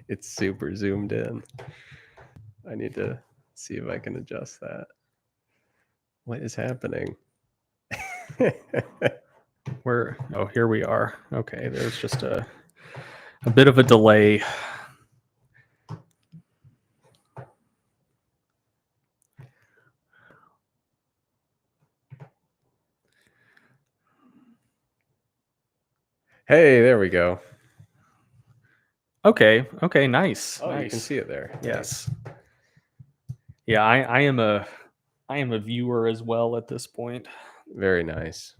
It's super zoomed in. I need to see if I can adjust that. What is happening? Here we are. Okay, there's just a bit of a delay. Hey, there we go. Okay, nice. Oh, nice. you can see it there. Yes. Yeah, I am a viewer as well at this point. Very nice.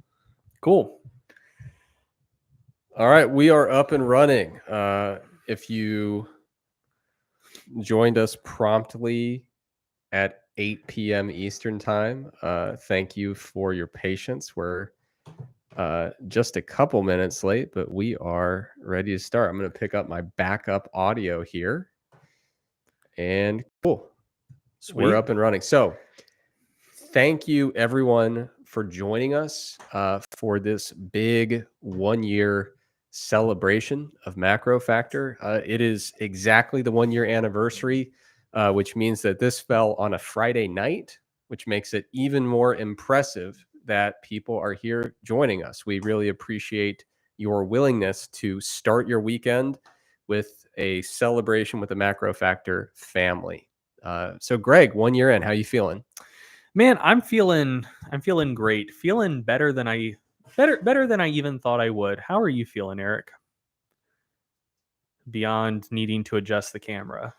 Cool. All right, we are up and running. If you joined us promptly at 8 p.m. Eastern time, thank you for your patience. We're just a couple minutes late, but we are ready to start. I'm going to pick up my backup audio here. And cool. Sweet. We're up and running. So thank you, everyone, for joining us for this big 1-year celebration of MacroFactor. It is exactly the 1-year anniversary, which means that this fell on a Friday night, which makes it even more impressive that people are here joining us. We really appreciate your willingness to start your weekend with a celebration with the MacroFactor family. So Greg, 1 year in, how you feeling? Man, I'm feeling great. Feeling better than I even thought I would. How are you feeling, Eric? Beyond needing to adjust the camera.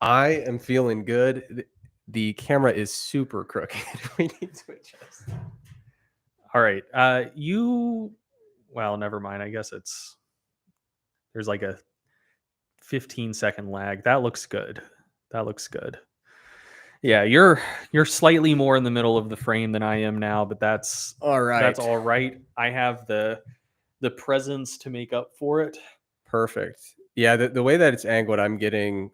I am feeling good. The camera is super crooked. We need to adjust. All right. Well, never mind. I guess there's like a 15-second lag. That looks good. Yeah, you're slightly more in the middle of the frame than I am now, but that's all right. That's all right. I have the presence to make up for it. Perfect. Yeah, the way that it's angled, I'm getting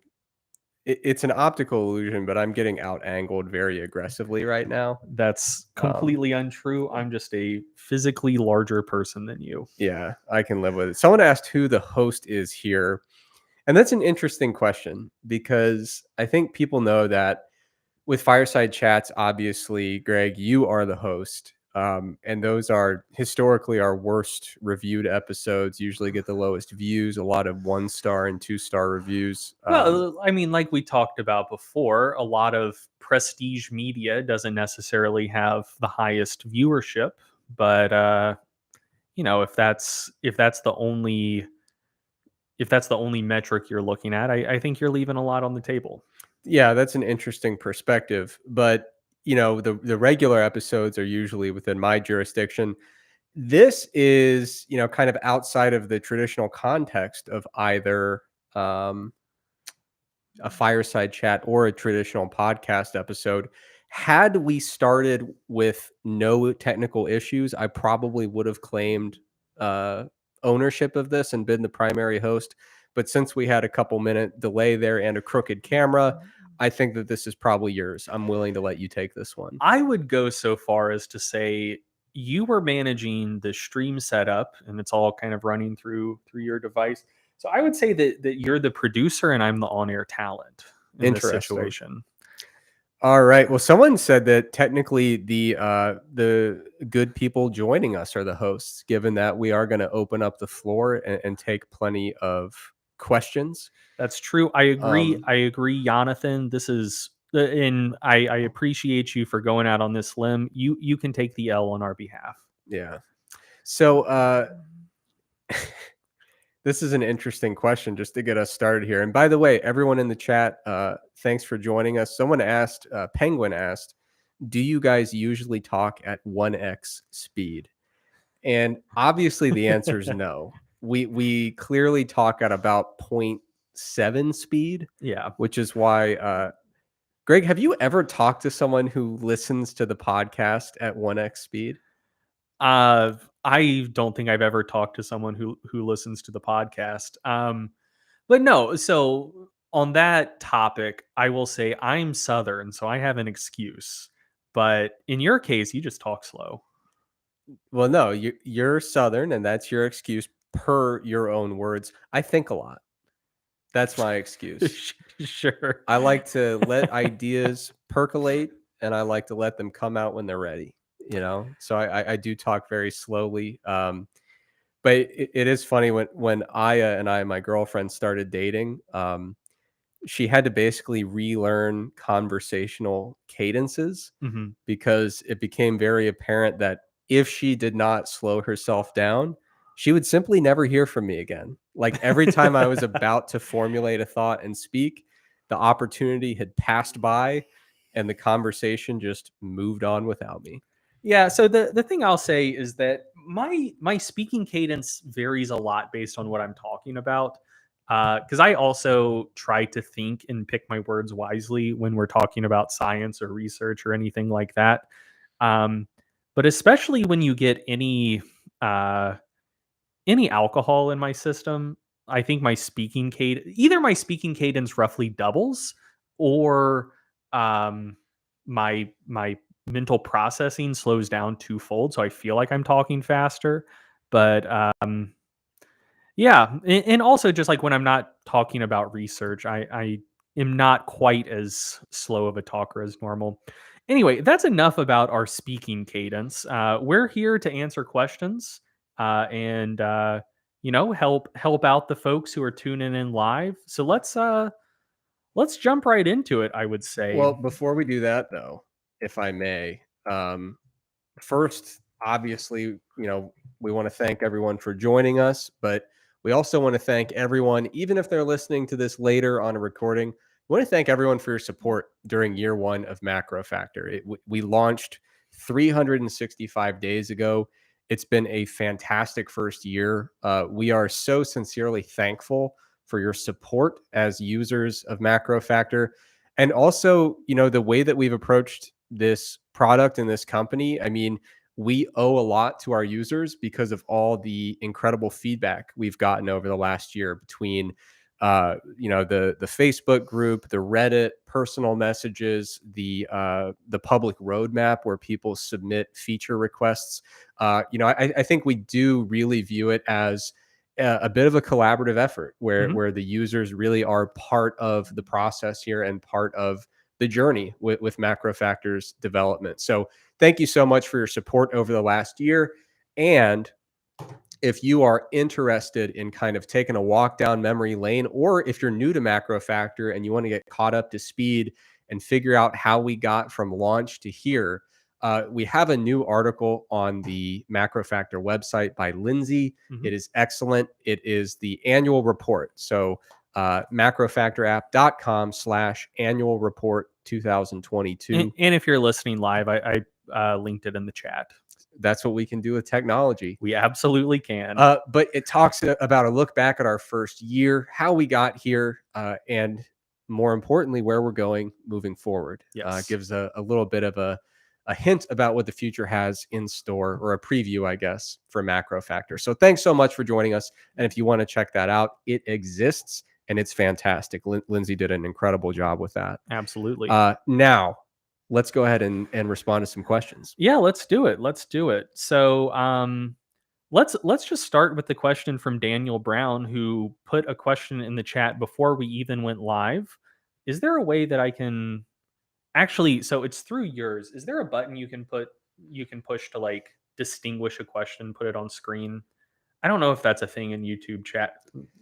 it's an optical illusion, but I'm getting out angled very aggressively right now. That's completely untrue. I'm just a physically larger person than you. Yeah, I can live with it. Someone asked who the host is here. And that's an interesting question because I think people know that with Fireside Chats, obviously, Greg, you are the host. And those are historically our worst reviewed episodes, usually get the lowest views, a lot of 1-star and 2-star reviews. Well, I mean, like we talked about before, a lot of prestige media doesn't necessarily have the highest viewership, but if that's the only metric you're looking at, I think you're leaving a lot on the table. Yeah, that's an interesting perspective. But, the regular episodes are usually within my jurisdiction. This is, kind of outside of the traditional context of either a fireside chat or a traditional podcast episode. Had we started with no technical issues, I probably would have claimed ownership of this and been the primary host. But since we had a couple minute delay there and a crooked camera, I think that this is probably yours. I'm willing to let you take this one. I would go so far as to say you were managing the stream setup and it's all kind of running through your device. So I would say that you're the producer and I'm the on-air talent in this situation. All right. Well, someone said that technically the good people joining us are the hosts, given that we are going to open up the floor and take plenty of questions. That's true. I agree, Jonathan. This is, and I appreciate you for going out on this limb. You can take the L on our behalf. Yeah. So this is an interesting question just to get us started here. And by the way, everyone in the chat, thanks for joining us. Someone asked, Penguin asked, do you guys usually talk at 1x speed? And obviously the answer is no. We clearly talk at about 0.7 speed. Yeah. Which is why, Greg, have you ever talked to someone who listens to the podcast at 1x speed? I don't think I've ever talked to someone who listens to the podcast. But no, so on that topic, I will say I'm Southern, so I have an excuse. But in your case, you just talk slow. Well, no, you're Southern, and that's your excuse per your own words. I think a lot. That's my excuse. Sure. I like to let ideas percolate, and I like to let them come out when they're ready, you know? So I do talk very slowly, but it is funny when Aya and my girlfriend, started dating, she had to basically relearn conversational cadences Mhm. because it became very apparent that if she did not slow herself down, she would simply never hear from me again. Like every time I was about to formulate a thought and speak, the opportunity had passed by and the conversation just moved on without me. Yeah, so the thing I'll say is that my speaking cadence varies a lot based on what I'm talking about. Because I also try to think and pick my words wisely when we're talking about science or research or anything like that. Um, but especially when you get uh, any alcohol in my system, I think my speaking cadence roughly doubles, or my mental processing slows down twofold, so I feel like I'm talking faster. But yeah, and also just like when I'm not talking about research, I am not quite as slow of a talker as normal. Anyway, that's enough about our speaking cadence. We're here to answer questions and help out the folks who are tuning in live. So let's jump right into it. I would say. Well, before we do that though, if I may, first, obviously, we want to thank everyone for joining us, but we also want to thank everyone, even if they're listening to this later on a recording. We want to thank everyone for your support during year one of Macro Factor. We launched 365 days ago. It's been a fantastic first year. We are so sincerely thankful for your support as users of Macro Factor. And also, the way that we've approached this product and this company, I mean, we owe a lot to our users because of all the incredible feedback we've gotten over the last year between the Facebook group, the Reddit personal messages, the public roadmap where people submit feature requests. I think we do really view it as a bit of a collaborative effort where Mhm. where the users really are part of the process here and part of the journey with MacroFactor's development. So thank you so much for your support over the last year. And if you are interested in kind of taking a walk down memory lane, or if you're new to MacroFactor and you want to get caught up to speed and figure out how we got from launch to here, we have a new article on the MacroFactor website by Lindsay. Mhm. It is excellent. It is the annual report. So macrofactorapp.com/annual report And, 2022. and if you're listening live, I linked it in the chat. That's what we can do with technology. We absolutely can. But it talks about a look back at our first year, how we got here, and more importantly, where we're going moving forward. Yes. Gives a little bit of a hint about what the future has in store, or a preview, I guess, for Macro Factor. So thanks so much for joining us. And if you want to check that out, it exists and it's fantastic. Lindsay did an incredible job with that. Absolutely. Now, let's go ahead and respond to some questions. Yeah, let's do it. Let's do it. So, let's just start with the question from Daniel Brown, who put a question in the chat before we even went live. Is there a way that I can actually? So it's through yours. Is there a button you can push to like distinguish a question, put it on screen? I don't know if that's a thing in YouTube chat.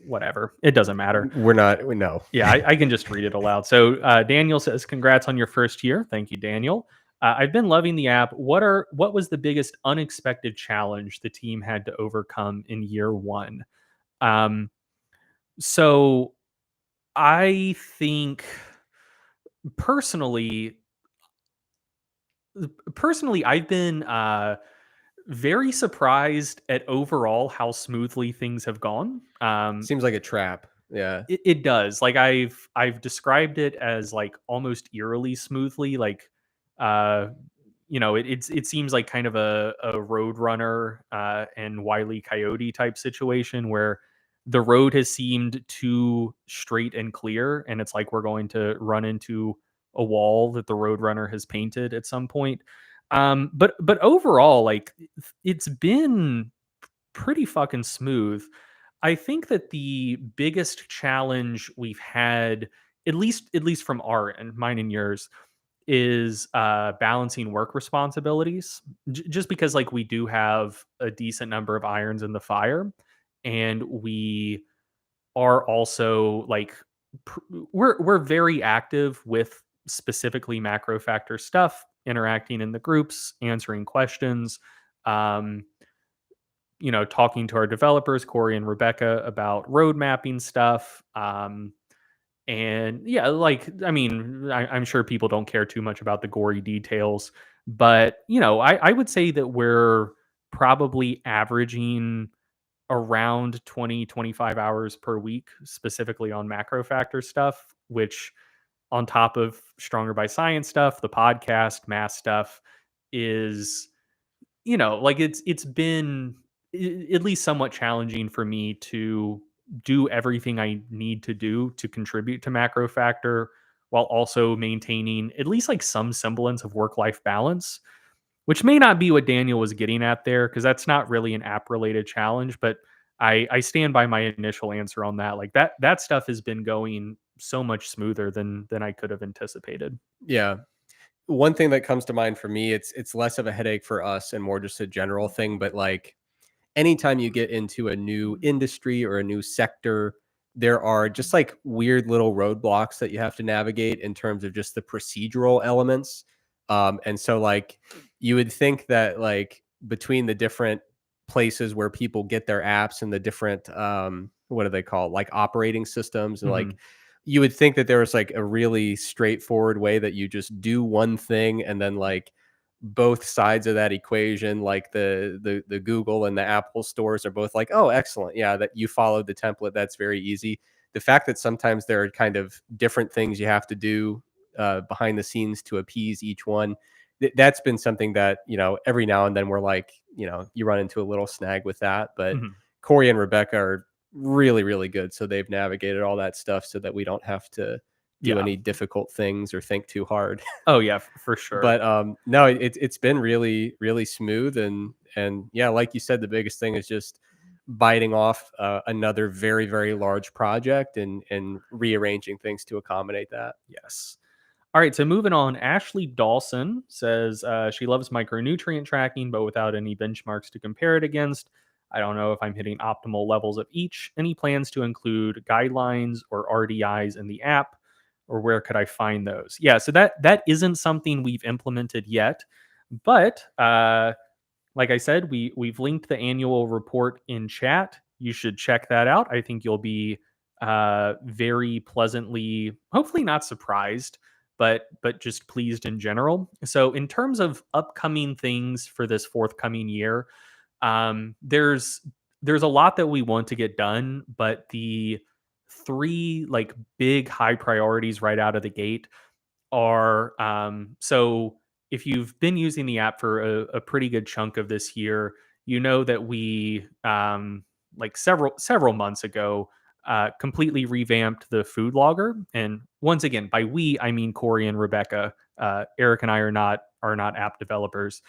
Whatever. It doesn't matter. We know. Yeah, I can just read it aloud. So Daniel says, "Congrats on your first year." Thank you, Daniel. I've been loving the app. What was the biggest unexpected challenge the team had to overcome in year one? Um, so I think personally, I've been very surprised at overall how smoothly things have gone. Seems like a trap. Yeah. It does. Like I've described it as like almost eerily smoothly. Like uh it seems like kind of a road runner and Wile E. Coyote type situation where the road has seemed too straight and clear, and it's like we're going to run into a wall that the road runner has painted at some point. But overall, like it's been pretty fucking smooth. I think that the biggest challenge we've had, at least from our end, mine and yours, is balancing work responsibilities. Just because like we do have a decent number of irons in the fire, and we are also like pr- we're very active with specifically macro factor stuff, interacting in the groups, answering questions, um, talking to our developers, Corey and Rebecca, about road mapping stuff. And yeah, like, I mean, I'm sure people don't care too much about the gory details, but, I would say that we're probably averaging around 20-25 hours per week, specifically on macro factor stuff, which on top of Stronger by Science stuff, the podcast, math stuff is, like it's been at least somewhat challenging for me to do everything I need to do to contribute to macro factor while also maintaining at least like some semblance of work life balance, which may not be what Daniel was getting at there because that's not really an app related challenge, but I stand by my initial answer on that. Like that stuff has been going so much smoother than I could have anticipated. Yeah. One thing that comes to mind for me, it's less of a headache for us and more just a general thing, but like anytime you get into a new industry or a new sector, there are just like weird little roadblocks that you have to navigate in terms of just the procedural elements. And so, like, you would think that, like, between the different places where people get their apps and the different, what do they call, like, operating systems, and like, Mhm. you would think that there was like a really straightforward way that you just do one thing and then like both sides of that equation, like the Google and the Apple stores are both like, "Oh, excellent. Yeah, that you followed the template. That's very easy." The fact that sometimes there are kind of different things you have to do behind the scenes to appease each one, that's been something that, every now and then we're like, you run into a little snag with that. But Mhm. Corey and Rebecca are really, really good. So they've navigated all that stuff so that we don't have to do Yeah. any difficult things or think too hard. Oh yeah, for sure. But, no, it's been really, really smooth, and yeah, like you said, the biggest thing is just biting off, another very, very large project and rearranging things to accommodate that. Yes. All right, so moving on, Ashley Dawson says she loves micronutrient tracking, but without any benchmarks to compare it against. I don't know if I'm hitting optimal levels of each. Any plans to include guidelines or RDIs in the app, or where could I find those? Yeah, so that isn't something we've implemented yet, but like I said, we've linked the annual report in chat. You should check that out. I think you'll be very pleasantly, hopefully not surprised, but just pleased in general. So in terms of upcoming things for this forthcoming year, there's a lot that we want to get done, but the three like big high priorities right out of the gate are so if you've been using the app for a pretty good chunk of this year, you know that we like several months ago completely revamped the food logger. And once again, by we I mean Corey and Rebecca. Eric and I are not app developers.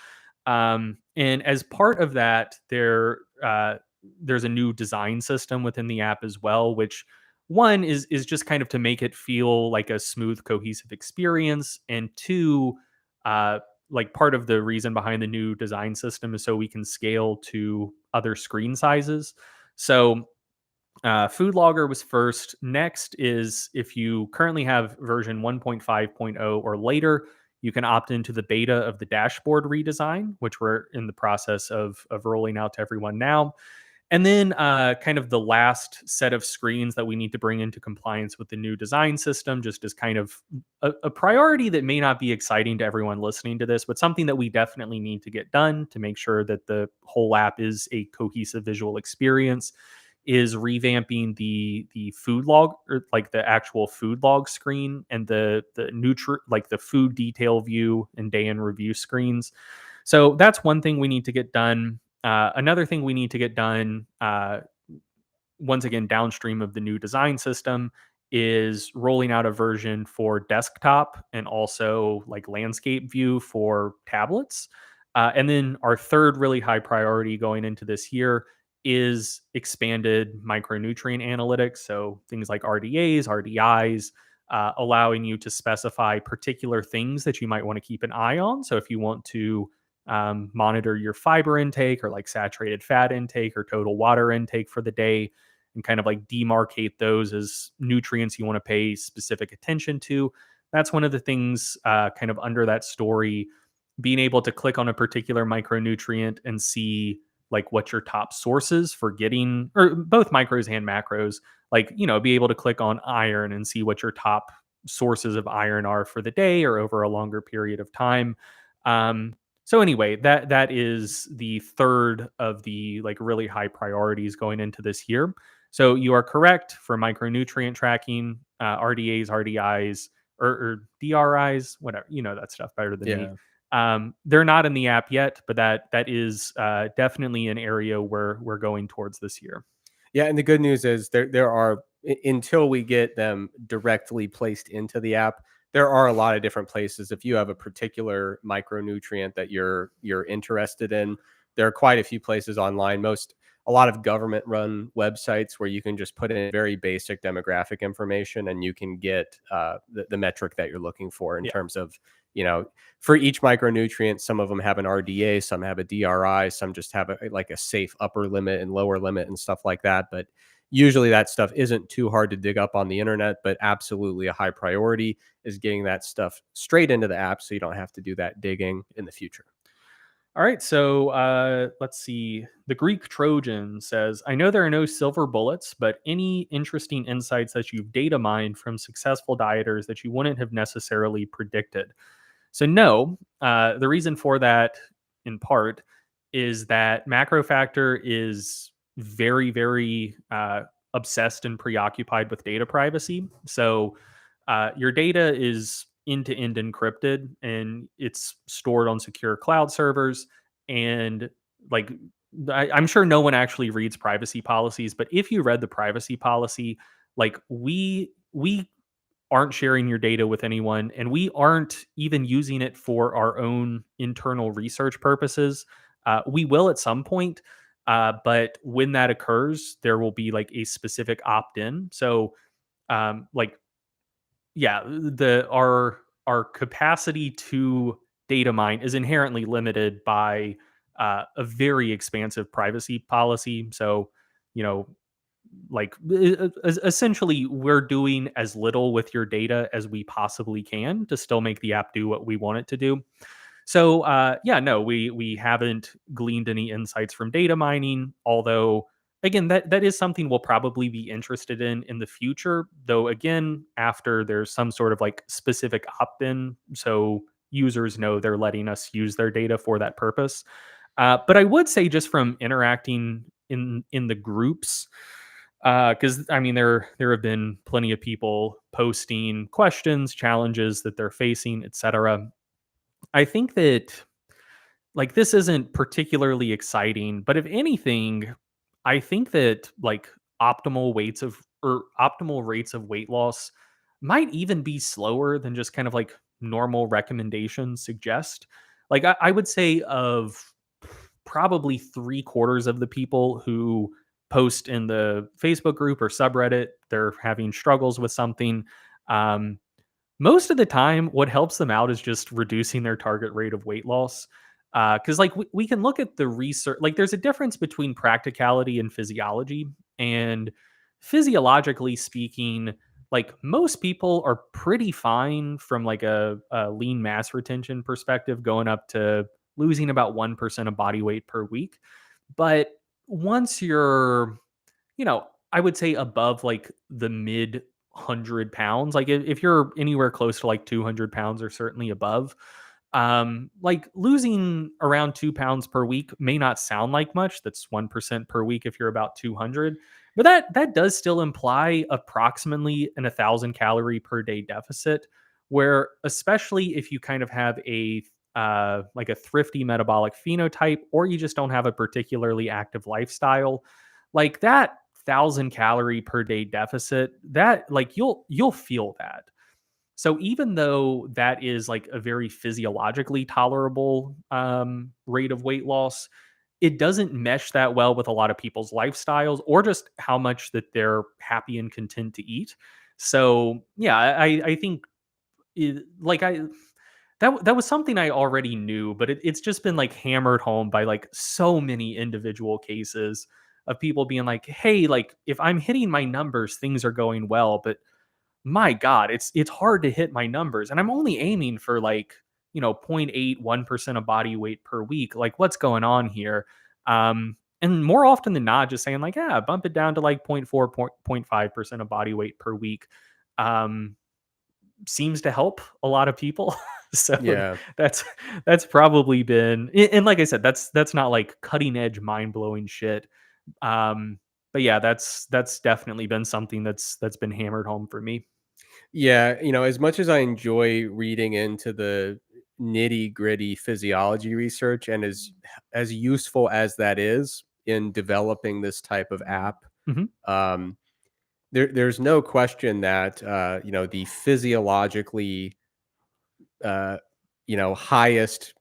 And as part of that, there's a new design system within the app as well, which one is just kind of to make it feel like a smooth, cohesive experience, and two, uh, like part of the reason behind the new design system is so we can scale to other screen sizes. So food logger was first. Next is if you currently have version 1.5.0 or later, you can opt into the beta of the dashboard redesign, which we're in the process of rolling out to everyone now. And then, kind of the last set of screens that we need to bring into compliance with the new design system, just as kind of a priority that may not be exciting to everyone listening to this, but something that we definitely need to get done to make sure that the whole app is a cohesive visual experience, is revamping the food log, or like the actual food log screen, and like the food detail view and day in review screens. So that's one thing we need to get done. Another thing we need to get done, once again, downstream of the new design system, is rolling out a version for desktop and also like landscape view for tablets. And then our third really high priority going into this year is expanded micronutrient analytics. So things like RDAs, RDIs, allowing you to specify particular things that you might want to keep an eye on. So if you want to monitor your fiber intake or like saturated fat intake or total water intake for the day, and kind of like demarcate those as nutrients you want to pay specific attention to. That's one of the things kind of under that story, being able to click on a particular micronutrient and see like what your top sources for getting, or both micros and macros, like, be able to click on iron and see what your top sources of iron are for the day or over a longer period of time. So anyway, that is the third of the like really high priorities going into this year. So you are correct for micronutrient tracking, RDAs, RDIs, or DRIs, whatever, that stuff better than me. Yeah. They're not in the app yet, but that is definitely an area where we're going towards this year. Yeah, and the good news is there are until we get them directly placed into the app, there are a lot of different places. If you have a particular micronutrient that you're interested in, there are quite a few places online. A lot of government run websites where you can just put in very basic demographic information and you can get the metric that you're looking for in Yeah. terms of, for each micronutrient. Some of them have an RDA, some have a DRI, some just have like a safe upper limit and lower limit and stuff like that. But usually that stuff isn't too hard to dig up on the internet, but absolutely a high priority is getting that stuff straight into the app so you don't have to do that digging in the future. All right, so let's see. The Greek Trojan says, I know there are no silver bullets, but any interesting insights that you've data mined from successful dieters that you wouldn't have necessarily predicted? So, no, the reason for that, in part, is that MacroFactor is very, very obsessed and preoccupied with data privacy. So, your data is end to end encrypted and it's stored on secure cloud servers. And like, I'm sure no one actually reads privacy policies, but if you read the privacy policy, like we aren't sharing your data with anyone and we aren't even using it for our own internal research purposes. We will at some point, but when that occurs, there will be like a specific opt-in. So like, yeah, the our capacity to data mine is inherently limited by a very expansive privacy policy. So, you know, like essentially, we're doing as little with your data as we possibly can to still make the app do what we want it to do. So yeah, no, we haven't gleaned any insights from data mining, although again, that is something we'll probably be interested in the future, though again, after there's some sort of like specific opt-in, so users know they're letting us use their data for that purpose. But I would say just from interacting in the groups, because I mean there have been plenty of people posting questions, challenges that they're facing, etc. I think that like this isn't particularly exciting, but if anything, I think that like optimal rates of weight loss might even be slower than just kind of like normal recommendations suggest. Like I would say of probably 3/4 of the people who post in the Facebook group or subreddit, they're having struggles with something. Um, Most of the time, what helps them out is just reducing their target rate of weight loss. Because, like, we can look at the research, like, there's a difference between practicality and physiology. And physiologically speaking, like, most people are pretty fine from like a lean mass retention perspective, going up to losing about 1% of body weight per week. But once you're, I would say above like the mid 100 pounds, like if you're anywhere close to like 200 pounds or certainly above, like losing around 2 pounds per week may not sound like much. That's 1% per week if you're about 200, but that does still imply approximately an 1,000 calorie per day deficit, where especially if you kind of have a like a thrifty metabolic phenotype, or you just don't have a particularly active lifestyle, like that 1,000 calorie per day deficit, that like you'll feel that. So even though that is like a very physiologically tolerable rate of weight loss, it doesn't mesh that well with a lot of people's lifestyles or just how much that they're happy and content to eat. So yeah, I think like that was something I already knew, but it's just been like hammered home by like so many individual cases of people being like, "Hey, like if I'm hitting my numbers, things are going well, but my god, it's hard to hit my numbers and I'm only aiming for like, 0.81% of body weight per week. Like what's going on here?" And more often than not just saying like, "Yeah, bump it down to like 0.5% of body weight per week." Um seems to help a lot of people. So Yeah. that's that's probably been and like I said, that's not like cutting edge mind blowing shit. Um, but yeah, that's definitely been something that's been hammered home for me. Yeah, as much as I enjoy reading into the nitty-gritty physiology research, and as useful as that is in developing this type of app, Mhm. um, there's no question that, the physiologically, uh, highest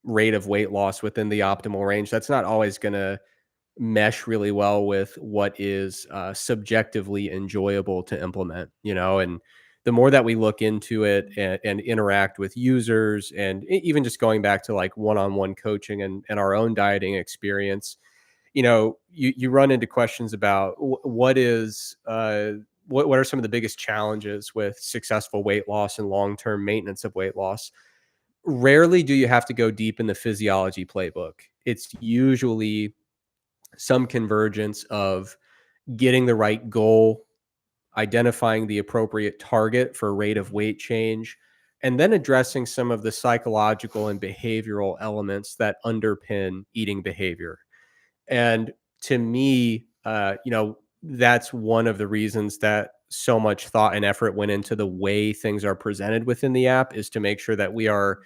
rate of weight loss within the optimal range, that's not always gonna mesh really well with what is subjectively enjoyable to implement, and the more that we look into it and interact with users, and even just going back to like one-on-one coaching and our own dieting experience, you run into questions about what are some of the biggest challenges with successful weight loss and long-term maintenance of weight loss. Rarely do you have to go deep in the physiology playbook. It's usually some convergence of getting the right goal, identifying the appropriate target for rate of weight change, and then addressing some of the psychological and behavioral elements that underpin eating behavior. And to me, that's one of the reasons that so much thought and effort went into the way things are presented within the app, is to make sure that we are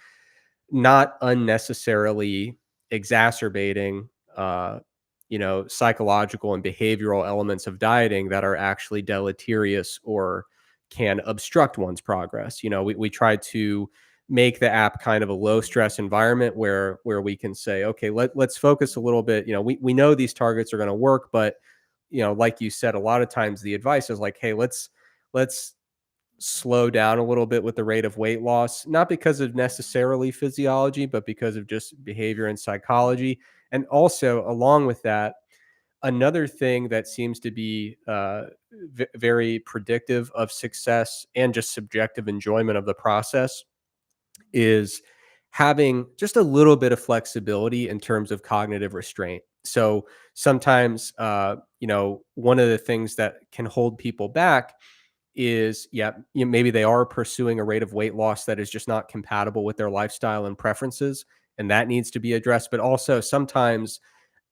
not unnecessarily exacerbating, psychological and behavioral elements of dieting that are actually deleterious or can obstruct one's progress. We try to make the app kind of a low stress environment where we can say, okay, let's focus a little bit. We know these targets are going to work, but like you said, a lot of times the advice is like, hey, let's slow down a little bit with the rate of weight loss, not because of necessarily physiology, but because of just behavior and psychology. And also, along with that, another thing that seems to be very predictive of success and just subjective enjoyment of the process is having just a little bit of flexibility in terms of cognitive restraint. So sometimes, one of the things that can hold people back is, yeah, maybe they are pursuing a rate of weight loss that is just not compatible with their lifestyle and preferences, and that needs to be addressed. But also sometimes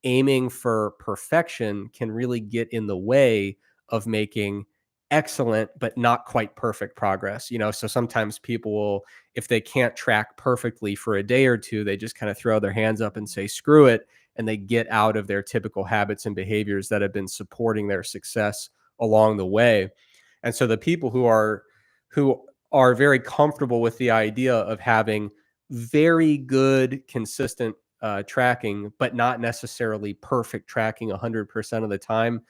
aiming for perfection can really get in the way of making excellent but not quite perfect progress. So sometimes people will, if they can't track perfectly for a day or two, they just kind of throw their hands up and say screw it, and they get out of their typical habits and behaviors that have been supporting their success along the way. And so the people who are very comfortable with the idea of having very good, consistent tracking, but not necessarily perfect tracking 100% of the time,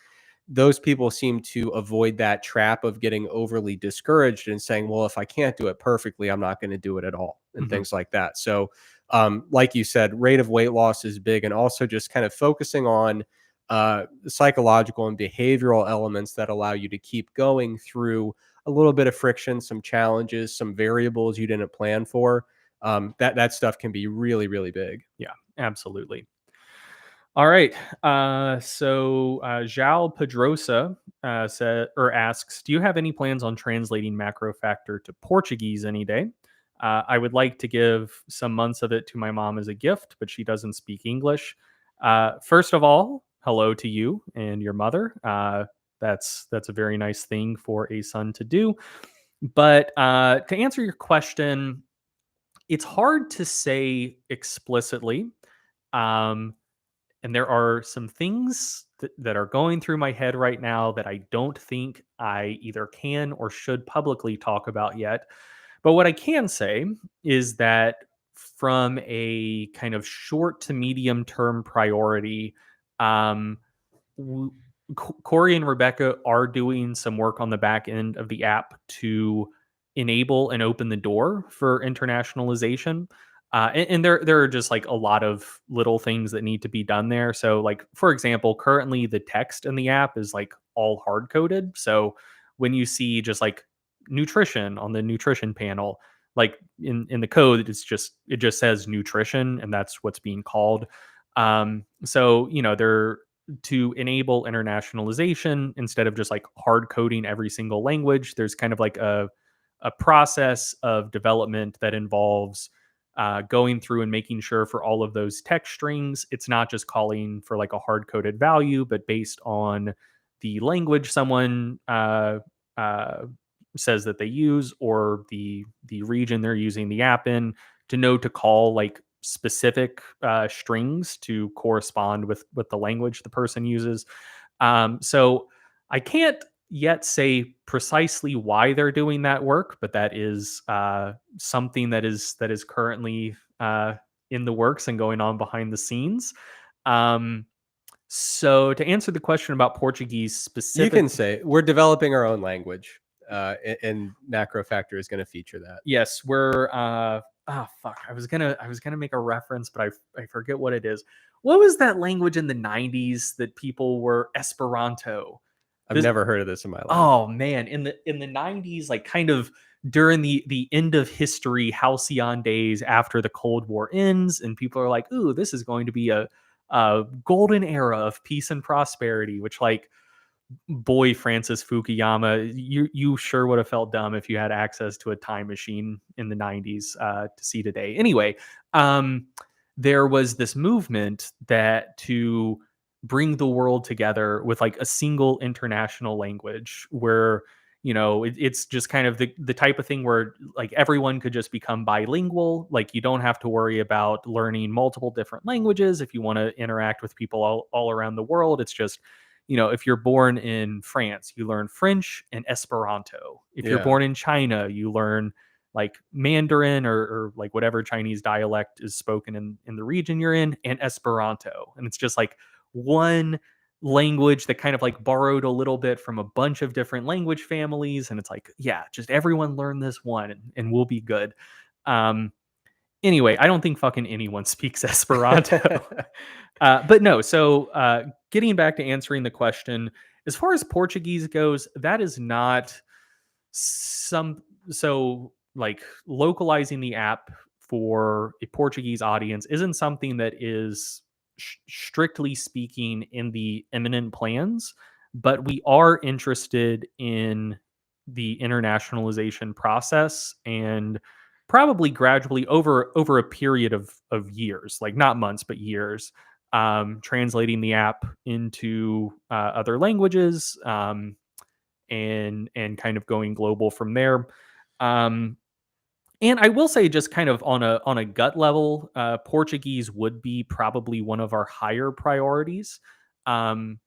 those people seem to avoid that trap of getting overly discouraged and saying, well, if I can't do it perfectly, I'm not going to do it at all, and Mhm. things like that. So, like you said, rate of weight loss is big, and also just kind of focusing on psychological and behavioral elements that allow you to keep going through a little bit of friction, some challenges, some variables you didn't plan for. That stuff can be really, really big. Yeah, absolutely. All right. Zhao Pedrosa said or asks, "Do you have any plans on translating MacroFactor to Portuguese any day? I would like to give some months of it to my mom as a gift, but she doesn't speak English." First of all, hello to you and your mother. That's a very nice thing for a son to do. But to answer your question, it's hard to say explicitly. Um, and there are some things that are going through my head right now that I don't think I either can or should publicly talk about yet. But what I can say is that from a kind of short to medium term priority, um, Corey and Rebecca are doing some work on the back end of the app to enable and open the door for internationalization. And there are just like a lot of little things that need to be done there. So, like for example, currently the text in the app is like all hard coded. So when you see just like nutrition on the nutrition panel, like in the code, it just says nutrition, and that's what's being called. So they're to enable internationalization instead of just like hard coding every single language. There's kind of like a process of development that involves going through and making sure for all of those text strings, it's not just calling for like a hard coded value, but based on the language someone uh, says that they use, or the region they're using the app in, to know to call like specific strings to correspond with the language the person uses. So I can't yet say precisely why they're doing that work, but that is something that is currently in the works and going on behind the scenes. Um, so to answer the question about Portuguese You specific, can say we're developing our own language, and MacroFactor is going to feature that. yes, we're fuck. I was gonna make a reference, but I forget what it is. What was that language in the 90s that people were Esperanto? I've This never heard of this in my life. Oh man, in the 90s, like kind of during the end of history, halcyon days after the Cold War ends, and people are like, "Ooh, this is going to be a golden era of peace and prosperity," which like boy Francis Fukuyama, you sure would have felt dumb if you had access to a time machine in the 90s to see today. Anyway, um, there was this movement that to bring the world together with like a single international language where it's just kind of the type of thing where like everyone could just become bilingual. Like you don't have to worry about learning multiple different languages if you want to interact with people all around the world. It's just if you're born in France, you learn French and Esperanto. If you're Yeah. born in China, you learn like Mandarin or like whatever Chinese dialect is spoken in the region you're in, and Esperanto. And it's just like one language that kind of like borrowed a little bit from a bunch of different language families. And it's like, yeah, just everyone learn this one and we'll be good. Um, Anyway, I don't think fucking anyone speaks Esperanto. But no, so getting back to answering the question, as far as Portuguese goes, that is not some so like localizing the app for a Portuguese audience isn't something that is strictly speaking in the imminent plans, but we are interested in the internationalization process, and probably gradually over a period of years, like not months but years, translating the app into other languages, and kind of going global from there. Um, and I will say, just kind of on a gut level, Portuguese would be probably one of our higher priorities. Um,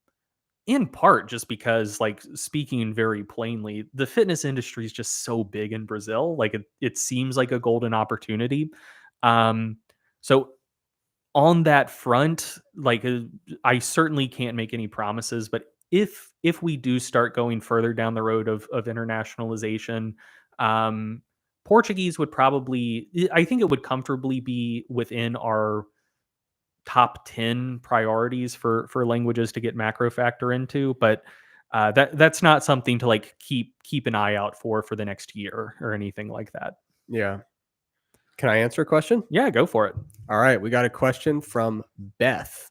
in part just because, like, speaking very plainly, the fitness industry is just so big in Brazil. Like it seems like a golden opportunity. Um, so on that front, like I certainly can't make any promises, but if we do start going further down the road of internationalization, um, Portuguese would probably, I think it would comfortably be within our top 10 priorities for languages to get macro factor into, but that's not something to like keep an eye out for the next year or anything like that. Yeah. Can I answer a question? Yeah, go for it. All right. We got a question from Beth.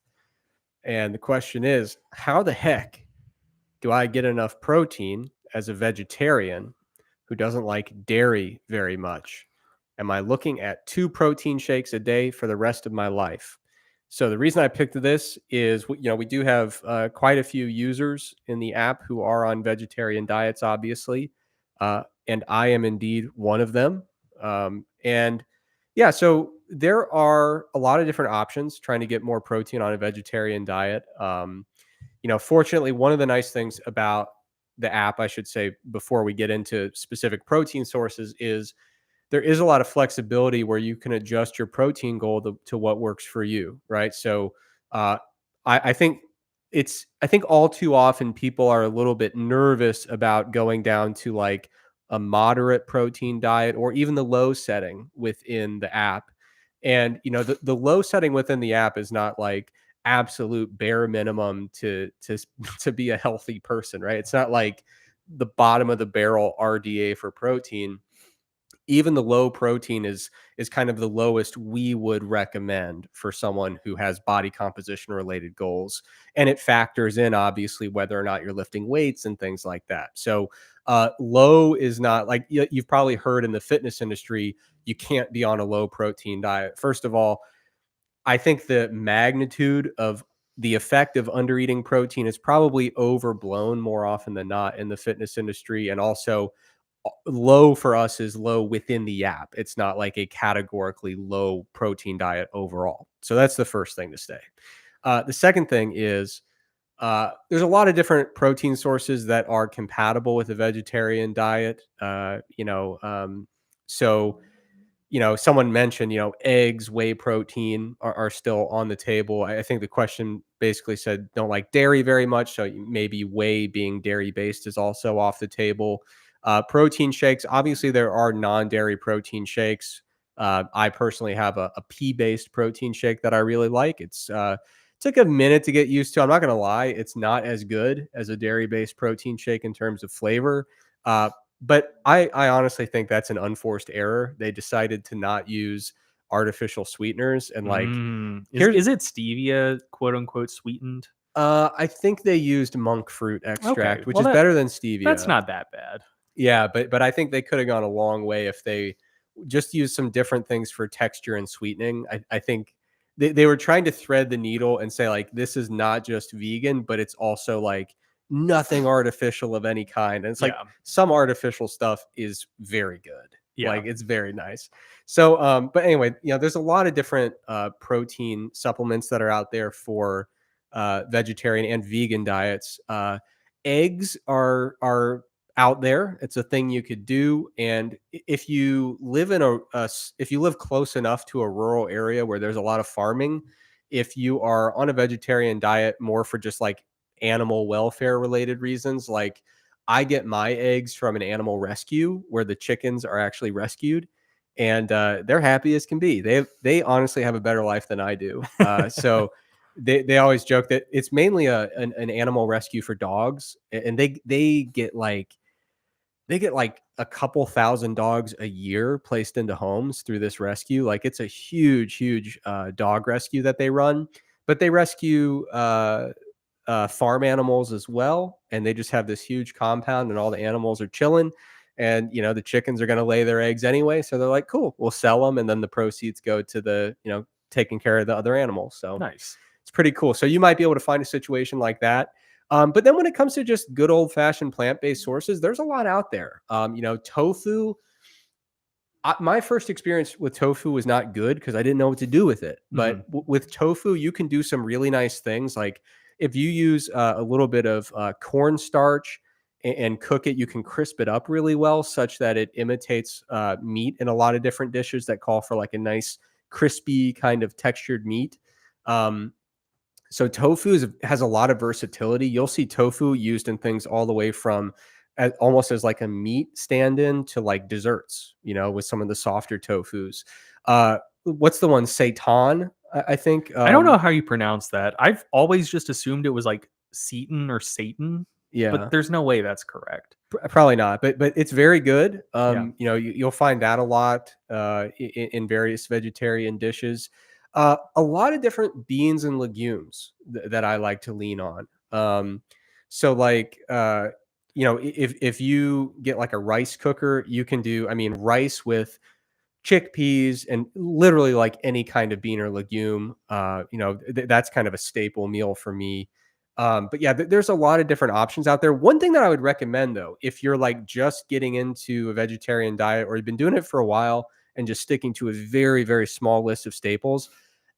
And the question is, how the heck do I get enough protein as a vegetarian who doesn't like dairy very much? Am I looking at 2 protein shakes a day for the rest of my life? So the reason I picked this is, we do have quite a few users in the app who are on vegetarian diets, obviously, and I am indeed one of them. And yeah, so there are a lot of different options trying to get more protein on a vegetarian diet. Fortunately, one of the nice things about the app, I should say, before we get into specific protein sources, is there is a lot of flexibility where you can adjust your protein goal to what works for you, right? So uh, I think I think all too often people are a little bit nervous about going down to like a moderate protein diet or even the low setting within the app. And the low setting within the app is not like absolute bare minimum to be a healthy person, right? It's not like the bottom of the barrel RDA for protein. Even the low protein is kind of the lowest we would recommend for someone who has body composition related goals, and it factors in obviously whether or not you're lifting weights and things like that. So low is not like you've probably heard in the fitness industry, you can't be on a low protein diet. First of all, I think the magnitude of the effect of undereating protein is probably overblown more often than not in the fitness industry. And also, low for us is low within the app. It's not like a categorically low protein diet overall. So that's the first thing to say. The second thing is there's a lot of different protein sources that are compatible with a vegetarian diet. So someone mentioned, eggs, whey protein are still on the table. I think the question basically said don't like dairy very much. So maybe whey being dairy based is also off the table. Protein shakes, obviously, there are non dairy protein shakes. I personally have a pea based protein shake that I really like. It's took a minute to get used to. I'm not going to lie, it's not as good as a dairy based protein shake in terms of flavor. But I honestly think that's an unforced error. They decided to not use artificial sweeteners and like here's Is it stevia, quote unquote, sweetened? I think they used monk fruit Okay, extract, which well is better than that's stevia. not that bad. Yeah, but I think they could have gone a long way if they just used some different things for texture and sweetening. I think they were trying to thread the needle and say like this is not just vegan, but it's also like nothing artificial of any kind. And it's like Yeah, some artificial stuff is very good. yeah. Like it's very nice. So but anyway, there's a lot of different protein supplements that are out there for vegetarian and vegan diets. Eggs are out there. It's a thing you could do. And if you live in if you live close enough to a rural area where there's a lot of farming, if you are on a vegetarian diet more for just like animal welfare related reasons, like I get my eggs from an animal rescue where the chickens are actually rescued, and they're happy as can be. They honestly have a better life than I do. So they always joke that it's mainly an animal rescue for dogs, and they get like a couple thousand dogs a year placed into homes through this rescue. Like it's a huge dog rescue that they run, but they rescue farm animals as well, and they just have this huge compound, and all the animals are chilling. And the chickens are going to lay their eggs anyway, so they're like, "Cool, we'll sell them," and then the proceeds go to the taking care of the other animals. So Nice. it's pretty cool. So you might be able to find a situation like that. But then when it comes to just good old fashioned plant based sources, there's a lot out there. Tofu. My first experience with tofu was not good because I didn't know what to do with it. But Mhm. with tofu, you can do some really nice things. Like if you use a little bit of cornstarch and cook it, you can crisp it up really well, such that it imitates meat in a lot of different dishes that call for like a nice crispy kind of textured meat. Um, so has a lot of versatility. You'll see tofu used in things all the way from almost as like a meat stand-in to like desserts, with some of the softer tofus. What's the one? Seitan, I think. I don't know how you pronounce that. I've always just assumed it was like Seton or Satan, but Yeah. there's no way that's correct. Probably not, but it's very good. Yeah. You'll find that a lot in various vegetarian dishes. A lot of different beans and legumes that I like to lean on. So like if you get like a rice cooker, you can do. I mean, rice with chickpeas and literally like any kind of bean or legume. That's kind of a staple meal for me. But yeah, there's a lot of different options out there. One thing that I would recommend though, if you're like just getting into a vegetarian diet or you've been doing it for a while and just sticking to a very, very small list of staples,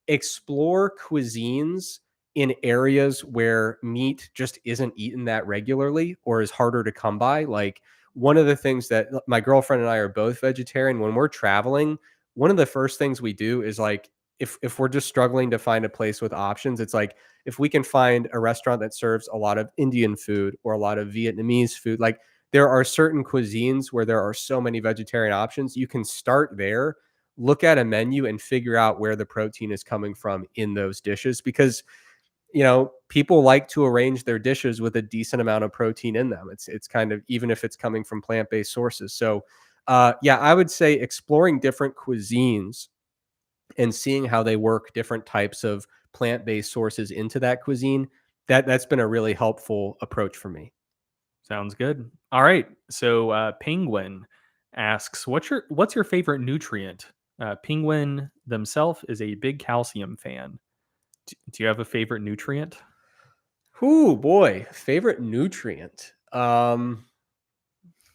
explore cuisines in areas where meat just isn't eaten that regularly or is harder to come by. Like one of the things that my girlfriend and I are both vegetarian, when we're traveling, one of the first things we do is like, if we're just struggling to find a place with options, it's like if we can find a restaurant that serves a lot of Indian food or a lot of Vietnamese food, like there are certain cuisines where there are so many vegetarian options, you can start there, look at a menu and figure out where the protein is coming from in those dishes, because people like to arrange their dishes with a decent amount of protein in them. It's kind of, even if it's coming from plant-based sources. So yeah, I would say exploring different cuisines and seeing how they work different types of plant-based sources into that cuisine, that's been a really helpful approach for me. Sounds good. All right. So Penguin asks, what's your favorite nutrient? Penguin themselves is a big calcium fan. Do you have a favorite nutrient? Ooh, boy, favorite nutrient.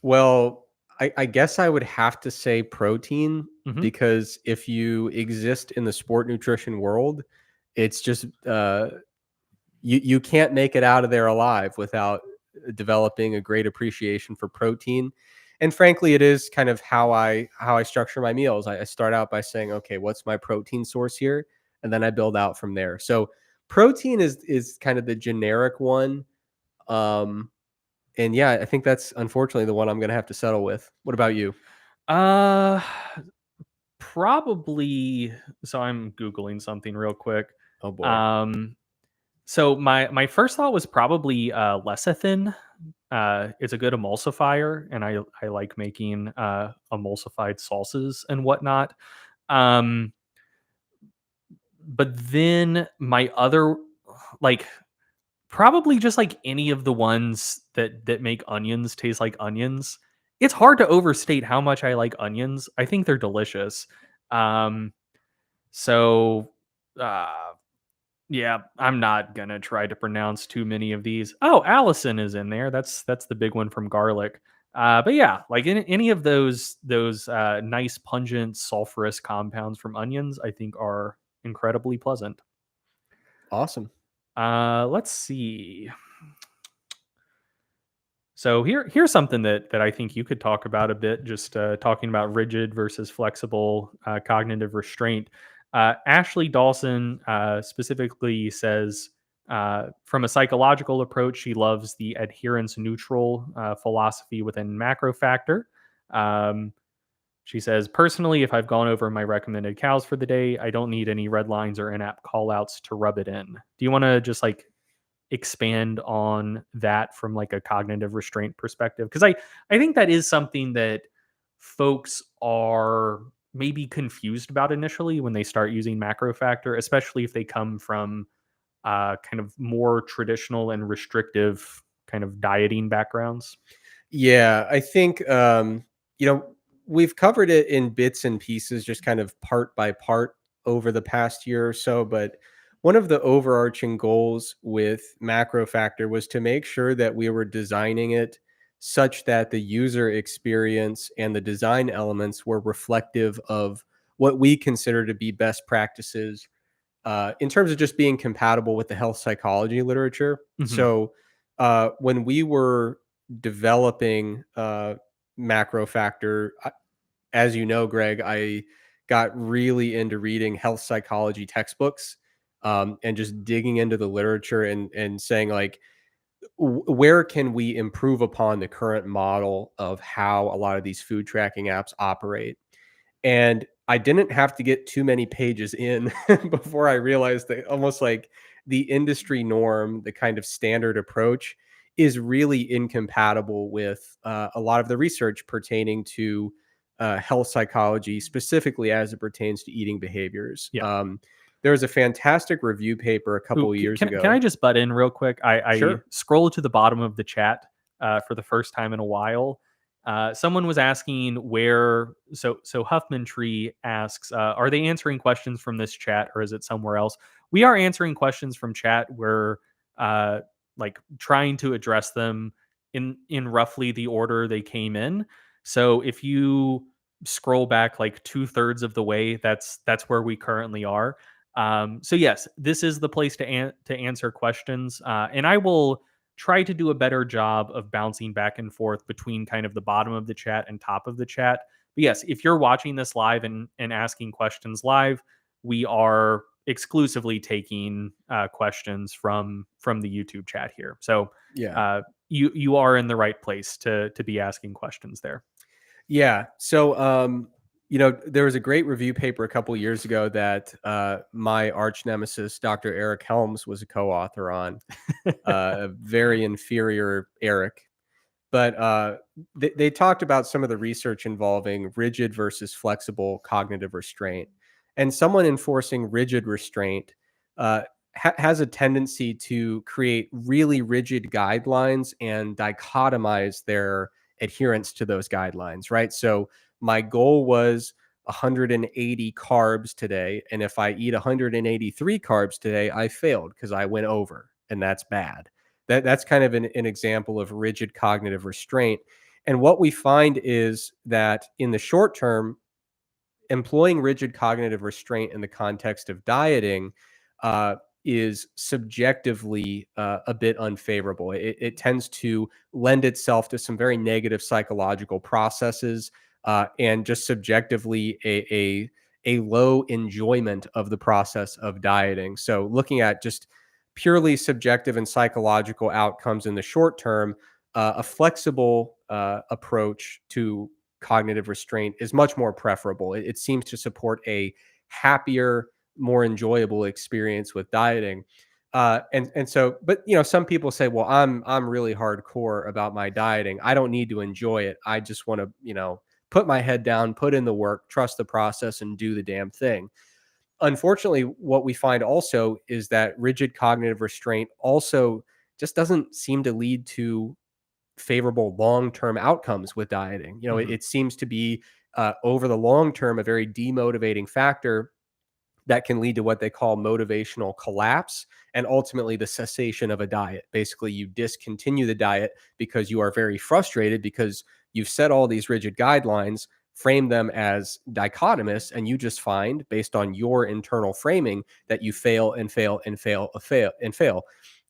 Well, I guess I would have to say protein, Hmm. because if you exist in the sport nutrition world, it's just you can't make it out of there alive without developing a great appreciation for protein. And frankly, it is kind of how I structure my meals. I start out by saying, okay, what's my protein source here? And then I build out from there. So protein is kind of the generic one. Um, and yeah, I think that's unfortunately the one I'm gonna have to settle with. What about you? Uh, Probably. So I'm googling something real quick. Oh boy. Um, so my first thought was probably lecithin. It's a good emulsifier, and I like making emulsified sauces and whatnot. Um, but then my other, like, probably just like any of the ones that make onions taste like onions. It's hard to overstate how much I like onions. I think they're delicious. Um, so uh, yeah, I'm not gonna try to pronounce too many of these. Oh, Allison is in there. That's the big one from garlic. But yeah, like any of those nice pungent sulfurous compounds from onions, I think are incredibly pleasant. Awesome. Let's see. So here's something that I think you could talk about a bit. Just talking about rigid versus flexible cognitive restraint. Ashley Dawson specifically says, from a psychological approach, she loves the adherence neutral philosophy within MacroFactor. Um, she says, personally, if I've gone over my recommended cows for the day, I don't need any red lines or in-app callouts to rub it in. Do you want to just like expand on that from like a cognitive restraint perspective? Because I think that is something that folks are maybe confused about initially when they start using macro factor, especially if they come from kind of more traditional and restrictive kind of dieting backgrounds. Yeah, I think you know, we've covered it in bits and pieces, just kind of part by part over the past year or so. But one of the overarching goals with Macro Factor was to make sure that we were designing it such that the user experience and the design elements were reflective of what we consider to be best practices in terms of just being compatible with the health psychology literature. Hmm. So when we were developing macro factor, as you know, Greg, I got really into reading health psychology textbooks and just digging into the literature and saying like, where can we improve upon the current model of how a lot of these food tracking apps operate? And I didn't have to get too many pages in before I realized that almost like the industry norm, the kind of standard approach, is really incompatible with a lot of the research pertaining to health psychology, specifically as it pertains to eating behaviors. Yeah. There was a fantastic review paper a couple Ooh, of years can I ago. just butt in real quick? I Sure. scrolled to the bottom of the chat for the first time in a while. Someone was asking where. So Huffman Tree asks, are they answering questions from this chat or is it somewhere else? We are answering questions from chat. We're uh, like trying to address them in roughly the order they came in. So if you scroll back like 2/3 of the way, that's where we currently are. So yes, this is the place to answer questions, and I will try to do a better job of bouncing back and forth between kind of the bottom of the chat and top of the chat. But yes, if you're watching this live and asking questions live, we are exclusively taking questions from the YouTube chat here. So Yeah. you are in the right place to be asking questions there. Yeah. So, there was a great review paper a couple years ago that my arch nemesis, Dr. Eric Helms, was a co-author on. A very inferior Eric. But they talked about some of the research involving rigid versus flexible cognitive restraint. And someone enforcing rigid restraint uh, has a tendency to create really rigid guidelines and dichotomize their adherence to those guidelines, right? So my goal was 180 carbs today. And if I eat 183 carbs today, I failed because I went over, and that's bad. That's kind of an example of rigid cognitive restraint. And what we find is that in the short term, employing rigid cognitive restraint in the context of dieting uh, is subjectively a bit unfavorable. It tends to lend itself to some very negative psychological processes and just subjectively a low enjoyment of the process of dieting. So, looking at just purely subjective and psychological outcomes in the short term, a flexible approach to cognitive restraint is much more preferable. It seems to support a happier, more enjoyable experience with dieting. And so, but some people say, well, I'm really hardcore about my dieting. I don't need to enjoy it. I just want to, put my head down, put in the work, trust the process, and do the damn thing. Unfortunately, what we find also is that rigid cognitive restraint also just doesn't seem to lead to favorable long-term outcomes with dieting. Mhm. It seems to be over the long term a very demotivating factor that can lead to what they call motivational collapse and ultimately the cessation of a diet. Basically, you discontinue the diet because you are very frustrated because you've set all these rigid guidelines, frame them as dichotomous, and you just find, based on your internal framing, that you fail and fail and fail and fail and fail.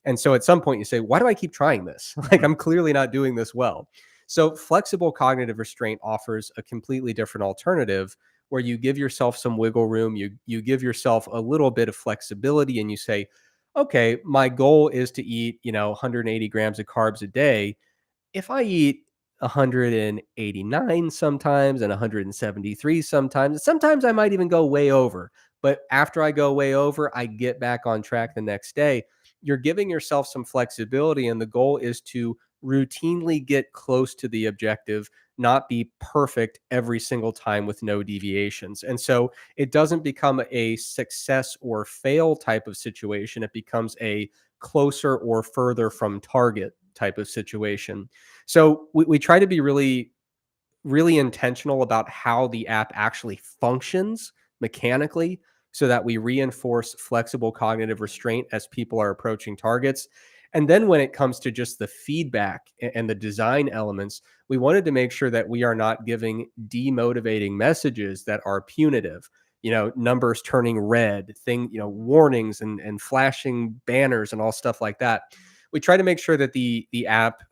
And so at some point you say, why do I keep trying this? Like, Mhm. I'm clearly not doing this well. So flexible cognitive restraint offers a completely different alternative where you give yourself some wiggle room, you give yourself a little bit of flexibility, and you say, okay, my goal is to eat 180 grams of carbs a day. If I eat 189 sometimes and 173 sometimes I might even go way over. But after I go way over, I get back on track the next day. You're giving yourself some flexibility, and the goal is to routinely get close to the objective, not be perfect every single time with no deviations. And so it doesn't become a success or fail type of situation. It becomes a closer or further from target type of situation. So we try to be really, really intentional about how the app actually functions mechanically so that we reinforce flexible cognitive restraint as people are approaching targets. And then when it comes to just the feedback and the design elements, we wanted to make sure that we are not giving demotivating messages that are punitive. Numbers turning red, warnings and flashing banners and all stuff like that. We try to make sure that the app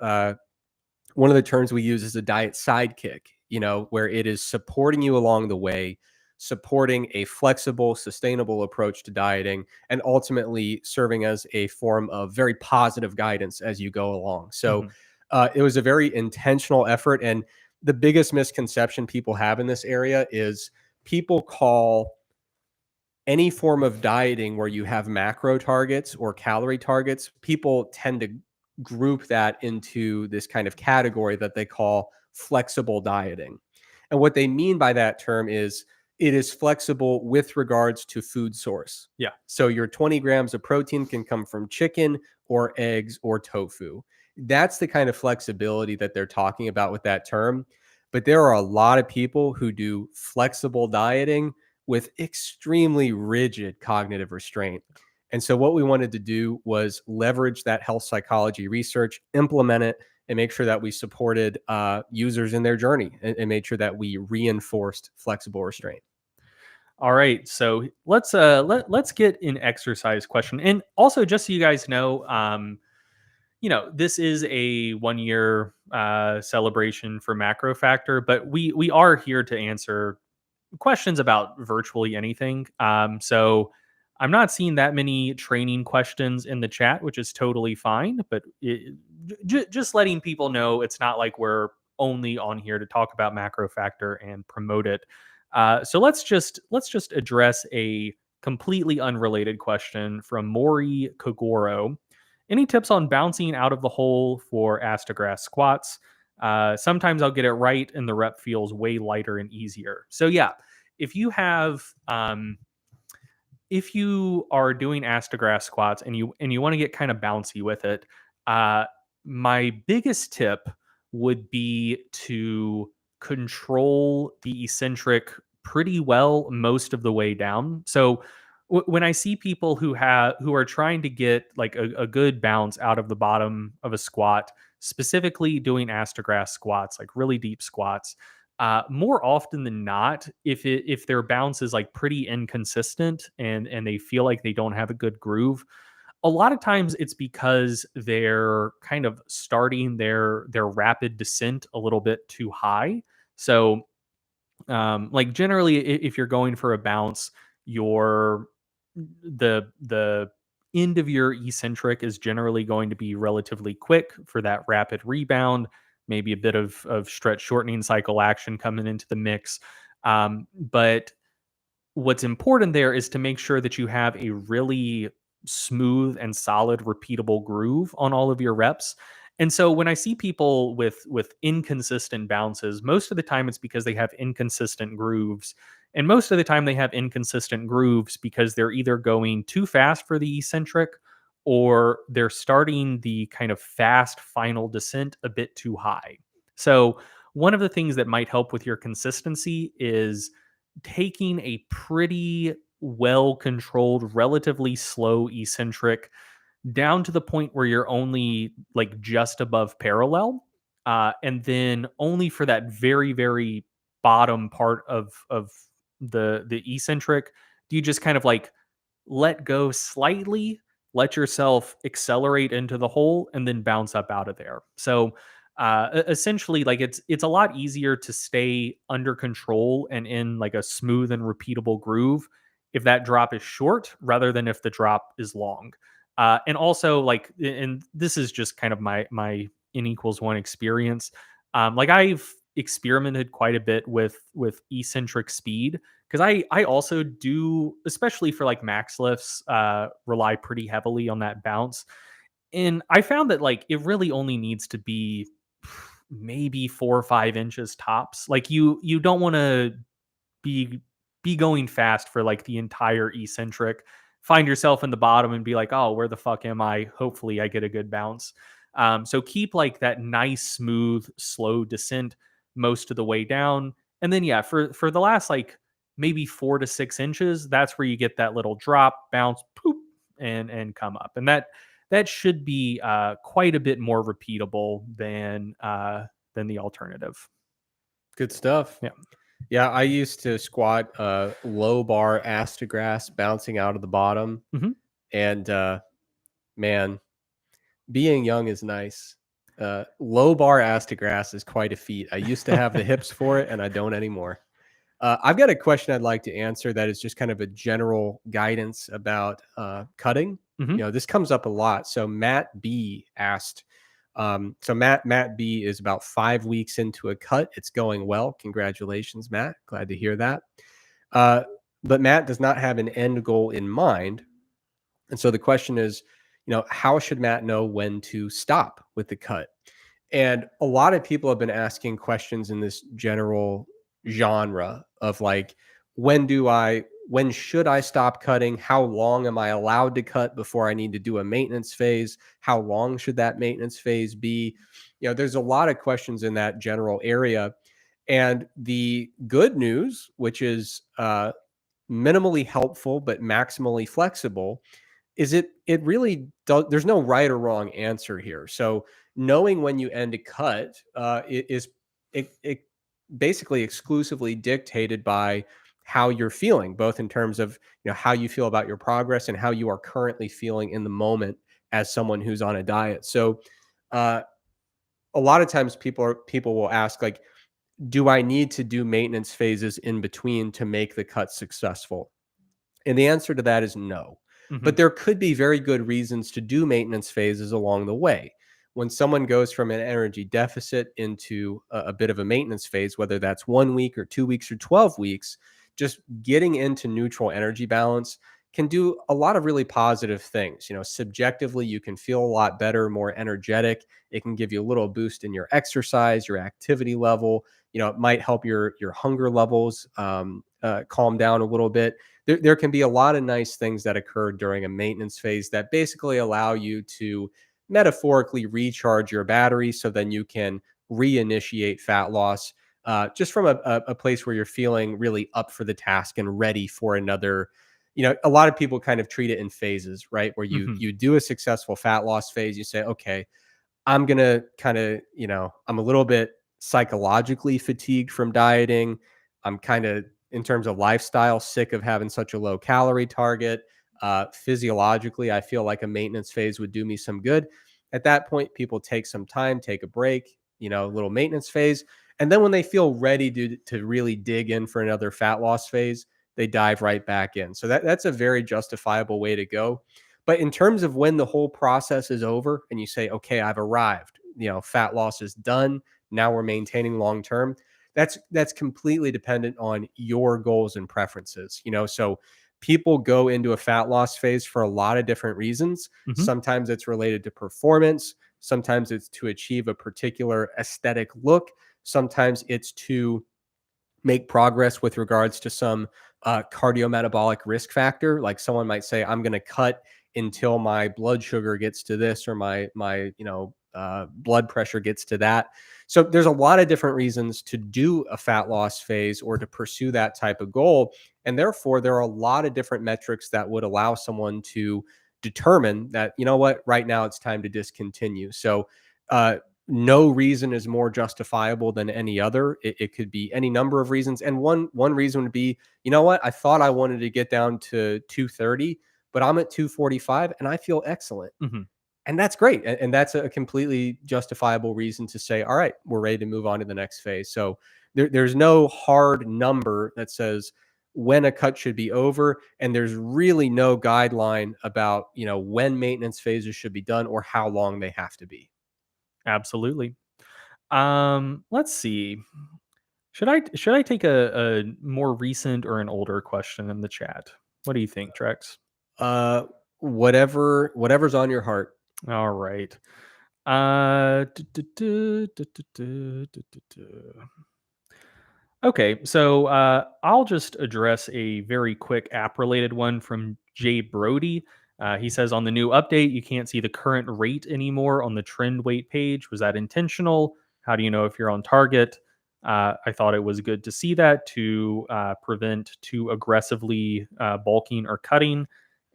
one of the terms we use is a diet sidekick, where it is supporting you along the way, supporting a flexible, sustainable approach to dieting, and ultimately serving as a form of very positive guidance as you go along. So Mhm. it was a very intentional effort. And the biggest misconception people have in this area is people call any form of dieting where you have macro targets or calorie targets, people tend to group that into this kind of category that they call flexible dieting. And what they mean by that term is it is flexible with regards to food source. Yeah. So your 20 grams of protein can come from chicken or eggs or tofu. That's the kind of flexibility that they're talking about with that term. But there are a lot of people who do flexible dieting with extremely rigid cognitive restraint. And so, what we wanted to do was leverage that health psychology research, implement it, and make sure that we supported users in their journey and made sure that we reinforced flexible restraint. All right, so let's get an exercise question, and also just so you guys know, this is a 1 year celebration for MacroFactor, but we are here to answer questions about virtually anything. So I'm not seeing that many training questions in the chat, which is totally fine. But just letting people know, it's not like we're only on here to talk about MacroFactor and promote it. So let's just address a completely unrelated question from Maury Kogoro. Any tips on bouncing out of the hole for astagrass squats? Sometimes I'll get it right and the rep feels way lighter and easier. So yeah, if you have if you are doing astagrass squats and you want to get kind of bouncy with it, uh, my biggest tip would be to control the eccentric pretty well most of the way down. So when I see people who are trying to get like a good bounce out of the bottom of a squat, specifically doing astagrass squats, like really deep squats, more often than not, if their bounce is like pretty inconsistent and they feel like they don't have a good groove, a lot of times it's because they're kind of starting their rapid descent a little bit too high. So like generally, if you're going for a bounce, your the end of your eccentric is generally going to be relatively quick for that rapid rebound, maybe a bit of stretch shortening cycle action coming into the mix. But what's important there is to make sure that you have a really smooth and solid repeatable groove on all of your reps. And so when I see people with inconsistent bounces, most of the time it's because they have inconsistent grooves. And most of the time they have inconsistent grooves because they're either going too fast for the eccentric or they're starting the kind of fast final descent a bit too high. So one of the things that might help with your consistency is taking a pretty well controlled, relatively slow eccentric down to the point where you're only like just above parallel. And then only for that very, very bottom part of the eccentric do you just kind of like let go slightly, let yourself accelerate into the hole, and then bounce up out of there. So essentially, like it's a lot easier to stay under control and in like a smooth and repeatable groove if that drop is short rather than if the drop is long. And also, like, and this is just kind of my n equals one experience. Like I've experimented quite a bit with eccentric speed because I also do, especially for like max lifts, rely pretty heavily on that bounce. And I found that like it really only needs to be maybe 4 or 5 inches tops. Like you don't want to be be going fast for like the entire eccentric. Find yourself in the bottom and be like, oh, where the fuck am I? Hopefully, I get a good bounce. So keep like that nice, smooth, slow descent most of the way down, and then yeah, for the last like maybe 4 to 6 inches, that's where you get that little drop, bounce, poop, and come up, and that should be quite a bit more repeatable than the alternative. Good stuff. Yeah. Yeah, I used to squat low bar astagrass bouncing out of the bottom. Hmm. And man, being young is nice. Low bar astagrass is quite a feat. I used to have the hips for it, and I don't anymore. I've got a question I'd like to answer that is just kind of a general guidance about cutting. Hmm. This comes up a lot. So Matt B asked, Matt B is about 5 weeks into a cut. It's going well. Congratulations, Matt. Glad to hear that. Uh, but Matt does not have an end goal in mind. And so the question is, how should Matt know when to stop with the cut? And a lot of people have been asking questions in this general genre of like, when should I stop cutting? How long am I allowed to cut before I need to do a maintenance phase? How long should that maintenance phase be? There's a lot of questions in that general area. And the good news, which is minimally helpful but maximally flexible, is it really does, there's no right or wrong answer here. So knowing when you end a cut it basically exclusively dictated by how you're feeling, both in terms of how you feel about your progress and how you are currently feeling in the moment as someone who's on a diet. So uh, a lot of times people will ask, like, do I need to do maintenance phases in between to make the cut successful? And the answer to that is no. Hmm. But there could be very good reasons to do maintenance phases along the way. When someone goes from an energy deficit into a bit of a maintenance phase, whether that's 1 week or 2 weeks or 12 weeks, just getting into neutral energy balance can do a lot of really positive things. Subjectively, you can feel a lot better, more energetic. It can give you a little boost in your exercise, your activity level. It might help your hunger levels calm down a little bit. There can be a lot of nice things that occur during a maintenance phase that basically allow you to metaphorically recharge your battery so then you can reinitiate fat loss just from a place where you're feeling really up for the task and ready for another. A lot of people kind of treat it in phases, right? Where you Hmm. you do a successful fat loss phase, you say, okay, I'm gonna kind of, I'm a little bit psychologically fatigued from dieting. I'm kind of, in terms of lifestyle, sick of having such a low calorie target. Physiologically, I feel like a maintenance phase would do me some good. At that point, people take some time, take a break, a little maintenance phase. And then when they feel ready to really dig in for another fat loss phase, they dive right back in. So that's a very justifiable way to go. But in terms of when the whole process is over and you say, okay, I've arrived, fat loss is done. Now we're maintaining long term. That's completely dependent on your goals and preferences. So people go into a fat loss phase for a lot of different reasons. Hmm. Sometimes it's related to performance. Sometimes it's to achieve a particular aesthetic look. Sometimes it's to make progress with regards to some cardiometabolic risk factor. Like someone might say, I'm going to cut until my blood sugar gets to this, or my blood pressure gets to that. So there's a lot of different reasons to do a fat loss phase or to pursue that type of goal. And therefore, there are a lot of different metrics that would allow someone to determine that, what, right now it's time to discontinue. So uh, no reason is more justifiable than any other. It could be any number of reasons. And one reason would be, what, I thought I wanted to get down to 230, but I'm at 245 and I feel excellent. Hmm. And that's great. And that's a completely justifiable reason to say, all right, we're ready to move on to the next phase. So there's no hard number that says when a cut should be over. And there's really no guideline about, when maintenance phases should be done or how long they have to be. Absolutely. Let's see. Should I take a more recent or an older question in the chat? What do you think, Trex? Uh, whatever's on your heart. All right. Du- du- du- du- du- du- du. Okay, so I'll just address a very quick app related one from Jay Brody. He says on the new update, you can't see the current rate anymore on the trend weight page. Was that intentional? How do you know if you're on target? I thought it was good to see that to prevent too aggressively bulking or cutting.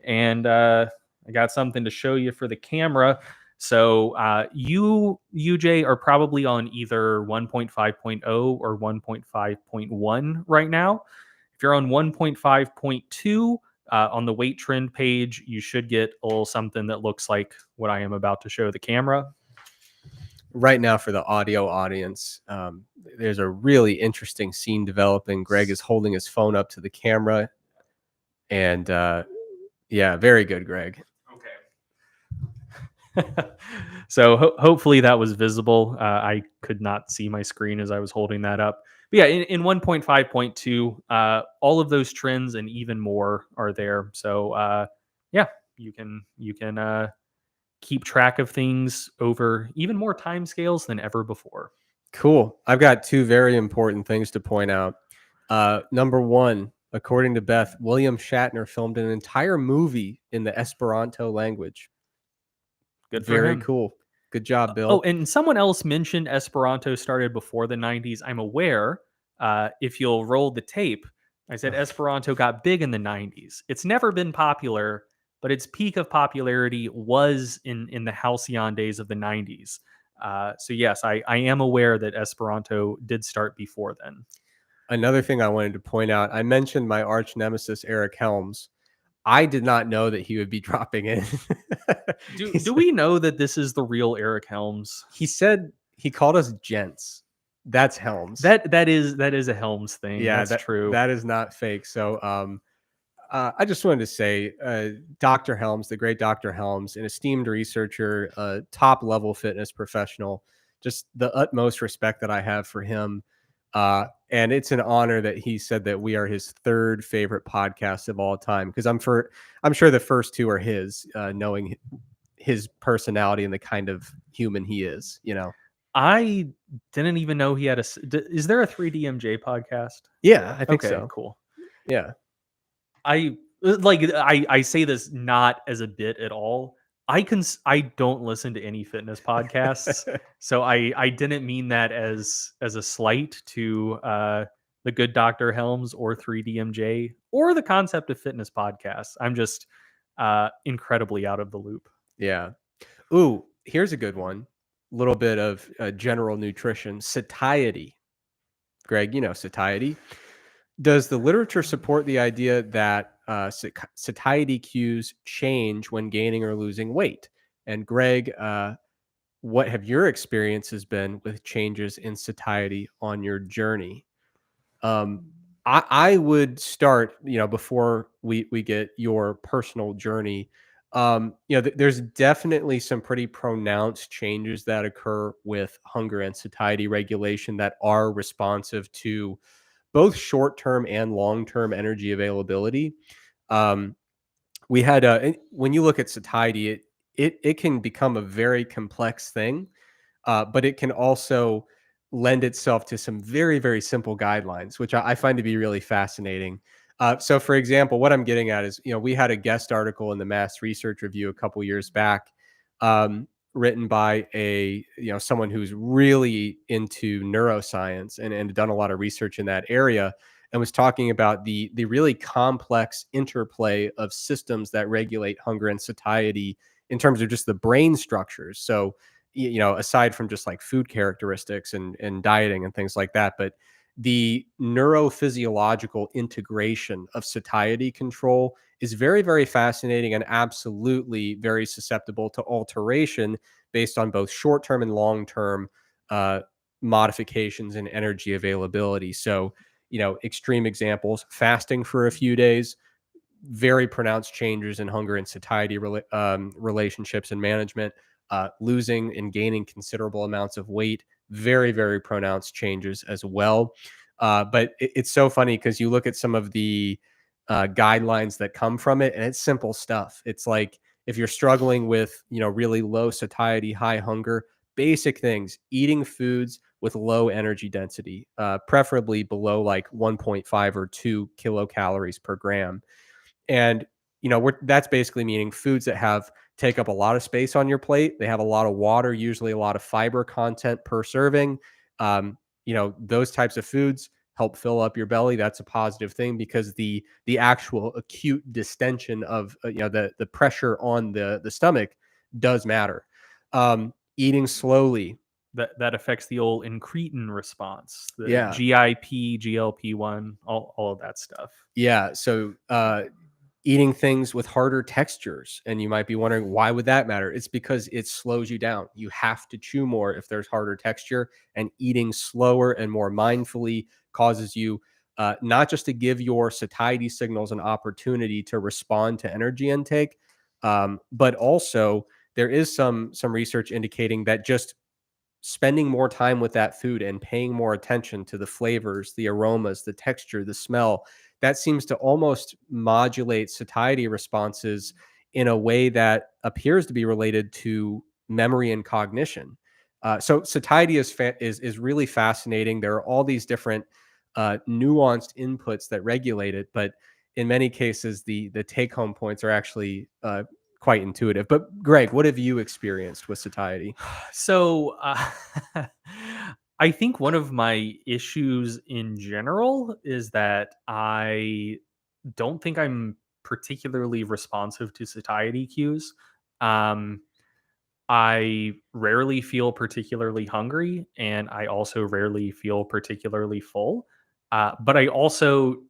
And I got something to show you for the camera. So you Jay are probably on either 1.5.0 or 1.5.1 right now. If you're on 1.5.2 on the weight trend page, you should get a little something that looks like what I am about to show the camera. Right now, for the audio audience, there's a really interesting scene developing. Greg is holding his phone up to the camera, and yeah, very good, Greg. So hopefully that was visible. I could not see my screen as I was holding that up. But yeah, in 1.5.2, all of those trends and even more are there. So yeah, you can keep track of things over even more time scales than ever before. Cool. I've got two very important things to point out. Number one, according to Beth, William Shatner filmed an entire movie in the Esperanto language. Good for Very him. cool. Good job, Oh, Bill. and someone else mentioned Esperanto started before the 90s. I'm aware. If you'll roll the tape, I said Esperanto got big in the 90s. It's never been popular, but its peak of popularity was in the halcyon days of the 90s. So yes, I am aware that Esperanto did start before then. Another thing I wanted to point out, I mentioned my arch nemesis, Eric Helms. I did not know that he would be dropping in. Do we know that this is the real Eric Helms? He said he called us gents. That's Helms. That is a Helms thing. Yeah, That's that true. that is not fake. So I just wanted to say, Dr. Helms, the great Dr. Helms, an esteemed researcher, top level fitness professional, just the utmost respect that I have for him. And it's an honor that he said that we are his third favorite podcast of all time. Because I'm sure the first two are his, knowing his personality and the kind of human he is. I didn't even know he had is there a 3DMJ podcast? Yeah, I think Okay, so. cool. Yeah. I say this not as a bit at all. I don't listen to any fitness podcasts, so I didn't mean that as a slight to the good Dr. Helms or 3DMJ or the concept of fitness podcasts. I'm just incredibly out of the loop. Yeah. Ooh, here's a good one. Little bit of general nutrition. Satiety. Greg, you know satiety. Does the literature support the idea that satiety cues change when gaining or losing weight? And Greg, what have your experiences been with changes in satiety on your journey? Um, I would start, before we get your personal journey. There's definitely some pretty pronounced changes that occur with hunger and satiety regulation that are responsive to both short-term and long-term energy availability. Um, we had when you look at satiety, it can become a very complex thing, but it can also lend itself to some very, very simple guidelines, which I find to be really fascinating. So, for example, what I'm getting at is, we had a guest article in the Mass Research Review a couple years back, written by someone who's really into neuroscience and done a lot of research in that area, and was talking about the really complex interplay of systems that regulate hunger and satiety in terms of just the brain structures. So, aside from just like food characteristics and dieting and things like that, but the neurophysiological integration of satiety control is very, very fascinating and absolutely very susceptible to alteration based on both short term and long term uh, modifications in energy availability. So, extreme examples: fasting for a few days, very pronounced changes in hunger and satiety relationships and management. Losing and gaining considerable amounts of weight, very, very pronounced changes as well. But it's so funny because you look at some of the guidelines that come from it, and it's simple stuff. It's like, if you're struggling with, really low satiety, high hunger, basic things: eating foods with low energy density, preferably below like 1.5 or 2 kilocalories per gram. And that's basically meaning foods that take up a lot of space on your plate. They have a lot of water, usually a lot of fiber content per serving. Those types of foods help fill up your belly. That's a positive thing, because the actual acute distension of the pressure on the stomach does matter. Eating slowly. That affects the old incretin response, the Yeah. GIP, GLP-1, all of that stuff. Yeah. So eating things with harder textures. And you might be wondering, why would that matter? It's because it slows you down. You have to chew more if there's harder texture, and eating slower and more mindfully causes you not just to give your satiety signals an opportunity to respond to energy intake, but also there is some research indicating that just spending more time with that food and paying more attention to the flavors, the aromas, the texture, the smell, that seems to almost modulate satiety responses in a way that appears to be related to memory and cognition. So satiety is really fascinating. There are all these different nuanced inputs that regulate it, but in many cases, the take home points are actually quite intuitive. But Greg, what have you experienced with satiety? So I think one of my issues in general is that I don't think I'm particularly responsive to satiety cues. Um, I rarely feel particularly hungry, and I also rarely feel particularly full. But I also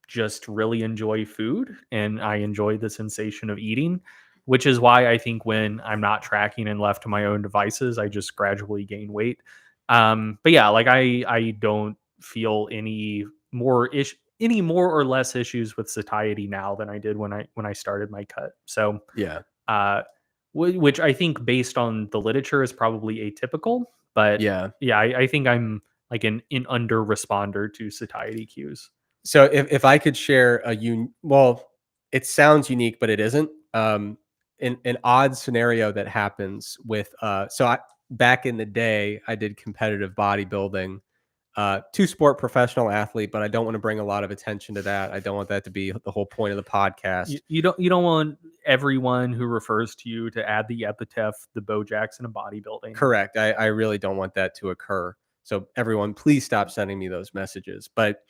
just really enjoy food and I enjoy the sensation of eating, which is why I think when I'm not tracking and left to my own devices, I just gradually gain weight. But yeah, like I don't feel any more or less issues with satiety now than I did when I started my cut. So Yeah. uh, which I think based on the literature is probably atypical, but Yeah. yeah, I think I'm like an under responder to satiety cues. So if I could share well, it sounds unique, but it isn't. An odd scenario that happens with so I back in the day I did competitive bodybuilding, two sport professional athlete, but I don't want to bring a lot of attention to that. I don't want that to be the whole point of the podcast. You don't want everyone who refers to you to add the epithet the Bo Jackson of bodybuilding. Correct. I really don't want that to occur. So everyone, please stop sending me those messages. But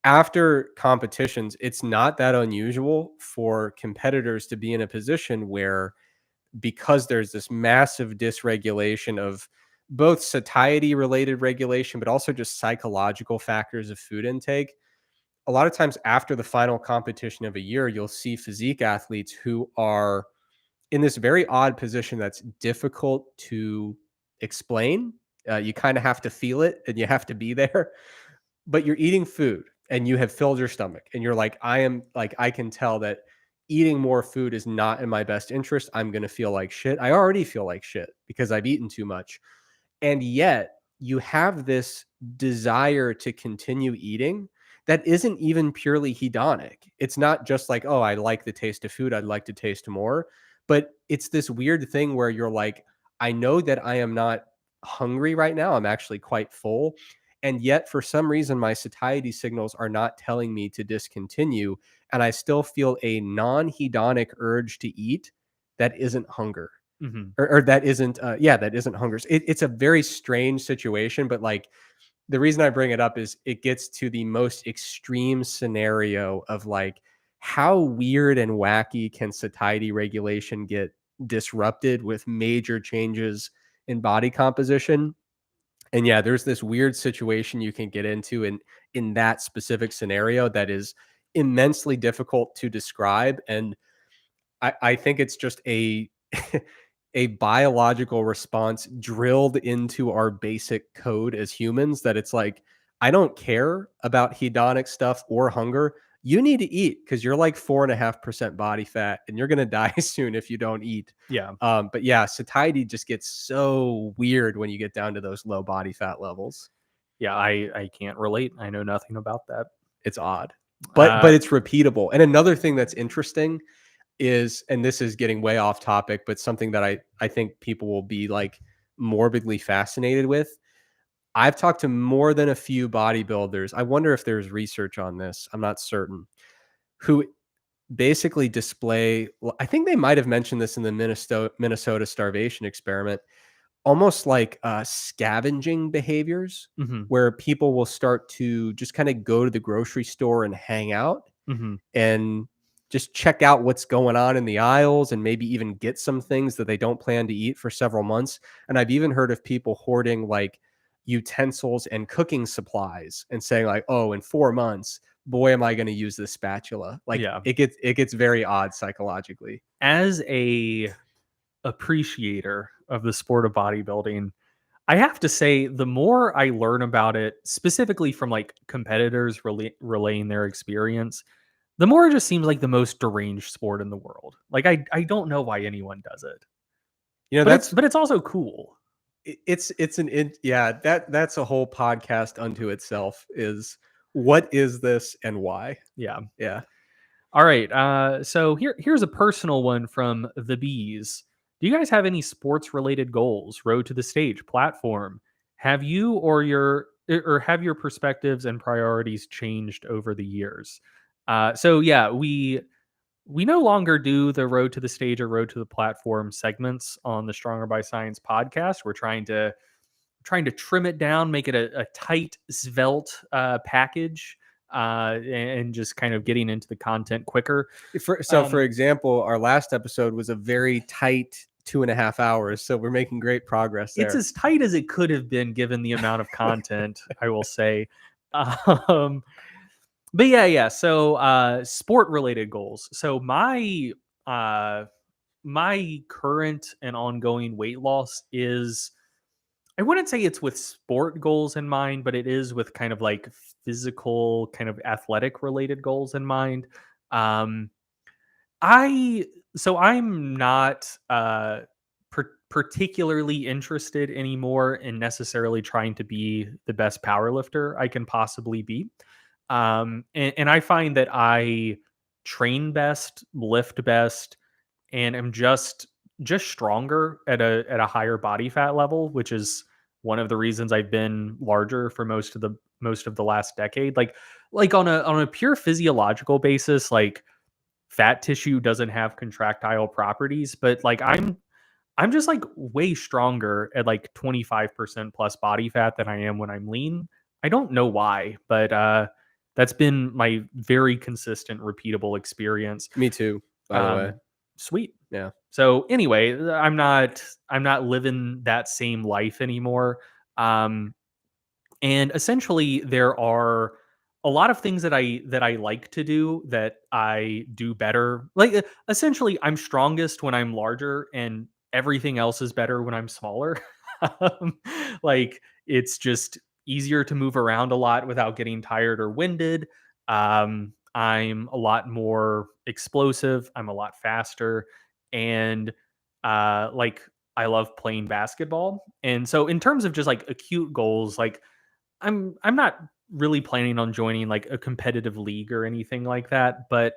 after competitions, it's not that unusual for competitors to be in a position where, because there's this massive dysregulation of both satiety related regulation, but also just psychological factors of food intake. A lot of times after the final competition of a year, you'll see physique athletes who are in this very odd position that's difficult to explain. You kind of have to feel it and you have to be there, but you're eating food and you have filled your stomach and you're like, I can tell that eating more food is not in my best interest. I'm going to feel like shit. I already feel like shit because I've eaten too much. And yet you have this desire to continue eating that isn't even purely hedonic. It's not just like, oh, I like the taste of food, I'd like to taste more. But it's this weird thing where you're like, I know that I am not hungry right now. I'm actually quite full. And yet, for some reason, my satiety signals are not telling me to discontinue. And I still feel a non hedonic urge to eat that isn't hunger, Mhm. or that isn't that isn't hunger. It's a very strange situation, but like the reason I bring it up is it gets to the most extreme scenario of like how weird and wacky can satiety regulation get disrupted with major changes in body composition. And yeah, there's this weird situation you can get into in that specific scenario that is immensely difficult to describe. And I think it's just a a biological response drilled into our basic code as humans that it's like, I don't care about hedonic stuff or hunger. You need to eat because you're like 4.5% body fat and you're gonna die soon if you don't eat. Yeah. But yeah, satiety just gets so weird when you get down to those low body fat levels. Yeah, I can't relate. I know nothing about that. It's odd, but Uh, it's repeatable. And another thing that's interesting is, and this is getting way off topic, but something that I think people will be like morbidly fascinated with. I've talked to more than a few bodybuilders. I wonder if there's research on this. I'm not certain. Who basically display, well, I think they might have mentioned this in the Minnesota starvation experiment, almost like scavenging behaviors mhm, where people will start to just kind of go to the grocery store and hang out mhm. and just check out what's going on in the aisles and maybe even get some things that they don't plan to eat for several months. And I've even heard of people hoarding like utensils and cooking supplies and saying like, "Oh, in 4 months, boy am I going to use this spatula." Like Yeah. it gets very odd psychologically. As a appreciator of the sport of bodybuilding, I have to say the more I learn about it, specifically from like competitors relaying their experience, the more it just seems like the most deranged sport in the world. Like I don't know why anyone does it. You know, But it's also cool. it's yeah, that's a whole podcast unto itself, is what is this and why? Yeah. Yeah. All right. So here's a personal one from the bees. Do you guys have any sports related goals? Road to the stage, platform. Have you or have your perspectives and priorities changed over the years? So yeah, we no longer do the road to the stage or road to the platform segments on the Stronger by Science podcast. We're trying to trim it down, make it a tight, svelte package, and just kind of getting into the content quicker. For Um, example, our last episode was a very tight 2.5 hours, so we're making great progress it's there. as tight as it could have been given the amount of content, I will say. Um, But yeah. So sport related goals. So uh my current and ongoing weight loss is, I wouldn't say it's with sport goals in mind, but it is with kind of like physical, kind of athletic related goals in mind. Um, I so I'm not particularly interested anymore in necessarily trying to be the best power lifter I can possibly be. And I find that I train best, lift best, and am just stronger at a higher body fat level, which is one of the reasons I've been larger for most of the last decade. Like on a pure physiological basis, like fat tissue doesn't have contractile properties, but like I'm just like way stronger at like 25% plus body fat than I am when I'm lean. I don't know why, but that's been my very consistent, repeatable experience. Me too, by the way. Um, Sweet. Yeah. So anyway, I'm not living that same life anymore. Um, and essentially there are a lot of things that I like to do that I do better. Like essentially I'm strongest when I'm larger and everything else is better when I'm smaller. um, like it's just easier to move around a lot without getting tired or winded. I'm a lot more explosive, I'm a lot faster, and like I love playing basketball. And so in terms of just like acute goals, like I'm not really planning on joining like a competitive league or anything like that, but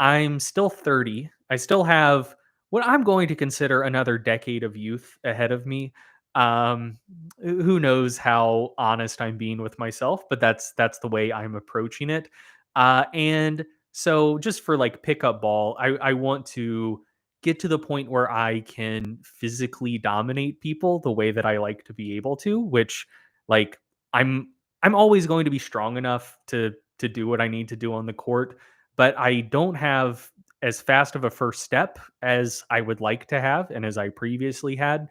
I'm still 30. I still have what I'm going to consider another decade of youth ahead of me. Um, who knows how honest I'm being with myself, but that's the way I'm approaching it. And so just for like pickup ball, I want to get to the point where I can physically dominate people the way that I like to be able to, which like I'm I'm always going to be strong enough to do what I need to do on the court, but I don't have as fast of a first step as I would like to have and as I previously had.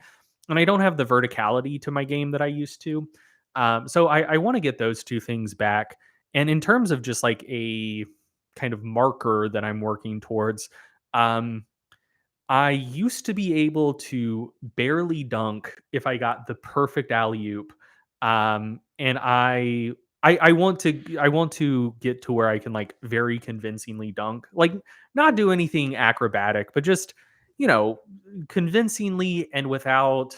And I don't have the verticality to my game that I used to. So I want to get those two things back. And in terms of just like a kind of marker that I'm working towards, um, I used to be able to barely dunk if I got the perfect alley oop, and I want to get to where I can like very convincingly dunk, like not do anything acrobatic, but just you know convincingly and without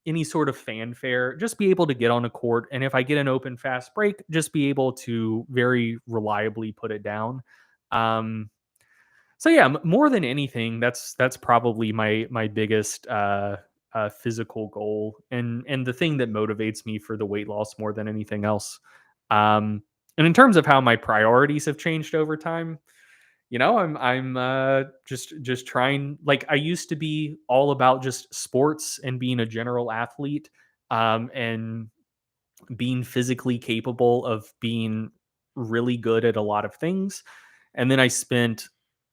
any sort of fanfare, just be able to get on a court, and if I get an open fast break, just be able to very reliably put it down. Um, so yeah, more than anything, that's probably my biggest physical goal, and the thing that motivates me for the weight loss more than anything else. And in terms of how my priorities have changed over time, I'm just trying. Like I used to be all about just sports and being a general athlete, and being physically capable of being really good at a lot of things. And then I spent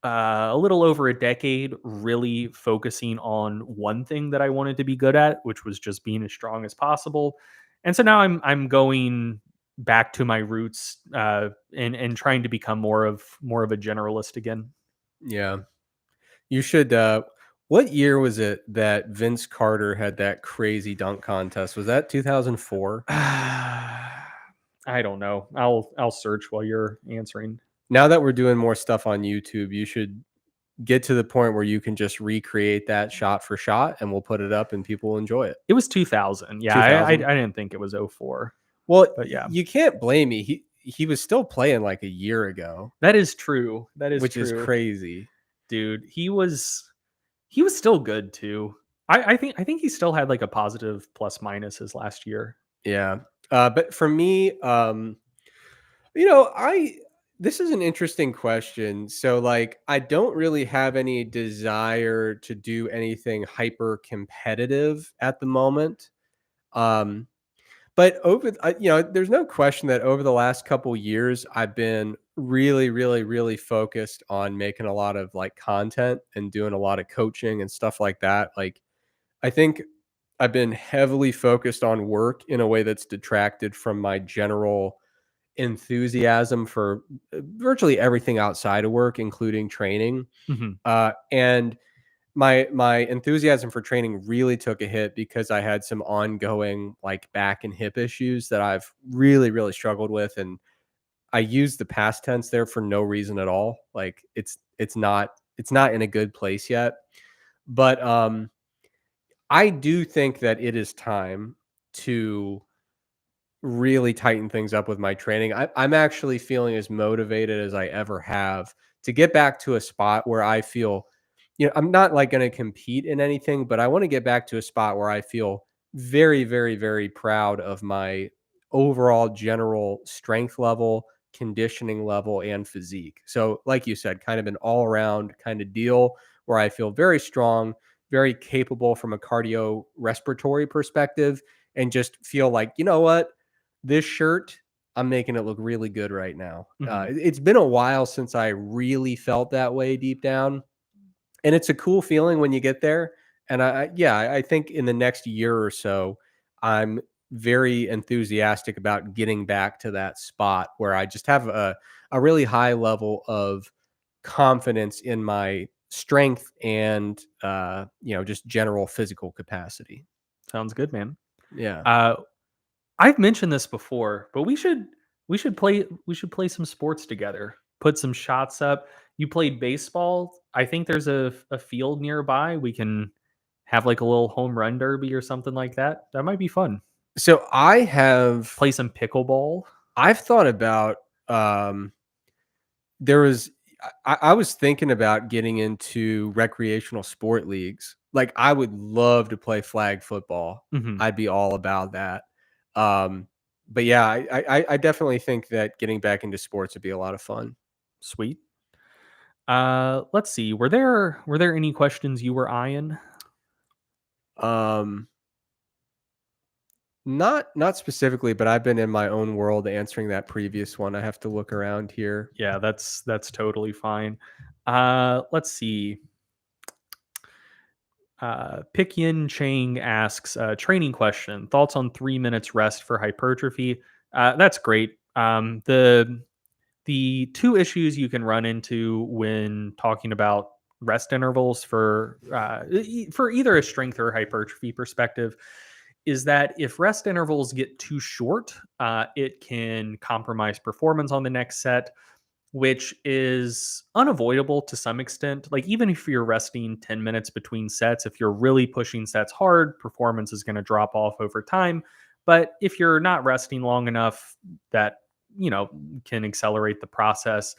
a little over a decade really focusing on one thing that I wanted to be good at, which was just being as strong as possible. And so now I'm going back to my roots, and trying to become more of a generalist again. Yeah. You should what year was it that Vince Carter had that crazy dunk contest? Was that 2004? I don't know. I'll search while you're answering. Now that we're doing more stuff on YouTube, you should get to the point where you can just recreate that shot for shot and we'll put it up and people will enjoy it. It was 2000. Yeah, I 2000. didn't think it was '04, Well, but yeah, you can't blame me. He was still playing like a year ago, that is true. That is which is true, crazy. dude. He was still good too. I think he still had like a positive plus minus his last year. Yeah. But for me, I this is an interesting question. So like I don't really have any desire to do anything hyper competitive at the moment. Um but there's no question that over the last couple years I've been really really really focused on making a lot of like content and doing a lot of coaching and stuff like that. Like I think I've been heavily focused on work in a way that's detracted from my general enthusiasm for virtually everything outside of work, including training. Mhm. And my enthusiasm for training really took a hit because I had some ongoing like back and hip issues that I've really struggled with, and I use the past tense there for no reason at all. Like it's not in a good place yet. But I do think that it is time to really tighten things up with my training. I'm actually feeling as motivated as I ever have to get back to a spot where I feel, I'm not like going to compete in anything, but I want to get back to a spot where I feel very proud of my overall general strength level, conditioning level, and physique. So, like you said, kind of an all around kind of deal where I feel very strong, very capable from a cardio respiratory perspective, and just feel like, you know what? This shirt, I'm making it look really good right now. Mhm. It's been a while since I really felt that way deep down, and it's a cool feeling when you get there. And I think in the next year or so, I'm very enthusiastic about getting back to that spot where I just have a really high level of confidence in my strength and just general physical capacity. Sounds good, man. Yeah. Uh, I've mentioned this before, but we should play some sports together. Put some shots up. You played baseball. I think there's a field nearby. We can have like a little home run derby or something like that. That might be fun. So Play some pickleball. I've thought about, um, there was I was thinking about getting into recreational sport leagues. Like, I would love to play flag football. Mhm. I'd be all about that. But yeah, I definitely think that getting back into sports would be a lot of fun. Sweet. Let's see. Were there any questions you were eyeing? Um, not specifically, but I've been in my own world answering that previous one. I have to look around here. Yeah, that's totally fine. Let's see. Pick Yin Chang asks, training question: thoughts on 3 minutes rest for hypertrophy? That's great. The two issues you can run into when talking about rest intervals for either a strength or hypertrophy perspective is that if rest intervals get too short, it can compromise performance on the next set, which is unavoidable to some extent. Like, even if you're resting 10 minutes between sets, if you're really pushing sets hard, performance is going to drop off over time. But if you're not resting long enough, that, can accelerate the process.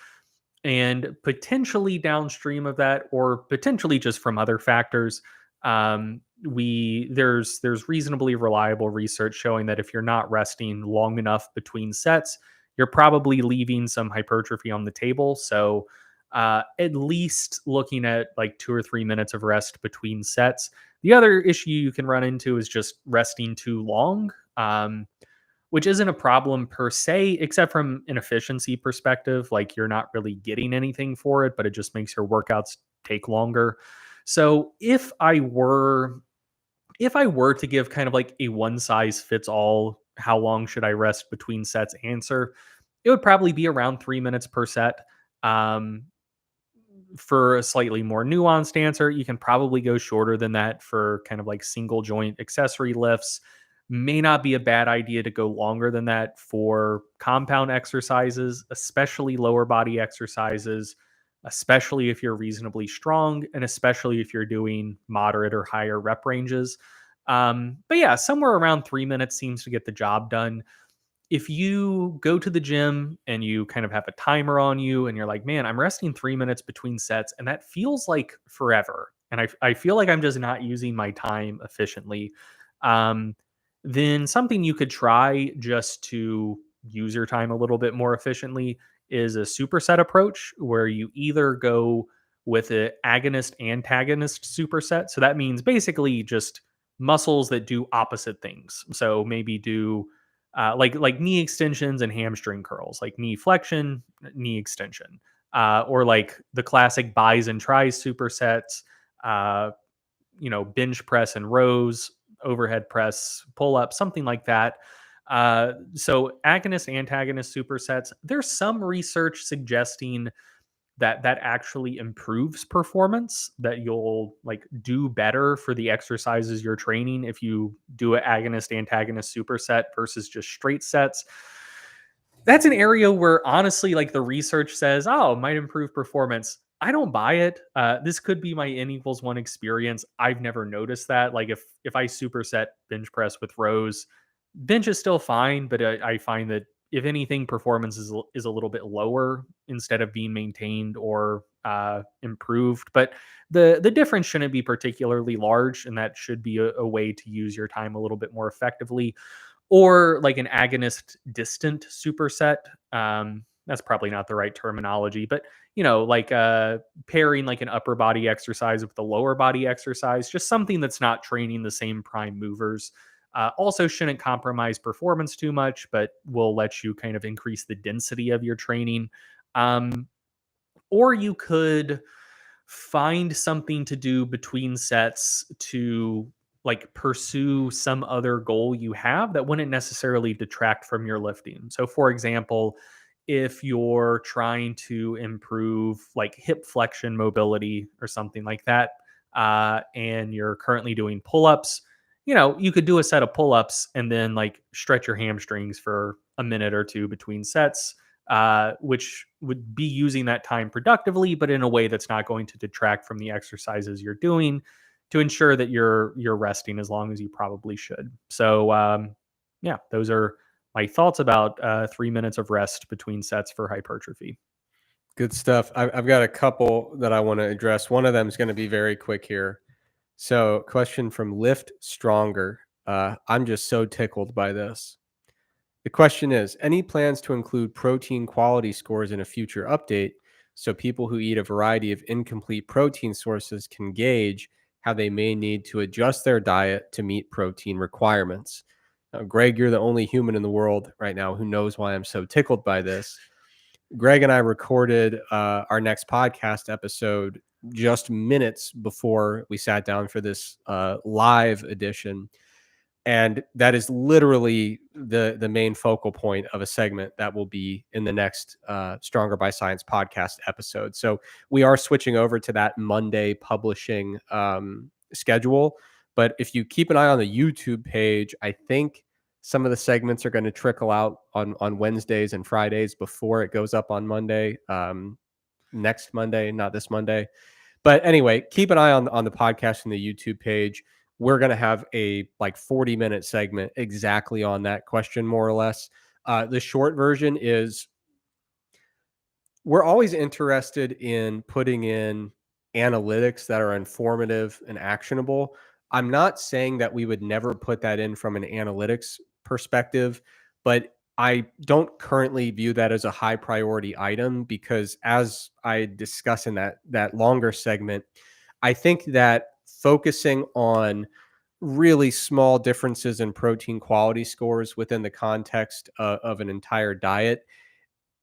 And potentially downstream of that, or potentially just from other factors, there's reasonably reliable research showing that if you're not resting long enough between sets, you're probably leaving some hypertrophy on the table. So at least looking at like 2 or 3 minutes of rest between sets. The other issue you can run into is just resting too long. Which isn't a problem per se, except from an efficiency perspective. Like, you're not really getting anything for it, but it just makes your workouts take longer. So if I were to give kind of like a one size fits all, how long should I rest between sets answer, it would probably be around 3 minutes per set. Um, for a slightly more nuanced answer, you can probably go shorter than that for kind of like single joint accessory lifts. May not be a bad idea to go longer than that for compound exercises, especially lower body exercises, especially if you're reasonably strong, and especially if you're doing moderate or higher rep ranges. But yeah, somewhere around 3 minutes seems to get the job done. If you go to the gym and you kind of have a timer on you and you're like, man, I'm resting 3 minutes between sets, and that feels like forever. And I feel like I'm just not using my time efficiently. Um, then something you could try just to use your time a little bit more efficiently is a superset approach where you either go with an agonist antagonist superset. So that means basically just muscles that do opposite things. So maybe do like knee extensions and hamstring curls, like knee flexion, knee extension, or like the classic bis and tris supersets, uh, bench press and rows, overhead press, pull up, something like that. So agonist antagonist supersets, there's some research suggesting that actually improves performance, that you'll like do better for the exercises you're training if you do an agonist antagonist superset versus just straight sets. That's an area where honestly, like the research says, oh, it might improve performance. I don't buy it. This could be my N=1 experience. I've never noticed that. Like if I superset bench press with rows, bench is still fine, but I find that if anything, performance is a little bit lower instead of being maintained or improved. But the difference shouldn't be particularly large, and that should be a way to use your time a little bit more effectively, or like an agonist distant superset. That's probably not the right terminology, but like pairing like an upper body exercise with the lower body exercise, just something that's not training the same prime movers. Also, shouldn't compromise performance too much, but will let you kind of increase the density of your training. Or you could find something to do between sets to like pursue some other goal you have that wouldn't necessarily detract from your lifting. So for example, if you're trying to improve like hip flexion mobility or something like that, and you're currently doing pull-ups, you could do a set of pull-ups and then like stretch your hamstrings for a minute or two between sets, which would be using that time productively, but in a way that's not going to detract from the exercises you're doing, to ensure that you're resting as long as you probably should. So yeah, those are my thoughts about 3 minutes of rest between sets for hypertrophy. Good stuff. I've got a couple that I want to address. One of them is going to be very quick here. So, question from Lift Stronger. I'm just so tickled by this. The question is, any plans to include protein quality scores in a future update so people who eat a variety of incomplete protein sources can gauge how they may need to adjust their diet to meet protein requirements? Now, Greg, you're the only human in the world right now who knows why I'm so tickled by this. Greg and I recorded our next podcast episode just minutes before we sat down for this live edition. And that is literally the main focal point of a segment that will be in the next Stronger by Science podcast episode. So we are switching over to that Monday publishing schedule. But if you keep an eye on the YouTube page, I think some of the segments are going to trickle out on Wednesdays and Fridays before it goes up on Monday, next Monday, not this Monday. But anyway, keep an eye on the podcast and the YouTube page. We're going to have a like 40-minute segment exactly on that question, more or less. The short version is we're always interested in putting in analytics that are informative and actionable. I'm not saying that we would never put that in from an analytics perspective, but I don't currently view that as a high priority item because, as I discuss in that longer segment, I think that focusing on really small differences in protein quality scores within the context of an entire diet,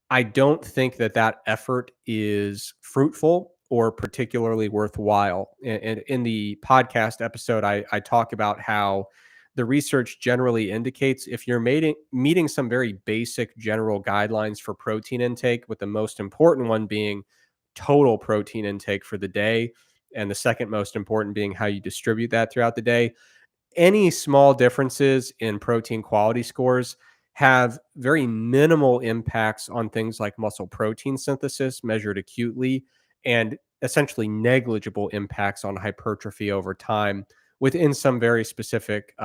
I don't think that effort is fruitful or particularly worthwhile. And in the podcast episode, I talk about how the research generally indicates if you're meeting some very basic general guidelines for protein intake, with the most important one being total protein intake for the day, and the second most important being how you distribute that throughout the day, any small differences in protein quality scores have very minimal impacts on things like muscle protein synthesis measured acutely, and essentially negligible impacts on hypertrophy over time within some very specific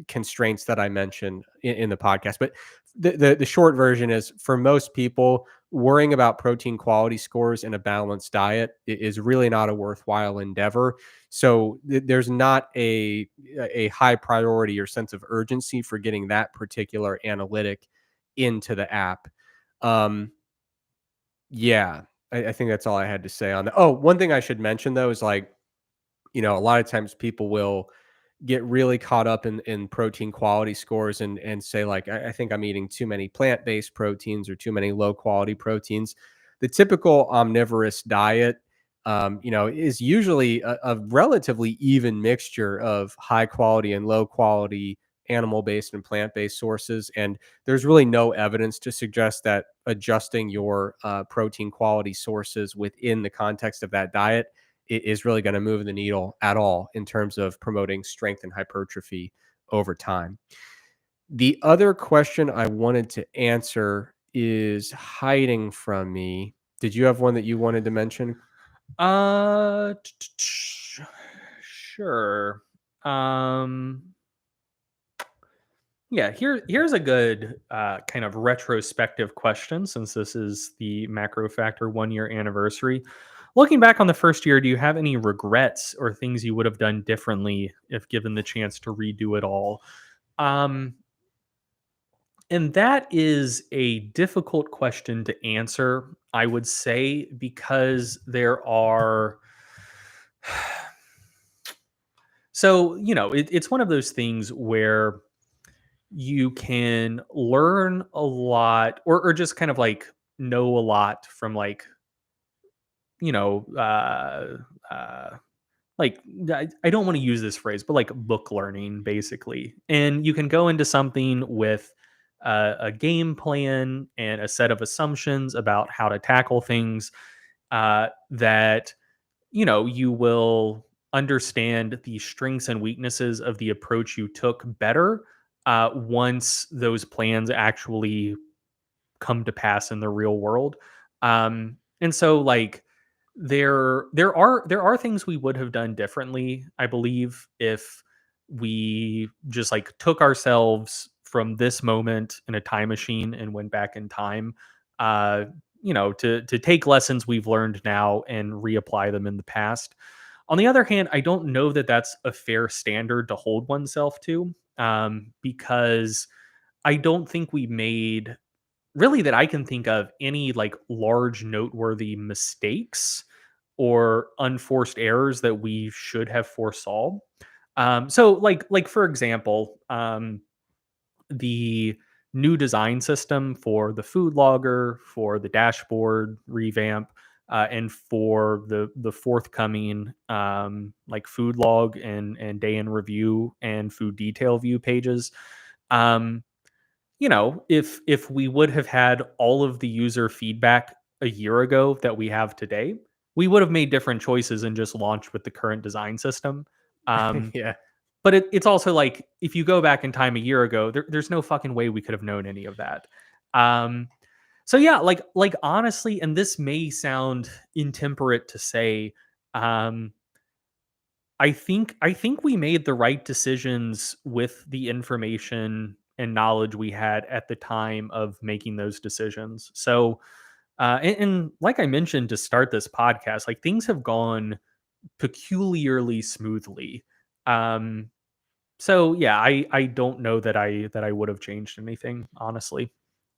constraints that I mentioned in the podcast. But the short version is, for most people, worrying about protein quality scores in a balanced diet is really not a worthwhile endeavor. So there's not a high priority or sense of urgency for getting that particular analytic into the app. Um, yeah, I think that's all I had to say on that. Oh, one thing I should mention though is, like, a lot of times people will get really caught up in protein quality scores and say, like, I think I'm eating too many plant-based proteins or too many low quality proteins. The typical omnivorous diet, is usually a relatively even mixture of high quality and low quality animal-based and plant-based sources, and there's really no evidence to suggest that adjusting your protein quality sources within the context of that diet is really going to move the needle at all in terms of promoting strength and hypertrophy over time. The other question I wanted to answer is hiding from me. Did you have one that you wanted to mention? Uh, sure. Um, yeah, here's a good kind of retrospective question since this is the Macro Factor 1 year anniversary. Looking back on the first year, do you have any regrets or things you would have done differently if given the chance to redo it all? Um, and that is a difficult question to answer, I would say, because there are. So, it's one of those things where you can learn a lot or just kind of like know a lot from like, you know, like I don't want to use this phrase, but like book learning basically. And you can go into something with a game plan and a set of assumptions about how to tackle things that you will understand the strengths and weaknesses of the approach you took better once those plans actually come to pass in the real world. And so like there are things we would have done differently, I believe, if we just like took ourselves from this moment in a time machine and went back in time. Uh, to take lessons we've learned now and reapply them in the past. On the other hand, I don't know that that's a fair standard to hold oneself to, because I don't think we made really that I can think of any like large noteworthy mistakes or unforced errors that we should have foresaw. So like for example, the new design system for the food logger, for the dashboard revamp, and for the forthcoming like food log and day in review and food detail view pages. Um, if we would have had all of the user feedback a year ago that we have today, we would have made different choices and just launched with the current design system. Um, Yeah. but it's also like if you go back in time a year ago, there's no fucking way we could have known any of that. Um, so yeah, like honestly, and this may sound intemperate to say, um, I think we made the right decisions with the information and knowledge we had at the time of making those decisions. So, and like I mentioned to start this podcast, like things have gone peculiarly smoothly. Um, so yeah, I don't know that I would have changed anything, honestly.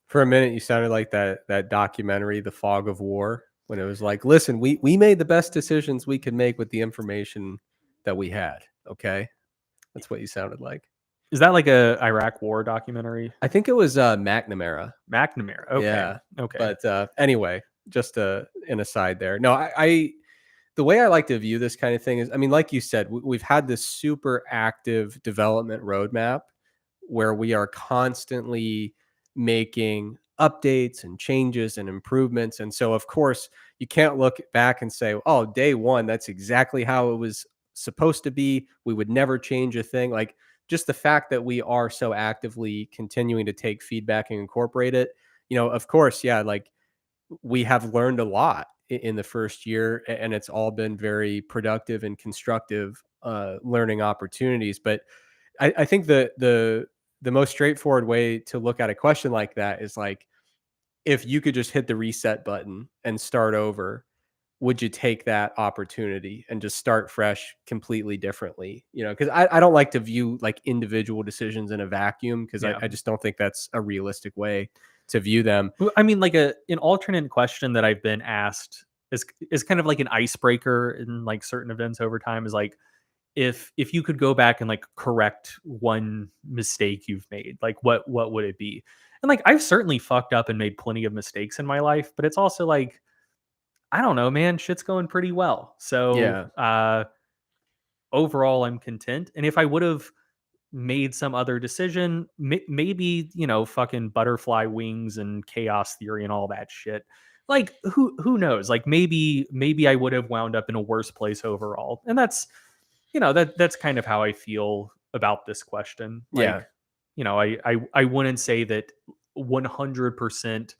For a minute, you sounded like that documentary, The Fog of War, when it was like, "Listen, we made the best decisions we could make with the information that we had." Okay, that's what you sounded like. Is that like a Iraq War documentary? I think it was McNamara. McNamara. Okay, Yeah, okay, but anyway, just an aside there. No, I the way I like to view this kind of thing is, I mean, like you said, we've had this super active development roadmap where we are constantly making updates and changes and improvements. And so, of course, you can't look back and say, oh, day one, that's exactly how it was supposed to be. We would never change a thing. Like, just the fact that we are so actively continuing to take feedback and incorporate it, of course, yeah, like we have learned a lot in the first year, and it's all been very productive and constructive learning opportunities. But I think the most straightforward way to look at a question like that is like, if you could just hit the reset button and start over, would you take that opportunity and just start fresh completely differently? Because I don't like to view like individual decisions in a vacuum, because I, yeah. I just don't think that's a realistic way to view them. Well, I mean, like an alternate question that I've been asked is kind of like an icebreaker in like certain events over time is like if you could go back and like correct one mistake you've made, like what would it be? And like I've certainly fucked up and made plenty of mistakes in my life, but it's also like I don't know, man, shit's going pretty well. So Yeah. overall I'm content. And if I would have made some other decision, maybe, you know, fucking butterfly wings and chaos theory and all that shit. Like who knows? Like maybe I would have wound up in a worse place overall. And that's, you know, that's kind of how I feel about this question. Yeah. Like, you know, I wouldn't say that 100%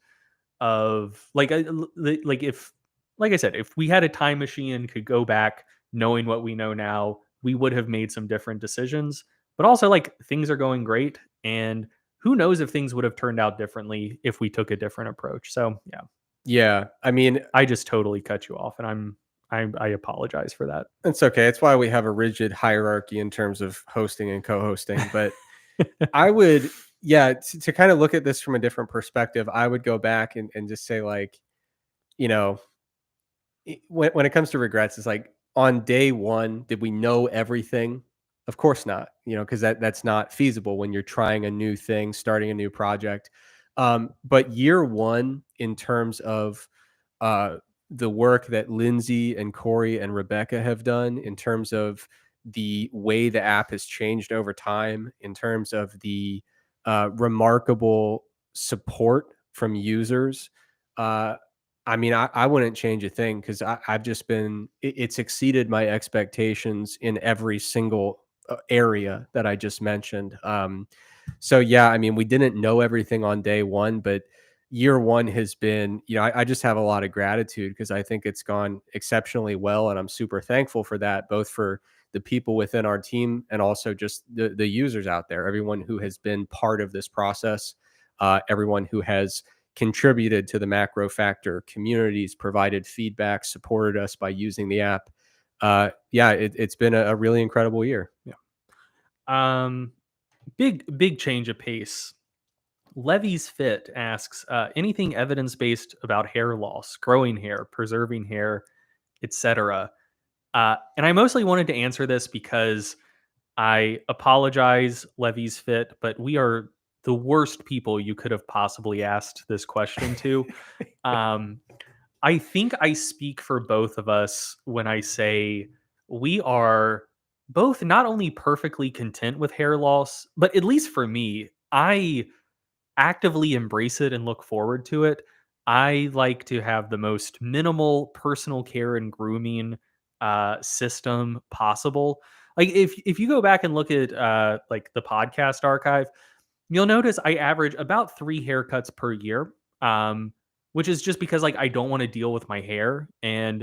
of like if, like I said, if we had a time machine and could go back knowing what we know now, we would have made some different decisions. But also, like, things are going great, and who knows if things would have turned out differently if we took a different approach. So yeah, Yeah. I mean, I just totally cut you off, and I apologize for that. it's okay. It's why we have a rigid hierarchy in terms of hosting and co-hosting. But I would, yeah, to kind of look at this from a different perspective, I would go back and just say, like, you know, when it comes to regrets, it's like on day one, did we know everything? Of course not, because that's not feasible when you're trying a new thing, starting a new project. But year one, in terms of uh, the work that Lindsay and Corey and Rebecca have done, in terms of the way the app has changed over time, in terms of the remarkable support from users. Uh, I mean, I wouldn't change a thing because I've just been, it's exceeded my expectations in every single area that I just mentioned. So yeah, I mean, we didn't know everything on day one, but year one has been, I just have a lot of gratitude because I think it's gone exceptionally well. And I'm super thankful for that, both for the people within our team and also just the users out there, everyone who has been part of this process, everyone who has contributed to the macro factor communities, provided feedback, supported us by using the app. Yeah, it's been a really incredible year. Yeah. Um, big change of pace. Levy's Fit asks, anything evidence based about hair loss, growing hair, preserving hair, etc. And I mostly wanted to answer this because I apologize, Levy's Fit, but we are the worst people you could have possibly asked this question to. Um, I think I speak for both of us when I say we are both not only perfectly content with hair loss, but at least for me, I actively embrace it and look forward to it. I like to have the most minimal personal care and grooming system possible. Like if you go back and look at like the podcast archive, you'll notice I average about 3 haircuts per year, which is just because, like, I don't wanna deal with my hair, and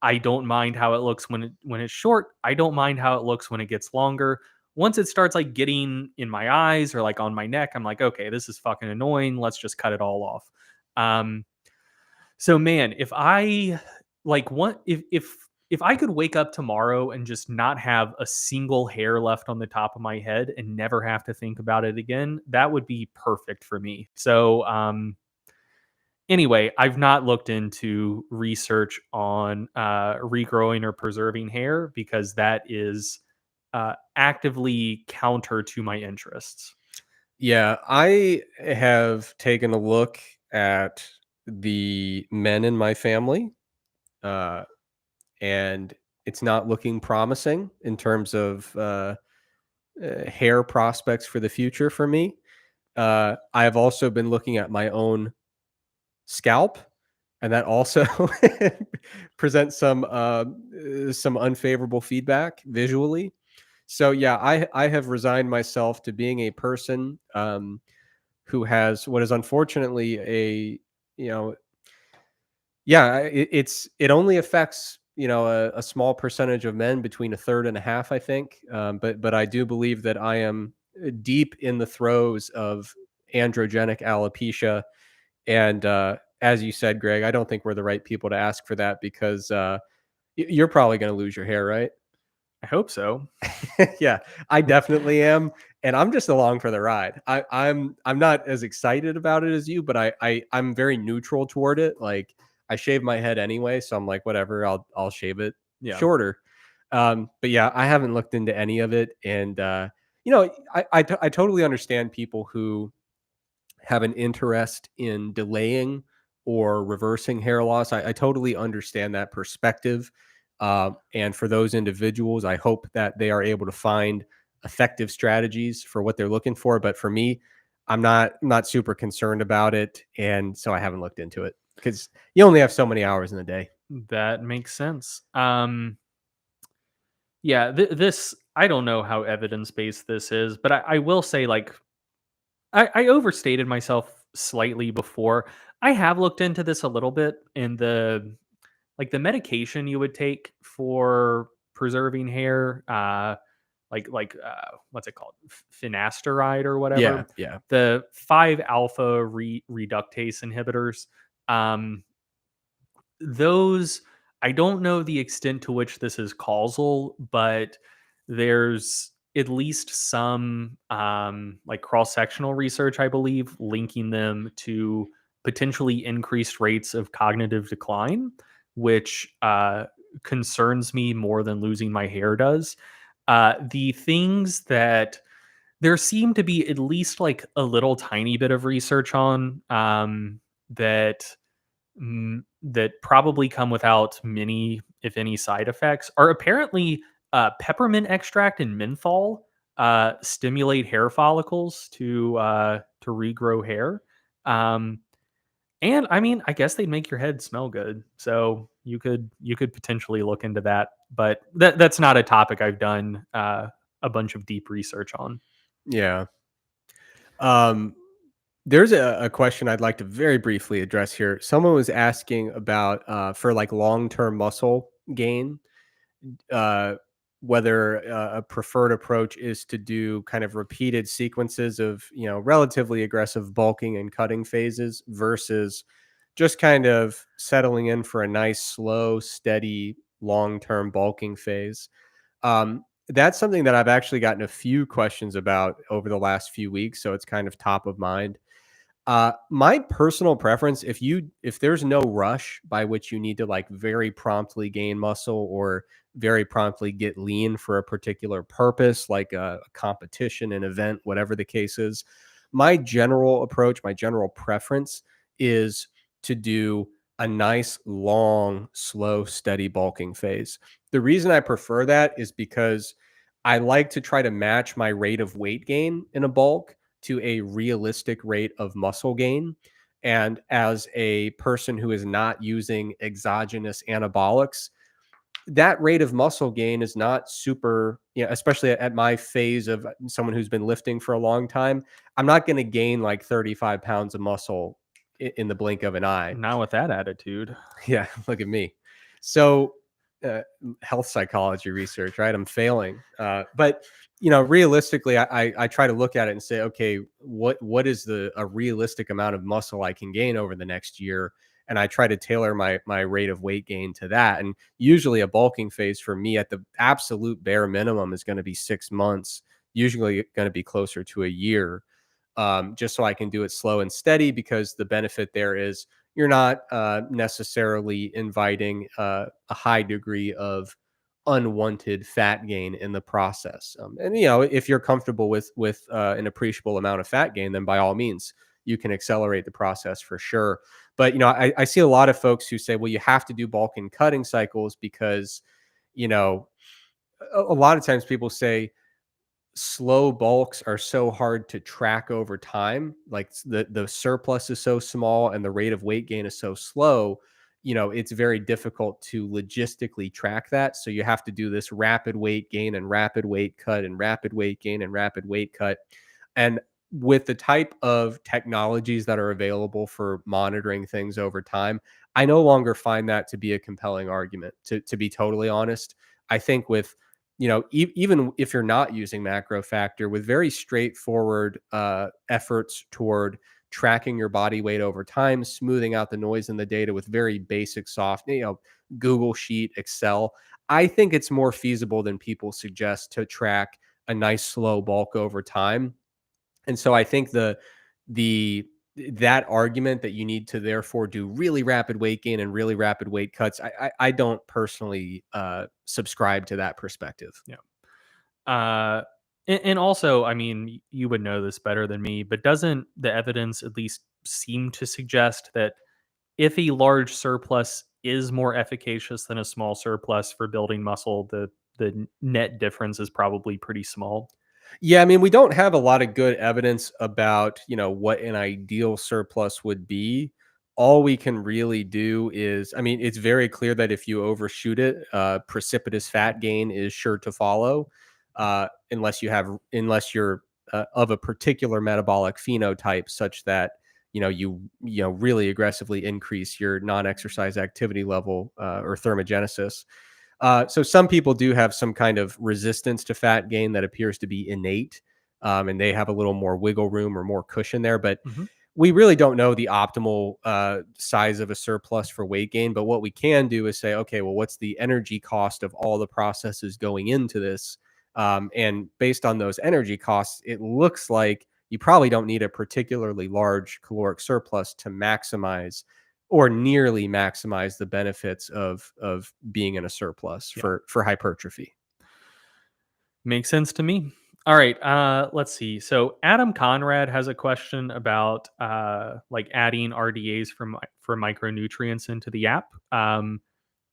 I don't mind how it looks when it's short. I don't mind how it looks when it gets longer. Once it starts, like, getting in my eyes or, like, on my neck, I'm like, "Okay, this is fucking annoying. Let's just cut it all off." Um, so man, if I like what if I could wake up tomorrow and just not have a single hair left on the top of my head and never have to think about it again, that would be perfect for me. So anyway, I've not looked into research on regrowing or preserving hair because that is actively counter to my interests. Yeah, I have taken a look at the men in my family, uh, and it's not looking promising in terms of hair prospects for the future for me. I have also been looking at my own scalp, and that also presents some unfavorable feedback visually. So yeah, I have resigned myself to being a person who has what is unfortunately a you know yeah it only affects a small percentage of men, between a third and a half, I think. But I do believe that I am deep in the throes of androgenic alopecia. And as you said, Greg, I don't think we're the right people to ask for that because you're probably going to lose your hair, right? I hope so. Yeah, I definitely am, and I'm just along for the ride. I'm not as excited about it as you, but I'm very neutral toward it. Like, I shave my head anyway, so I'm like, whatever, I'll shave it Yeah. shorter. But yeah, I haven't looked into any of it, and I totally understand people who have an interest in delaying or reversing hair loss. I totally understand that perspective. And for those individuals, I hope that they are able to find effective strategies for what they're looking for. But for me, I'm not super concerned about it, and so I haven't looked into it because you only have so many hours in the day. That makes sense. Yeah, this I don't know how evidence based this is, but I will say like I overstated myself slightly before. I have looked into this a little bit, and the medication you would take for preserving hair, what's it called, finasteride or Yeah, whatever, yeah, the 5 alpha reductase inhibitors. Um, those, I don't know the extent to which this is causal, but there's at least some like cross-sectional research, I believe, linking them to potentially increased rates of cognitive decline, which concerns me more than losing my hair does. The things that there seem to be at least like a little tiny bit of research on, that probably come without many, if any, side effects, are apparently peppermint extract and menthol stimulate hair follicles to regrow hair. Um, and I mean, I guess they make your head smell good, so you could potentially look into that. But that's not a topic I've done a bunch of deep research on. yeah. Um, there's a question I'd like to very briefly address here. Someone was asking about for like long-term muscle gain, uh, whether a preferred approach is to do kind of repeated sequences of relatively aggressive bulking and cutting phases versus just kind of settling in for a nice slow steady long-term bulking phase. That's something that I've actually gotten a few questions about over the last few weeks, so it's kind of top of mind. My personal preference, if there's no rush by which you need to like very promptly gain muscle or very promptly get lean for a particular purpose, like a competition, an event, whatever the case is, my general approach, my general preference is to do a nice, long, slow, steady bulking phase. The reason I prefer that is because I like to try to match my rate of weight gain in a bulk to a realistic rate of muscle gain. And as a person who is not using exogenous anabolics, that rate of muscle gain is not super, especially at my phase of someone who's been lifting for a long time. I'm not going to gain like 35 pounds of muscle in the blink of an eye. Not with that attitude. Yeah, look at me. So, health psychology research, right? I'm failing. But realistically, I try to look at it and say, okay, what is a realistic amount of muscle I can gain over the next year? And I try to tailor my rate of weight gain to that. And usually, a bulking phase for me at the absolute bare minimum is going to be 6 months. Usually, going to be closer to a year, just so I can do it slow and steady, because the benefit there is you're not necessarily inviting a high degree of unwanted fat gain in the process. And if you're comfortable with an appreciable amount of fat gain, then by all means you can accelerate the process for sure. But I see a lot of folks who say, well, you have to do bulk and cutting cycles because you know a lot of times people say slow bulks are so hard to track over time. Like the surplus is so small and the rate of weight gain is so slow, it's very difficult to logistically track that. So you have to do this rapid weight gain and rapid weight cut and rapid weight gain and rapid weight cut. And with the type of technologies that are available for monitoring things over time, I no longer find that to be a compelling argument, to be totally honest. I think with even if you're not using MacroFactor, with very straightforward efforts toward tracking your body weight over time, smoothing out the noise in the data with very basic soft, Google Sheet, Excel, I think it's more feasible than people suggest to track a nice slow bulk over time. And so I think the that argument that you need to therefore do really rapid weight gain and really rapid weight cuts, I don't personally subscribe to that perspective. Yeah. And also, I mean, you would know this better than me, but doesn't the evidence at least seem to suggest that if a large surplus is more efficacious than a small surplus for building muscle, the net difference is probably pretty small? Yeah, I mean, we don't have a lot of good evidence about, what an ideal surplus would be. All we can really do is, I mean, it's very clear that if you overshoot it, precipitous fat gain is sure to follow, unless you're of a particular metabolic phenotype such that you really aggressively increase your non-exercise activity level or thermogenesis. So some people do have some kind of resistance to fat gain that appears to be innate, and they have a little more wiggle room or more cushion there. But Mhm. we really don't know the optimal size of a surplus for weight gain. But what we can do is say, okay, well, what's the energy cost of all the processes going into this? And based on those energy costs, it looks like you probably don't need a particularly large caloric surplus to maximize or nearly maximize the benefits of being in a surplus Yeah. for hypertrophy. Makes sense to me. All right, let's see. So Adam Conrad has a question about like adding RDAs for micronutrients into the app.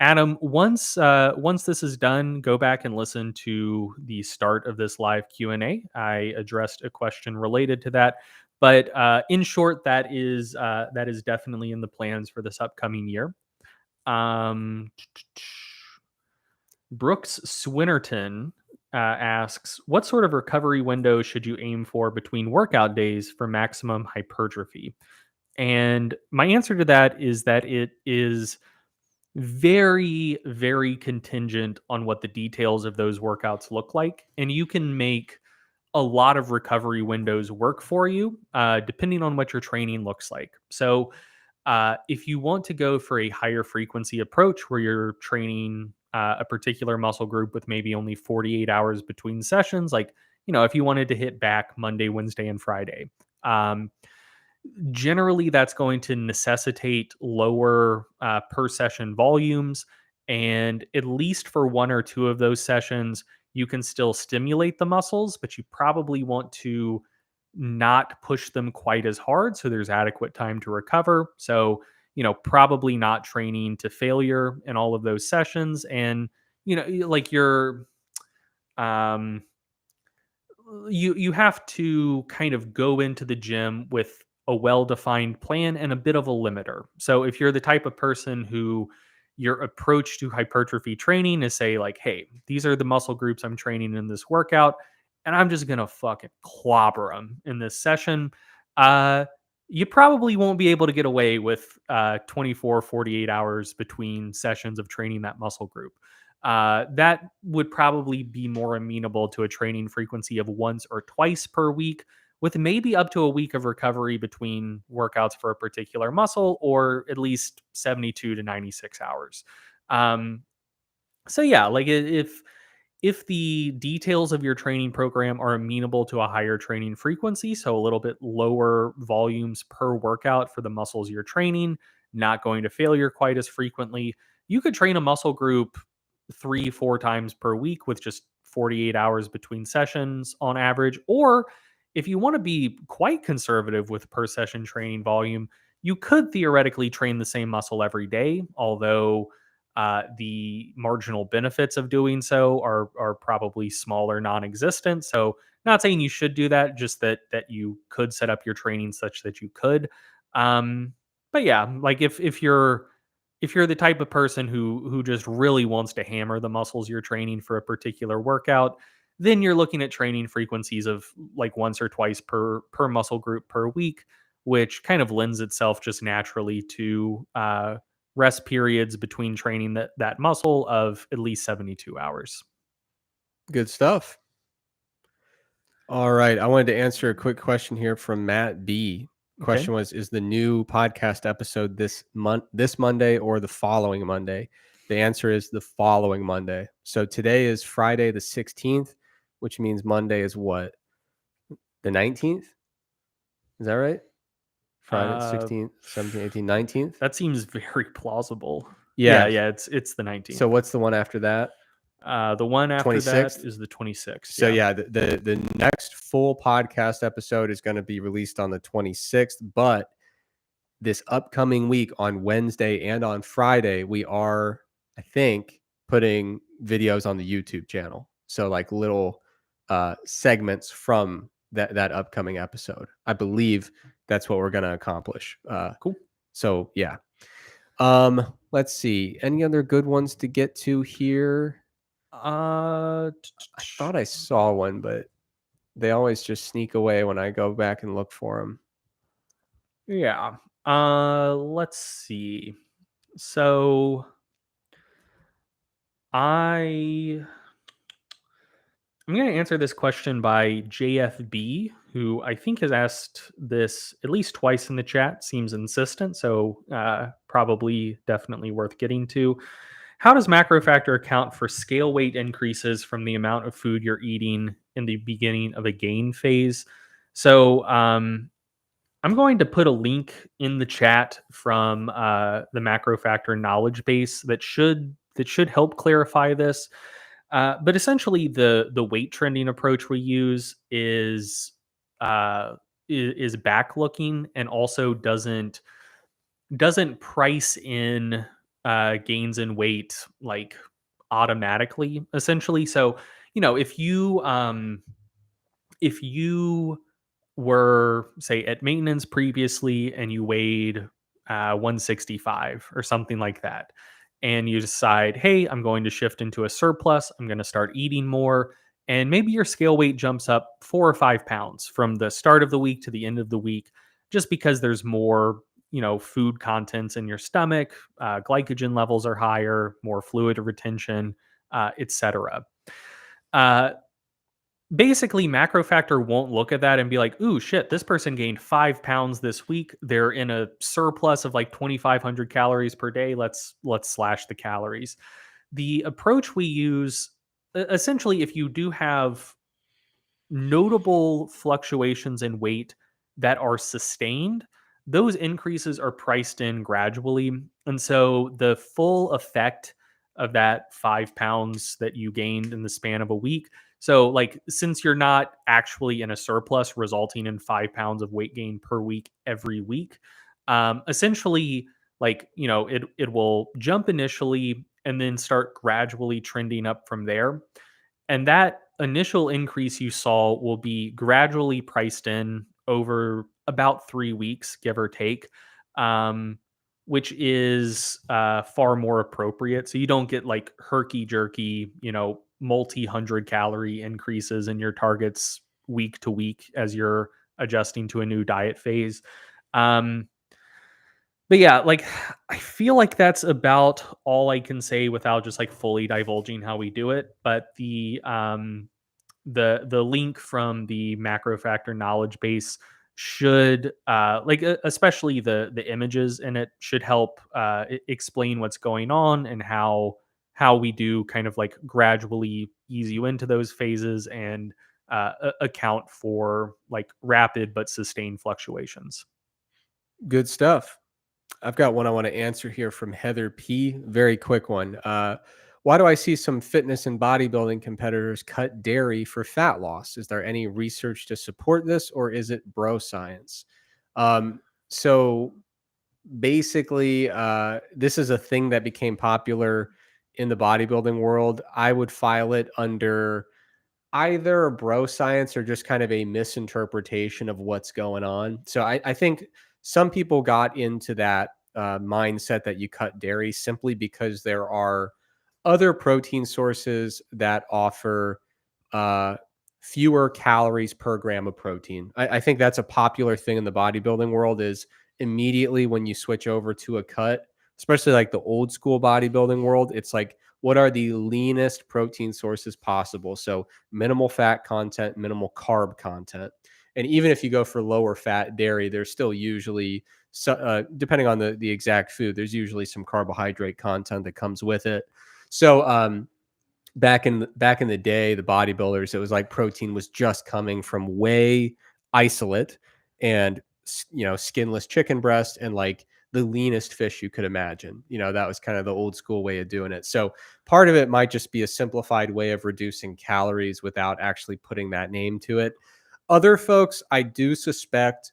Adam, once this is done, go back and listen to the start of this live Q&A. I addressed a question related to that, but in short, that is definitely in the plans for this upcoming year. Um, Brooks Swinnerton asks, what sort of recovery window should you aim for between workout days for maximum hypertrophy? And my answer to that is that it is very, very contingent on what the details of those workouts look like. And you can make a lot of recovery windows work for you, depending on what your training looks like. So, if you want to go for a higher frequency approach where you're training a particular muscle group with maybe only 48 hours between sessions, like, if you wanted to hit back Monday, Wednesday, and Friday, um, generally that's going to necessitate lower per session volumes. And at least for one or two of those sessions, you can still stimulate the muscles, but you probably want to not push them quite as hard so there's adequate time to recover. So, probably not training to failure in all of those sessions. And, like um, you have to kind of go into the gym with a well-defined plan and a bit of a limiter. So if you're the type of person who your approach to hypertrophy training is say like, hey, these are the muscle groups I'm training in this workout, and I'm just gonna fucking clobber them in this session. Uh, you probably won't be able to get away with 24, 48 hours between sessions of training that muscle group. That would probably be more amenable to a training frequency of once or twice per week, with maybe up to a week of recovery between workouts for a particular muscle, or at least 72 to 96 hours. Um, so yeah, like if the details of your training program are amenable to a higher training frequency, so a little bit lower volumes per workout for the muscles you're training, not going to failure quite as frequently, you could train a muscle group 3, 4 times per week with just 48 hours between sessions on average. Or if you want to be quite conservative with per session training volume, you could theoretically train the same muscle every day, although the marginal benefits of doing so are probably small or non-existent. So, not saying you should do that, just that you could set up your training such that you could. Um, but yeah, like if you're the type of person who just really wants to hammer the muscles you're training for a particular workout, then you're looking at training frequencies of like once or twice per muscle group per week, which kind of lends itself just naturally to rest periods between training that muscle of at least 72 hours. Good stuff. All right. I wanted to answer a quick question here from Matt B. Okay. Question was, is the new podcast episode this Monday or the following Monday? The answer is the following Monday. So today is Friday the 16th, which means Monday is what? The 19th? Is that right? Friday, Uh 16th, 17th, 18th, 19th? that seems very plausible. Yeah, Yeah. yeah, it's the 19th. So what's the one after that? The one after that 26th? is the 26th. So Yeah. yeah, the next full podcast episode is going to be released on the 26th, but this upcoming week on Wednesday and on Friday, we are, I think, putting videos on the YouTube channel. So like little segments from that upcoming episode. I believe that's what we're going to accomplish. Cool. So yeah. Let's see. Any other good ones to get to here? I thought I saw one, but they always just sneak away when I go back and look for them. Yeah. Let's see. So I'm going to answer this question by JFB, who I think has asked this at least twice in the chat. Seems insistent, so probably definitely worth getting to. How does MacroFactor account for scale weight increases from the amount of food you're eating in the beginning of a gain phase? So I'm going to put a link in the chat from the MacroFactor knowledge base that should help clarify this. But essentially, the weight trending approach we use is back looking and also doesn't price in gains in weight like automatically. Essentially, so if you were say at maintenance previously and you weighed 165 or something like that, and you decide, hey, I'm going to shift into a surplus, I'm going to start eating more, and maybe your scale weight jumps up 4 or 5 pounds from the start of the week to the end of the week, just because there's more food contents in your stomach, glycogen levels are higher, more fluid retention, etc. Basically, MacroFactor won't look at that and be like, ooh, shit, this person gained 5 pounds this week. They're in a surplus of like 2,500 calories per day. Let's slash the calories. The approach we use, essentially, if you do have notable fluctuations in weight that are sustained, those increases are priced in gradually. And so the full effect of that 5 pounds that you gained in the span of a week. So, like, since you're not actually in a surplus resulting in 5 pounds of weight gain per week every week, essentially, like, it will jump initially and then start gradually trending up from there. And that initial increase you saw will be gradually priced in over about 3 weeks, give or take, um, which is far more appropriate. So you don't get like herky jerky, multi 100 calorie increases in your targets week to week as you're adjusting to a new diet phase. Um, but yeah, like I feel like that's about all I can say without just like fully divulging how we do it. But the link from the macro factor knowledge base should especially the images in it should help explain what's going on and how we do kind of like gradually ease you into those phases and account for like rapid but sustained fluctuations. Good stuff. I've got one I want to answer here from Heather P. Very quick one. Why do I see some fitness and bodybuilding competitors cut dairy for fat loss? Is there any research to support this, or is it bro science? So basically, this is a thing that became popular in the bodybuilding world. I would file it under either bro science or just kind of a misinterpretation of what's going on. So I think some people got into that mindset that you cut dairy simply because there are other protein sources that offer uh, fewer calories per gram of protein. I think that's a popular thing in the bodybuilding world is immediately when you switch over to a cut, especially like the old school bodybuilding world, it's like, what are the leanest protein sources possible? So minimal fat content, minimal carb content. And even if you go for lower fat dairy, there's still usually, depending on the exact food, there's usually some carbohydrate content that comes with it. So back in the day, the bodybuilders, it was like protein was just coming from whey isolate and skinless chicken breast and like the leanest fish you could imagine. That was kind of the old school way of doing it. So part of it might just be a simplified way of reducing calories without actually putting that name to it. Other folks, I do suspect,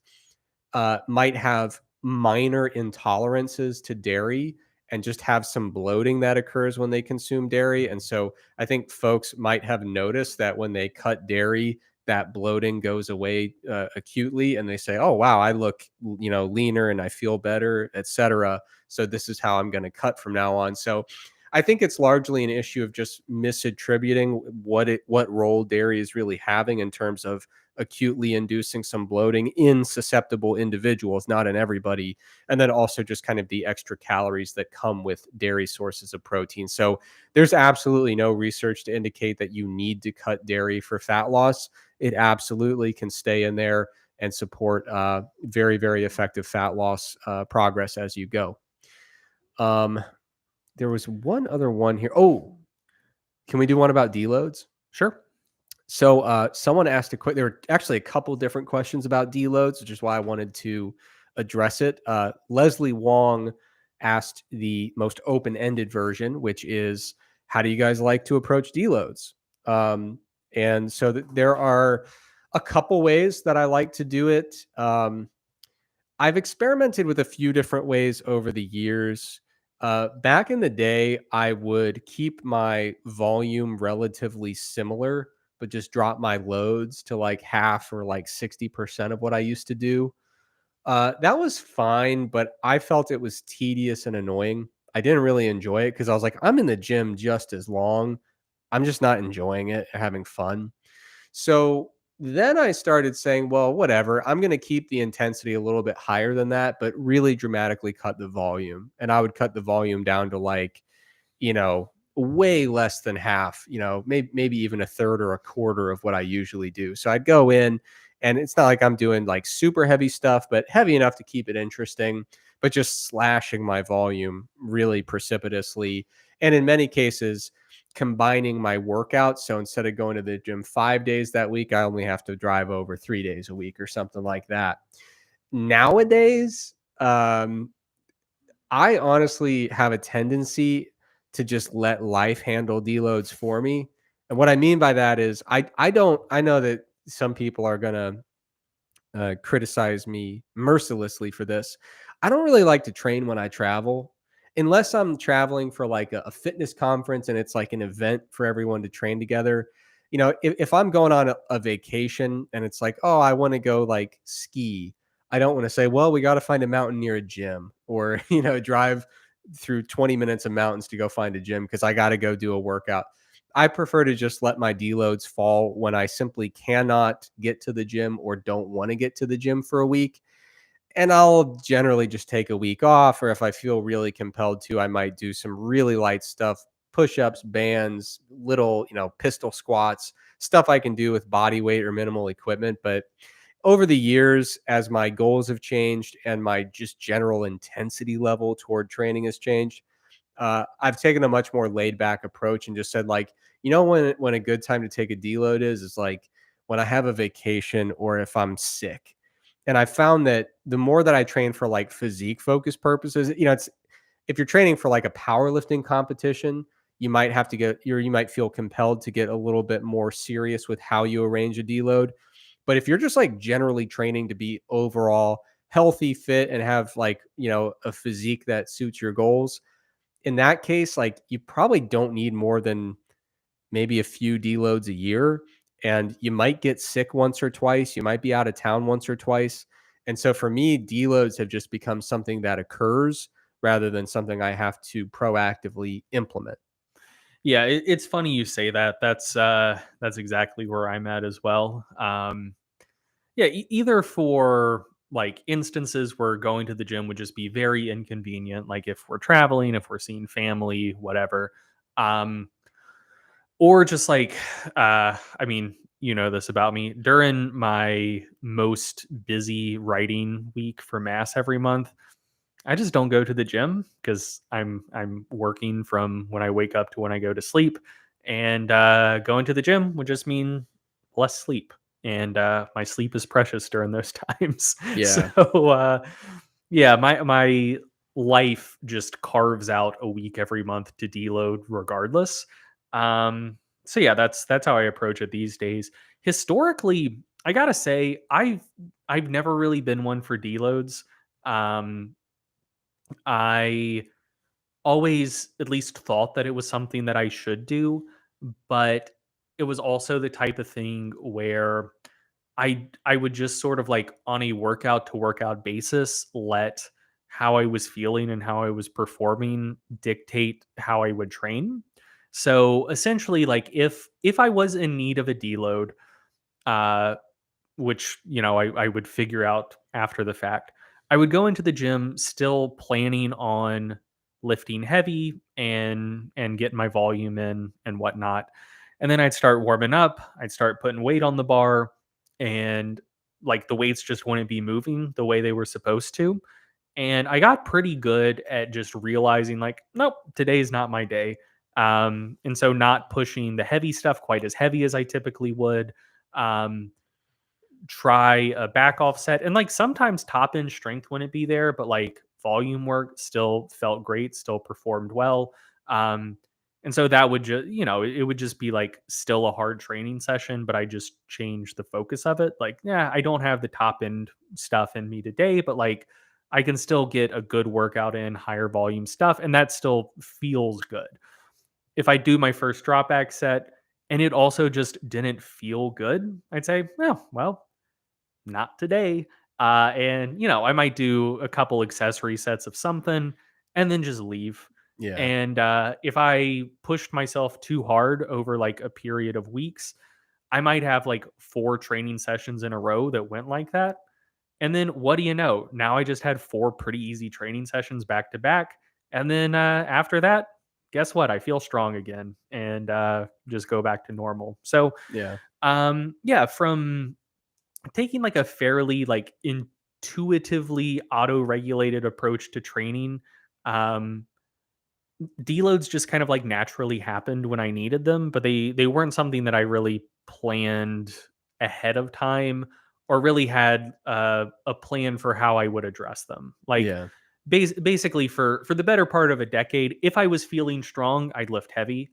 might have minor intolerances to dairy, and just have some bloating that occurs when they consume dairy. And so I think folks might have noticed that when they cut dairy, that bloating goes away acutely, and they say, "Oh wow, I look, leaner and I feel better, etc." So this is how I'm going to cut from now on. So I think it's largely an issue of just misattributing what role dairy is really having in terms of acutely inducing some bloating in susceptible individuals, not in everybody. And then also just kind of the extra calories that come with dairy sources of protein. So there's absolutely no research to indicate that you need to cut dairy for fat loss. It absolutely can stay in there and support very, very effective fat loss progress as you go. There was one other one here. Oh, can we do one about deloads? Sure. So someone asked there were actually a couple different questions about deloads, which is why I wanted to address it. Leslie Wong asked the most open-ended version, which is, how do you guys like to approach deloads? And so there are a couple ways that I like to do it. I've experimented with a few different ways over the years. Back in the day, I would keep my volume relatively similar, but just drop my loads to like half or like 60% of what I used to do. That was fine, but I felt it was tedious and annoying. I didn't really enjoy it because I was like, I'm in the gym just as long. I'm just not enjoying it, having fun. So then I started saying, well, whatever. I'm going to keep the intensity a little bit higher than that, but really dramatically cut the volume. And I would cut the volume down to like, way less than half, maybe even a third or a quarter of what I usually do. So I'd go in, and it's not like I'm doing like super heavy stuff, but heavy enough to keep it interesting, but just slashing my volume really precipitously. And in many cases, combining my workouts. So instead of going to the gym 5 days that week, I only have to drive over 3 days a week or something like that. Nowadays, I honestly have a tendency to just let life handle deloads for me. And what I mean by that is I know that some people are gonna criticize me mercilessly for this. I don't really like to train when I travel unless I'm traveling for like a fitness conference and it's like an event for everyone to train together. If I'm going on a vacation and it's like, oh, I want to go like ski, I don't want to say, well, we got to find a mountain near a gym or, drive through 20 minutes of mountains to go find a gym because I got to go do a workout. I prefer to just let my deloads fall when I simply cannot get to the gym or don't want to get to the gym for a week. And I'll generally just take a week off, or if I feel really compelled to, I might do some really light stuff, push-ups, bands, little, pistol squats, stuff I can do with body weight or minimal equipment. But over the years, as my goals have changed and my just general intensity level toward training has changed, I've taken a much more laid back approach and just said, like, when a good time to take a deload is like when I have a vacation or if I'm sick. And I found that the more that I train for like physique focused purposes, it's if you're training for like a powerlifting competition, you might have to you might feel compelled to get a little bit more serious with how you arrange a deload. But if you're just like generally training to be overall healthy, fit, and have like, a physique that suits your goals, in that case, like you probably don't need more than maybe a few deloads a year. And you might get sick once or twice. You might be out of town once or twice. And so for me, deloads have just become something that occurs rather than something I have to proactively implement. Yeah, it's funny you say that. That's exactly where I'm at as well. Yeah, either for like instances where going to the gym would just be very inconvenient, like if we're traveling, if we're seeing family, whatever. Um, or just like, I mean, you know this about me. During my most busy writing week for mass every month, I just don't go to the gym because I'm working from when I wake up to when I go to sleep, and going to the gym would just mean less sleep, and my sleep is precious during those times. So Yeah. yeah, my life just carves out a week every month to deload regardless. So yeah, that's how I approach it these days. Historically, I gotta say I've never really been one for deloads. Um, I always at least thought that it was something that I should do, but it was also the type of thing where I would just sort of like on a workout to workout basis let how I was feeling and how I was performing dictate how I would train. So essentially, like if I was in need of a deload, uh, which I would figure out after the fact, I would go into the gym still planning on lifting heavy and getting my volume in and whatnot. And then I'd start warming up, I'd start putting weight on the bar, and like the weights just wouldn't be moving the way they were supposed to. And I got pretty good at just realizing, like, nope, today's not my day. And so not pushing the heavy stuff quite as heavy as I typically would. Um, Try a back offset, and like sometimes top end strength wouldn't be there, but like volume work still felt great, still performed well. um and so that would just, it would just be like still a hard training session, but I just changed the focus of it. Like, yeah, I don't have the top end stuff in me today, but like I can still get a good workout in, higher volume stuff, and that still feels good. If I do my first drop back set and it also just didn't feel good, I'd say, well, not today. And I might do a couple accessory sets of something and then just leave. Yeah. And if I pushed myself too hard over like a period of weeks, I might have like 4 training sessions in a row that went like that. And then what do you know? Now I just had 4 pretty easy training sessions back to back. And then after that, guess what? I feel strong again and just go back to normal. So, Yeah. yeah, from taking like a fairly like intuitively auto-regulated approach to training, um deloads just kind of like naturally happened when I needed them, but they weren't something that I really planned ahead of time or really had a plan for how I would address them. Like Yeah. basically for the better part of a decade, if I was feeling strong, I'd lift heavy.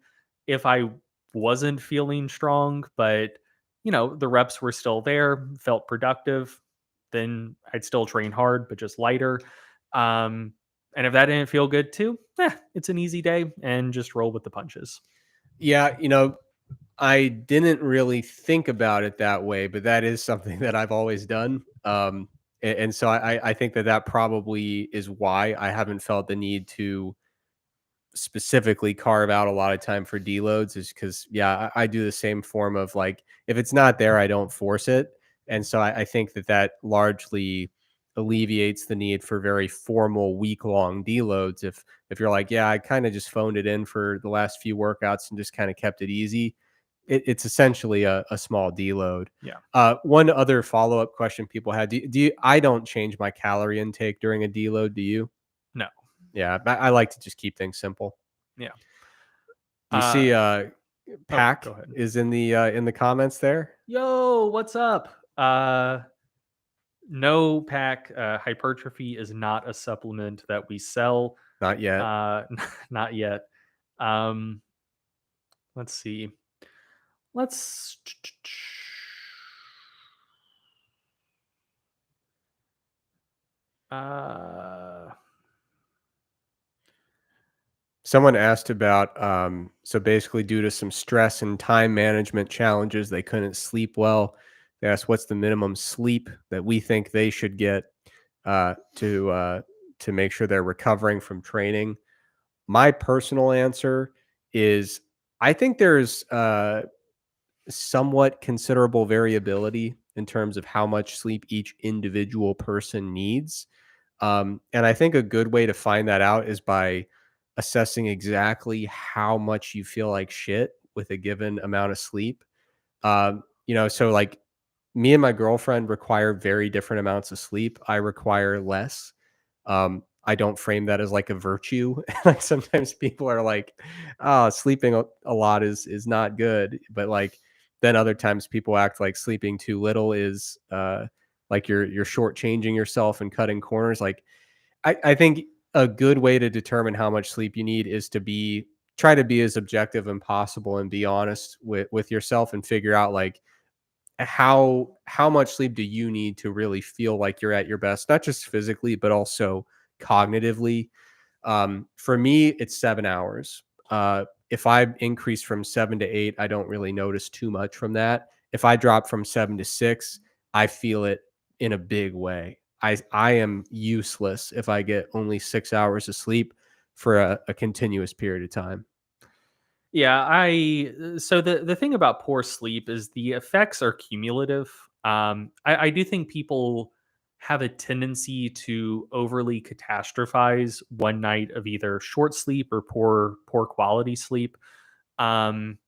If I wasn't feeling strong, but the reps were still there, felt productive, then I'd still train hard, but just lighter. Um, and if that didn't feel good too, it's an easy day and just roll with the punches. Yeah. I didn't really think about it that way, but that is something that I've always done. And so I think that that probably is why I haven't felt the need to specifically carve out a lot of time for deloads, is because, yeah, I do the same form of like, if it's not there, I don't force it. And so I think that that largely alleviates the need for very formal week-long deloads. If you're like, yeah, I kind of just phoned it in for the last few workouts and just kind of kept it easy, it's essentially a small deload. Yeah. One other follow-up question people had: do you, I don't change my calorie intake during a deload. Do you? No. Yeah, I like to just keep things simple. Yeah. Do you see, Oh, Pack go ahead. is in the comments there? Yo, what's up? No, pack. Hypertrophy is not a supplement that we sell. Not yet. Uh, not yet. Um, let's see. Let's. Uh, Someone asked about, so basically due to some stress and time management challenges, they couldn't sleep well. They asked what's the minimum sleep that we think they should get, uh, to, uh, to make sure they're recovering from training. My personal answer is I think there's, somewhat considerable variability in terms of how much sleep each individual person needs. And I think a good way to find that out is by assessing exactly how much you feel like shit with a given amount of sleep. So like me and my girlfriend require very different amounts of sleep. I require less. I don't frame that as like a virtue. Like sometimes people are like, "Oh, sleeping a lot is not good," but like then other times people act like sleeping too little is like you're shortchanging yourself and cutting corners. Like I think a good way to determine how much sleep you need is to try to be as objective and possible and be honest with yourself and figure out like how much sleep do you need to really feel like you're at your best, not just physically but also cognitively. For me, it's 7 hours. If I increase from 7 to 8, I don't really notice too much from that. If I drop from 7 to 6, I feel it in a big way. I am useless if I get only 6 hours of sleep for a continuous period of time. Yeah, so the thing about poor sleep is the effects are cumulative. I do think people have a tendency to overly catastrophize one night of either short sleep or poor quality sleep. Um,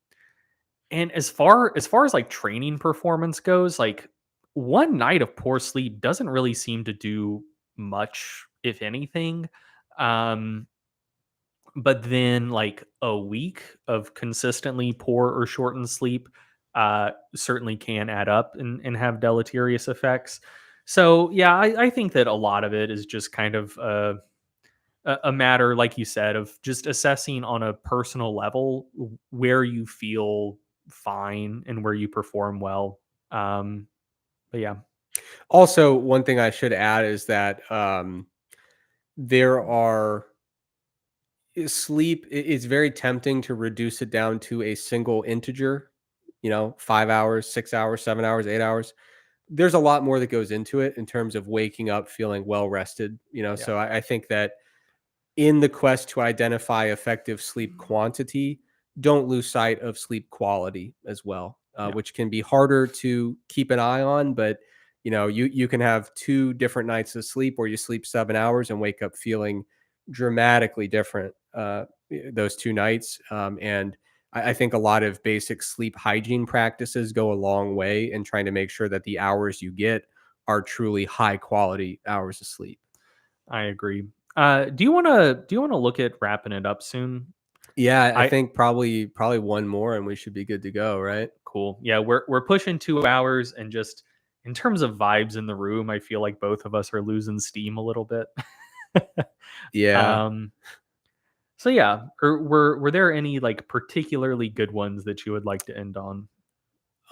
and as far as like training performance goes, like one night of poor sleep doesn't really seem to do much, if anything. Um, but then like a week of consistently poor or shortened sleep certainly can add up and have deleterious effects. So yeah, I think that a lot of it is just kind of a matter, like you said, of just assessing on a personal level where you feel fine and where you perform well. But yeah. Also, one thing I should add is that there are sleep. It's very tempting to reduce it down to a single integer. 5 hours, 6 hours, 7 hours, 8 hours. There's a lot more that goes into it in terms of waking up feeling well rested. Yeah. So I think that in the quest to identify effective sleep quantity, don't lose sight of sleep quality as well, Yeah. which can be harder to keep an eye on. But you can have 2 different nights of sleep where you sleep 7 hours and wake up feeling dramatically different those 2 nights. And I think a lot of basic sleep hygiene practices go a long way in trying to make sure that the hours you get are truly high quality hours of sleep. I agree. Do you want to look at wrapping it up soon? Yeah, I I think probably one more and we should be good to go, right? Cool. Yeah, we're pushing 2 hours, and just in terms of vibes in the room, I feel like both of us are losing steam a little bit. Yeah. um. So yeah, were there any like particularly good ones that you would like to end on?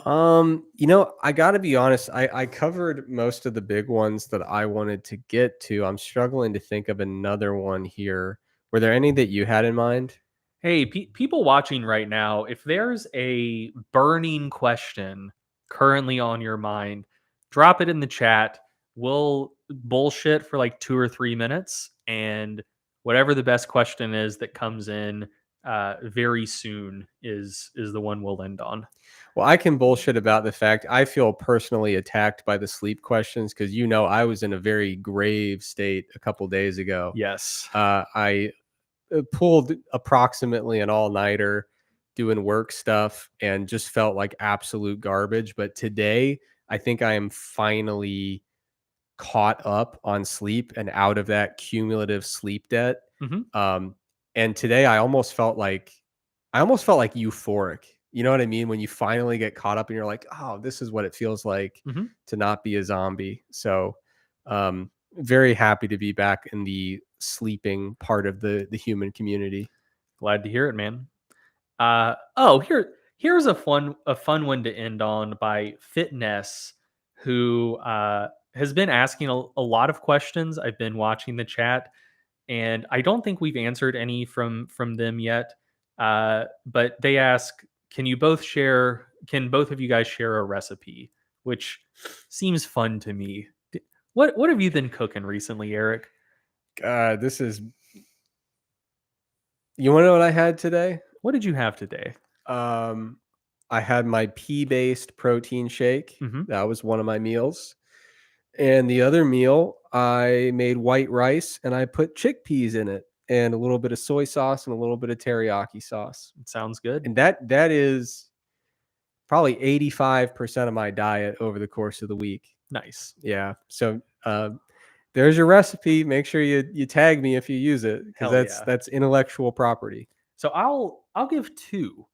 I gotta be honest, I covered most of the big ones that I wanted to get to. I'm struggling to think of another one here. Were there any that you had in mind? Hey, people watching right now, if there's a burning question currently on your mind, drop it in the chat. We'll bullshit for like 2 or 3 minutes, and whatever the best question is that comes in very soon is the one we'll end on. Well, I can bullshit about the fact I feel personally attacked by the sleep questions because I was in a very grave state a couple days ago. Yes. I pulled approximately an all-nighter doing work stuff and just felt like absolute garbage. But today, I think I am finally caught up on sleep and out of that cumulative sleep debt. Hmm. Um, and today I almost felt like euphoric. You know what I mean? When you finally get caught up and you're like, oh, this is what it feels like Hmm. to not be a zombie. So very happy to be back in the sleeping part of the human community. Glad to hear it, man. Here's a fun one to end on by Fitness, who has been asking a lot of questions. I've been watching the chat, and I don't think we've answered any from them yet. But they ask, can both of you guys share a recipe? Which seems fun to me. What have you been cooking recently, Eric? This is You want to know what I had today? What did you have today? Um, I had my pea-based protein shake. Hmm. That was one of my meals. And the other meal, I made white rice and I put chickpeas in it and a little bit of soy sauce and a little bit of teriyaki sauce. Sounds good. And that is probably 85% of my diet over the course of the week. Nice. Yeah. So there's your recipe. Make sure you tag me if you use it because Hell that's yeah. that's intellectual property. So I'll give two.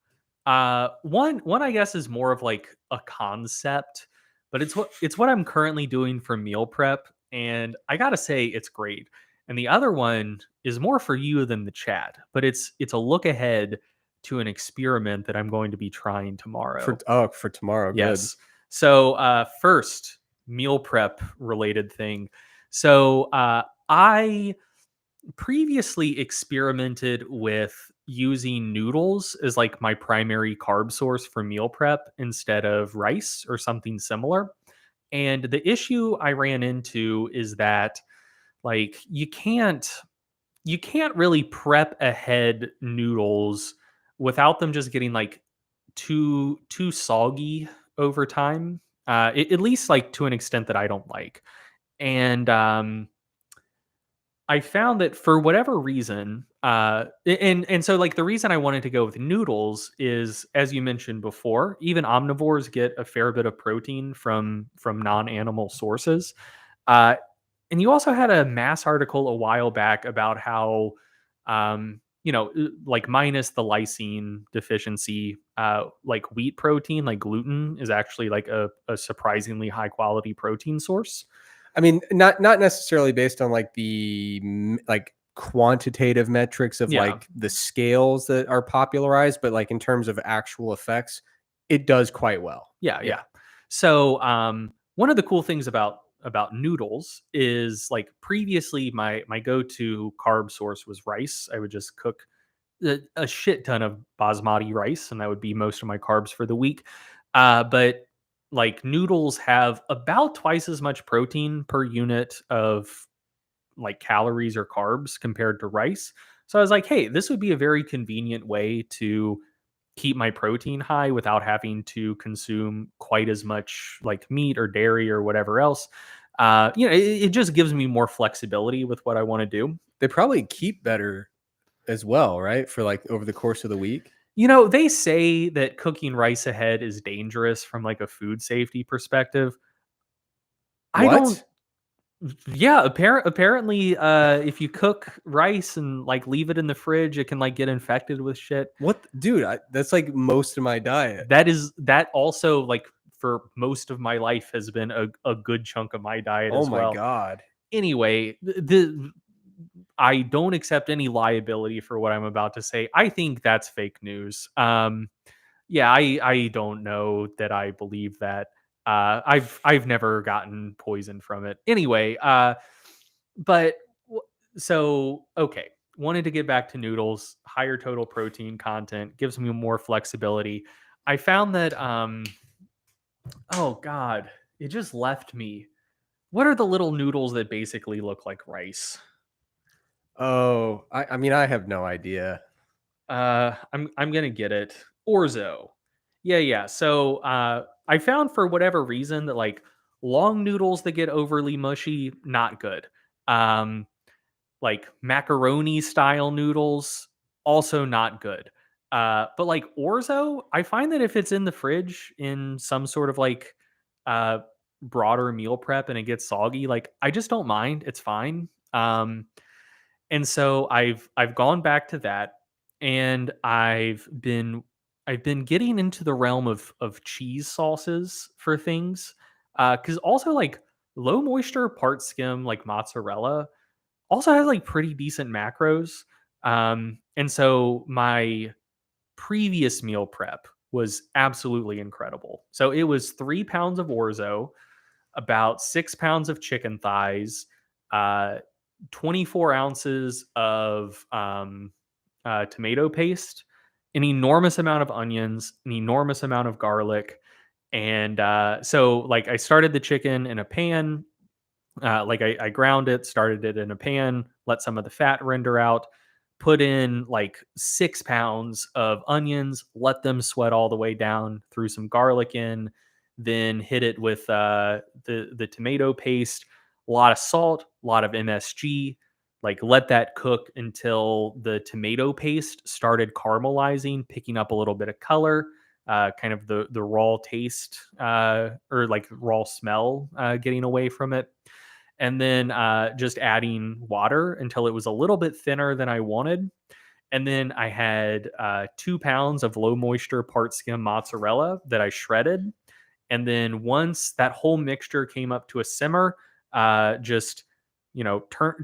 One I guess is more of like a concept, but it's what I'm currently doing for meal prep, and I gotta say it's great. And the other one is more for you than the chat, but it's a look ahead to an experiment that I'm going to be trying tomorrow. For tomorrow, good. Yes. So first meal prep related thing. So I previously experimented with using noodles as like my primary carb source for meal prep instead of rice or something similar. And the issue I ran into is that like you can't really prep ahead noodles without them just getting like too soggy over time. At least like to an extent that I don't like. And I found that for whatever reason, and so like the reason I wanted to go with noodles is, as you mentioned before, even omnivores get a fair bit of protein from non-animal sources. Uh, and you also had a mass article a while back about how, like minus the lysine deficiency, like wheat protein, like gluten, is actually like a surprisingly high quality protein source. I mean, not necessarily based on like like quantitative metrics of Yeah. like the scales that are popularized, but like in terms of actual effects, it does quite well. Yeah, Yeah. yeah. So, one of the cool things about noodles is like previously my go-to carb source was rice. I would just cook a shit ton of basmati rice, and that would be most of my carbs for the week. But like noodles have about twice as much protein per unit of like calories or carbs compared to rice. So I was like, hey, this would be a very convenient way to keep my protein high without having to consume quite as much like meat or dairy or whatever else. It just gives me more flexibility with what I want to do. They probably keep better as well, right? For like over the course of the week. They say that cooking rice ahead is dangerous from like a food safety perspective. I don't. What? Yeah, apparently, if you cook rice and like leave it in the fridge, it can like get infected with shit. What, dude? That's like most of my diet. That also like for most of my life has been a good chunk of my diet Oh as my well. god. Anyway, I don't accept any liability for what I'm about to say. I think that's fake news. Yeah, I don't know that I believe that. I've never gotten poison from it. Anyway, but w- so okay. Wanted to get back to noodles, higher total protein content gives me more flexibility. I found that oh god, it just left me. What are the little noodles that basically look like rice? Oh, I mean, I have no idea. I'm gonna get it. Orzo. Yeah, yeah. So I found for whatever reason that like long noodles that get overly mushy, not good. Um, like macaroni style noodles, also not good. But like orzo, I find that if it's in the fridge in some sort of like uh broader meal prep and it gets soggy, like I just don't mind. It's fine. And so I've gone back to that, and I've been getting into the realm of cheese sauces for things. Because also like low moisture part skim like mozzarella also has like pretty decent macros. And so my previous meal prep was absolutely incredible. So it was 3 pounds of orzo, about 6 pounds of chicken thighs, uh, 24 ounces of tomato paste, an enormous amount of onions, an enormous amount of garlic. And so, like, I started the chicken in a pan. I ground it, started it in a pan, let some of the fat render out, put in like 6 pounds of onions, let them sweat all the way down, threw some garlic in, then hit it with the tomato paste, a lot of salt, a lot of MSG. Like let that cook until the tomato paste started caramelizing, picking up a little bit of color, kind of the raw taste or like raw smell getting away from it, and then just adding water until it was a little bit thinner than I wanted. And then I had 2 pounds of low moisture part skim mozzarella that I shredded. And then once that whole mixture came up to a simmer, just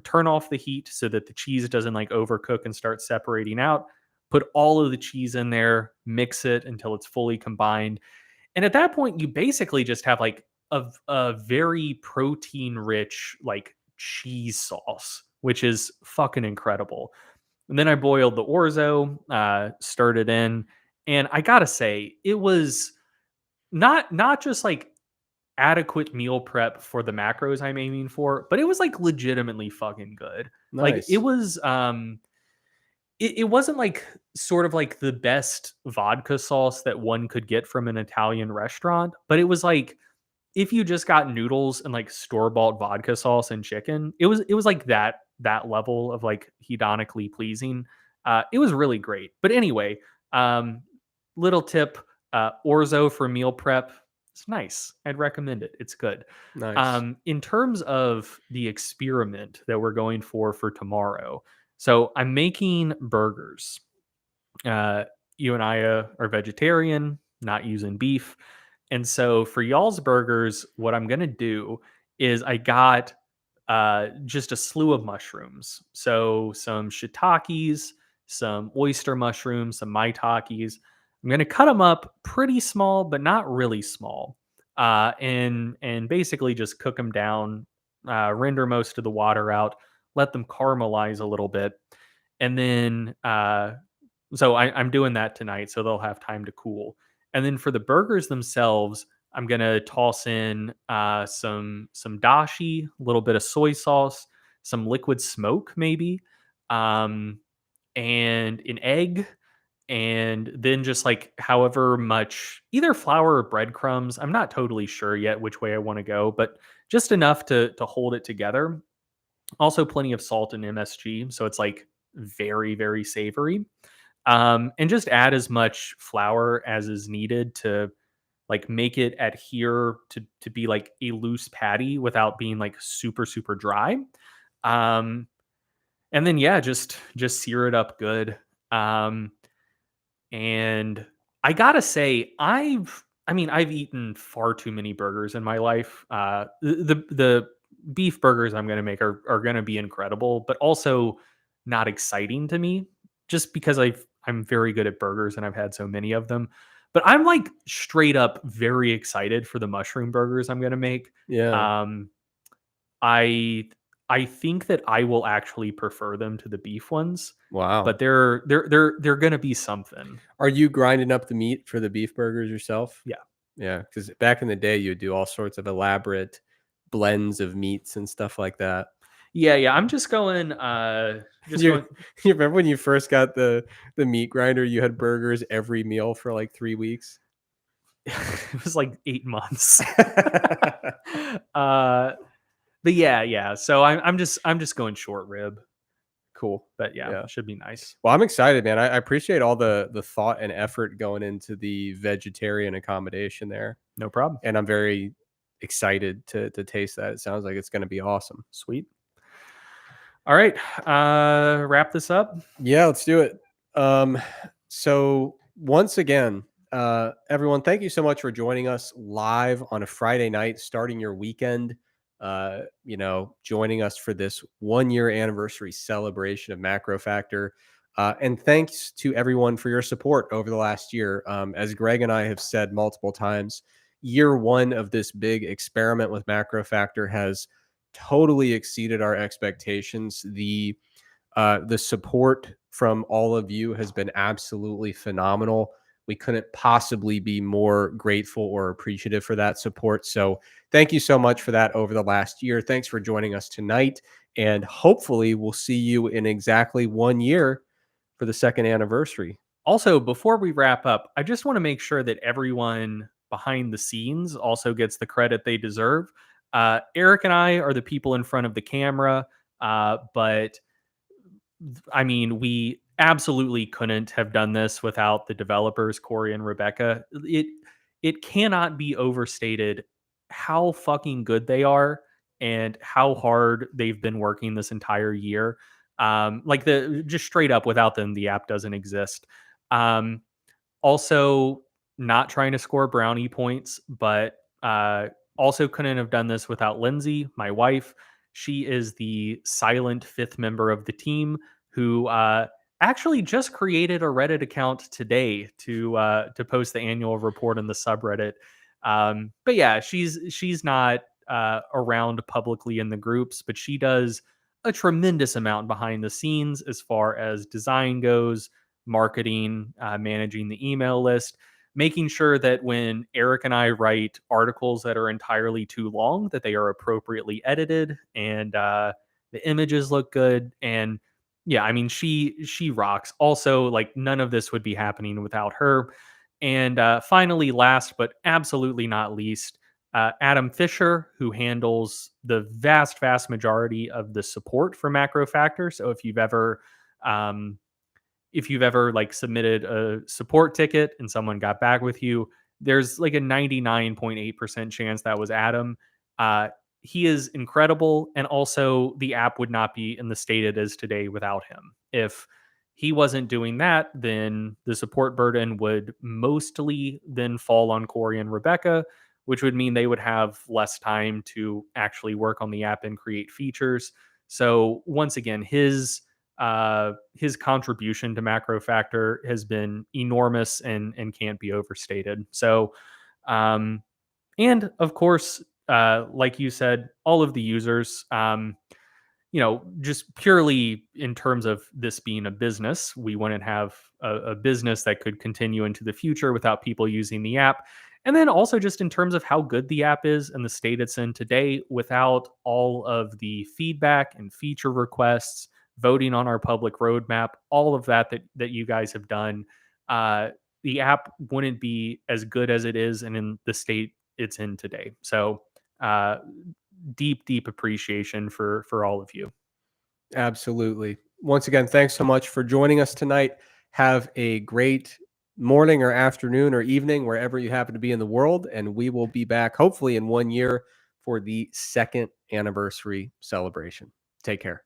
turn off the heat so that the cheese doesn't like overcook and start separating out. Put all of the cheese in there, mix it until it's fully combined, and at that point, you basically just have like a very protein rich like cheese sauce. which is fucking incredible. And then I boiled the orzo, stirred it in, and I gotta say, it was not just like adequate meal prep for the macros I'm aiming for, but it was like legitimately fucking good. Like it Nice. was it wasn't like sort of like the best vodka sauce that one could get from an Italian restaurant, but it was like if you just got noodles and like store-bought vodka sauce and chicken, it was like that level of like hedonically pleasing. It was really great. But anyway, um, little tip, orzo for meal prep. It's nice. I'd recommend it. It's good. Nice. In terms of the experiment that we're going for tomorrow, so I'm making burgers. Uh, you and I are vegetarian, not using beef. And so for y'all's burgers, what I'm going to do is I got just a slew of mushrooms. So some shiitakes, some oyster mushrooms, some maitakes. I'm going to cut them up pretty small, but not really small. And basically just cook them down, render most of the water out, let them caramelize a little bit. And then I'm doing that tonight, so they'll have time to cool. And then for the burgers themselves, I'm gonna toss in some dashi, a little bit of soy sauce, some liquid smoke, maybe, um, and an egg, and then just like however much either flour or breadcrumbs. I'm not totally sure yet which way I want to go, but just enough to hold it together. Also, plenty of salt and MSG, so it's like very very savory, and just add as much flour as is needed to like make it adhere to be like a loose patty without being like super super dry. um and then yeah, just sear it up good. Um and I gotta say, I've eaten far too many burgers in my life. The beef burgers I'm gonna make are gonna be incredible, but also not exciting to me, just because I'm very good at burgers and I've had so many of them. But I'm like straight up very excited for the mushroom burgers I'm gonna make. Yeah. Um, I I think that I will actually prefer them to the beef ones, but Wow. they're gonna be something. Are you grinding up the meat for the beef burgers yourself? Yeah. Yeah, because back in the day, you would do all sorts of elaborate blends of meats and stuff like that. Yeah, yeah. I'm just You going you remember when you first got the meat grinder, you had burgers every meal for, like, 3 weeks? it was like 8 months. uh but yeah, yeah. So I'm just going short rib, Cool. but yeah, Yeah. should be nice. Well, I'm excited, man. I appreciate all the thought and effort going into the vegetarian accommodation there, No problem. and I'm very excited to taste that. It sounds like it's gonna be awesome. Sweet. All right. Wrap this up. Yeah, let's do it. Um, so once again, everyone, thank you so much for joining us live on a Friday night, starting your weekend. Joining us for this 1 year anniversary celebration of Macro Factor. And thanks to everyone for your support over the last year. As Greg and I have said multiple times, year one of this big experiment with Macro Factor has totally exceeded our expectations. The support from all of you has been absolutely phenomenal. We couldn't possibly be more grateful or appreciative for that support. So, thank you so much for that over the last year. Thanks for joining us tonight. And hopefully, we'll see you in exactly 1 year for the second anniversary. Also, before we wrap up, I just want to make sure that everyone behind the scenes also gets the credit they deserve. Eric and I are the people in front of the camera, but I mean, we absolutely couldn't have done this without the developers, Corey and Rebecca. It cannot be overstated how fucking good they are and how hard they've been working this entire year. Like the just straight up, without them, the app doesn't exist. Um, Also, not trying to score brownie points, but also couldn't have done this without Lindsay, my wife. She is the silent fifth member of the team who actually just created a Reddit account today to post the annual report in the subreddit. But yeah, she's not around publicly in the groups, but she does a tremendous amount behind the scenes as far as design goes, marketing, managing the email list, making sure that when Eric and I write articles that are entirely too long, that they are appropriately edited and the images look good. And yeah, I mean, she rocks. Also, like none of this would be happening without her. And finally, last but absolutely not least, Adam Fisher, who handles the vast majority of the support for MacroFactor. So um, if you've ever like submitted a support ticket and someone got back with you, there's like a 99.8% chance that was Adam. Uh, he is incredible. And also, the app would not be in the state it is today without him. If he wasn't doing that, then the support burden would mostly then fall on Corey and Rebecca, which would mean they would have less time to actually work on the app and create features. So, once again, his contribution to MacroFactor has been enormous and can't be overstated. So, um, and of course, like you said, all of the users, just purely in terms of this being a business, we wouldn't have a business that could continue into the future without people using the app. And then also just in terms of how good the app is and the state it's in today, without all of the feedback and feature requests, voting on our public roadmap, all of that you guys have done, uh, the app wouldn't be as good as it is and in the state it's in today. So uh, deep appreciation for all of you. Absolutely. Once again, thanks so much for joining us tonight. Have a great morning or afternoon or evening, wherever you happen to be in the world. And we will be back hopefully in 1 year for the second anniversary celebration. Take care.